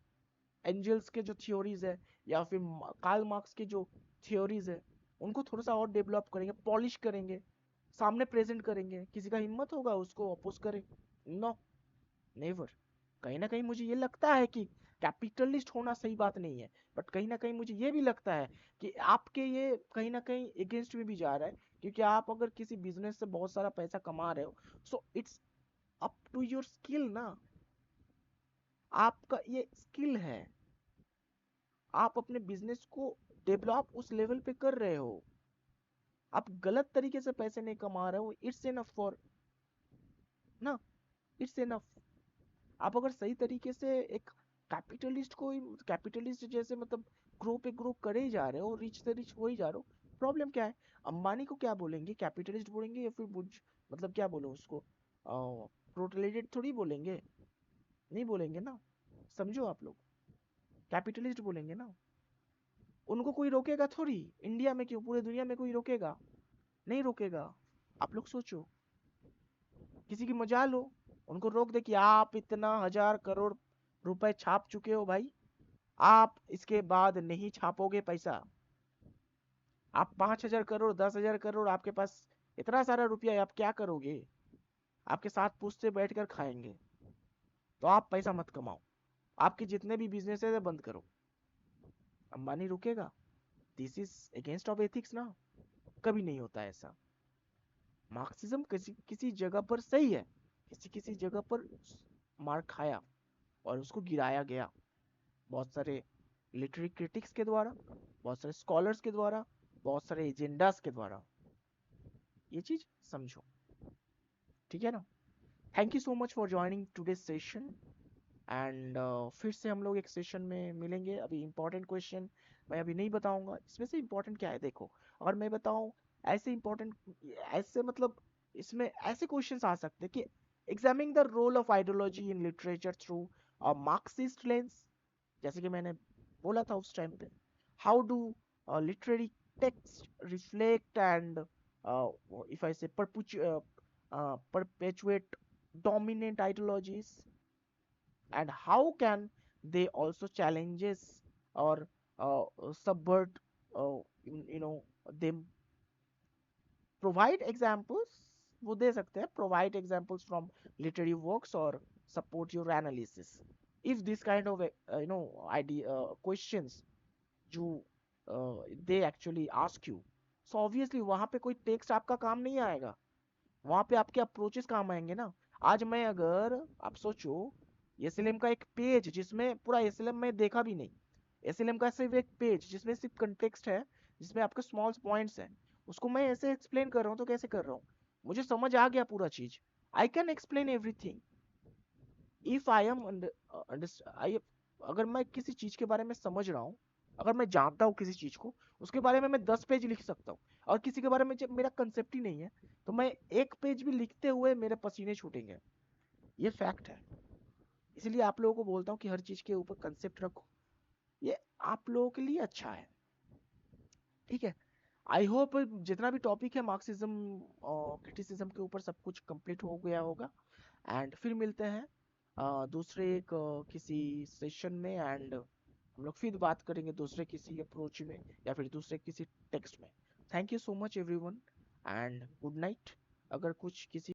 एंजल्स के जो थ्योरीज है, या फिर कार्ल मार्क्स के जो थियोरीज है उनको थोड़ा सा और डेवलप करेंगे, पॉलिश करेंगे, सामने प्रेजेंट करेंगे, किसी का हिम्मत होगा उसको अपोज करे? No, never. कहीं ना कहीं मुझे ये लगता है कि कैपिटलिस्ट होना सही बात नहीं है, बट कहीं ना कहीं मुझे ये भी लगता है कि आपके ये कहीं ना कहीं अगेंस्ट में भी जा रहा है, क्योंकि आप अगर किसी बिजनेस से बहुत सारा पैसा कमा रहे हो, so it's up to your skill ना। आपका ये स्किल है, आप अपने बिजनेस को डेवलप उस लेवल पे कर रहे हो, आप गलत तरीके से पैसे नहीं कमा रहे हो, इट्स एनफ फॉर ना, इट्स एनफ। आप अगर सही तरीके से एक कैपिटलिस्ट को, कैपिटलिस्ट जैसे मतलब ग्रो पे ग्रो करे ही जा रहे हो, रिच से रिच हो ही जा रहे हो, प्रॉब्लम क्या है? अंबानी को क्या बोलेंगे, कैपिटलिस्ट बोलेंगे या फिर मतलब क्या बोलो उसको, प्रोलेटेरिएट थोड़ी बोलेंगे, नहीं बोलेंगे ना। समझो आप लोग, कैपिटलिस्ट बोलेंगे ना। उनको कोई रोकेगा थोड़ी, इंडिया में क्यों, पूरे दुनिया में कोई रोकेगा? नहीं रोकेगा। आप लोग सोचो, किसी की मजाल हो, उनको रोक दे कि आप इतना 1,000 करोड़ रुपए छाप चुके हो भाई, आप इसके बाद नहीं छापोगे पैसा। आप 5,000 करोड़, 10,000 करोड़ आपके पास, इतना सारा रुपया है, आप क्या करोगे? आपके साथ पूछते बैठकर खाएंगे। तो आप पैसा मत कमाओ, आपके जितने भी बिजनेस है बंद करो। अंबानी रुकेगा? This is against of ethics ना, कभी नहीं होता ऐसा। मार्क्सिज्म किसी किसी जगह पर सही है, किसी किसी जगह पर मार खाया और उसको गिराया गया, बहुत सारे लिटरेरी क्रिटिक्स के द्वारा, बहुत सारे स्कॉलर्स के द्वारा, बहुत सारे एजेंडास के द्वारा। ये चीज समझो, ठीक है ना? Thank you so much for joining today session, and फिर से हम लोग एक सेशन में मिलेंगे। अभी इंपॉर्टेंट क्वेश्चन मैं अभी नहीं बताऊंगा, इसमें से इंपॉर्टेंट क्या है देखो, अगर मैं बताऊं ऐसे इंपॉर्टेंट, ऐसे मतलब इसमें ऐसे क्वेश्चंस आ सकते हैं कि examining the role of ideology in literature through a Marxist lens, जैसे कि मैंने बोला था उस टाइम पे, how do literary text reflect and if I say perpetuate dominant ideologies, and how can they also challenges or subvert, them? Provide examples, वो दे सकते हैं, provide examples from literary works or support your analysis. If this kind of idea questions जो they actually ask you, so obviously वहां पे कोई text आपका काम नहीं आएगा, वहां पे आपके अप्रोचेस काम आएंगे ना। आज मैं अगर, आप सोचो, एसएलएम का एक पेज जिसमें पूरा एसएलएम में देखा भी नहीं, एसएलएम का सिर्फ एक पेज जिसमें सिर्फ कंटेक्स्ट है, जिसमें आपके स्मॉल पॉइंट्स हैं, उसको मैं ऐसे एक्सप्लेन कर रहा हूँ, तो कैसे कर रहा हूँ? मुझे समझ आ गया पूरा चीज, I can explain everything if I am I, अगर मैं किसी चीज के बारे में समझ रहा हूँ, अगर मैं जानता हूँ किसी चीज को, उसके बारे में मैं 10 पेज लिख सकता हूँ। और किसी के बारे में जब मेरा कंसेप्ट ही नहीं है, तो मैं एक पेज भी लिखते हुए मेरे पसीने छूटेंगे, ये फैक्ट है। इसलिए आप लोगों को बोलता हूँ कि हर चीज के ऊपर कंसेप्ट रखो, ये आप लोगों के लिए अच्छा है, ठीक है? आई होप जितना भी टॉपिक है मार्क्सिज्म क्रिटिसिज्म के ऊपर सब कुछ कंप्लीट हो गया होगा, एंड फिर मिलते हैं दूसरे एक किसी सेशन में, एंड हम लोग फिर बात करेंगे दूसरे किसी अप्रोच में या फिर दूसरे किसी टेक्स्ट में। Thank you so much everyone, and good night. अगर कुछ किसी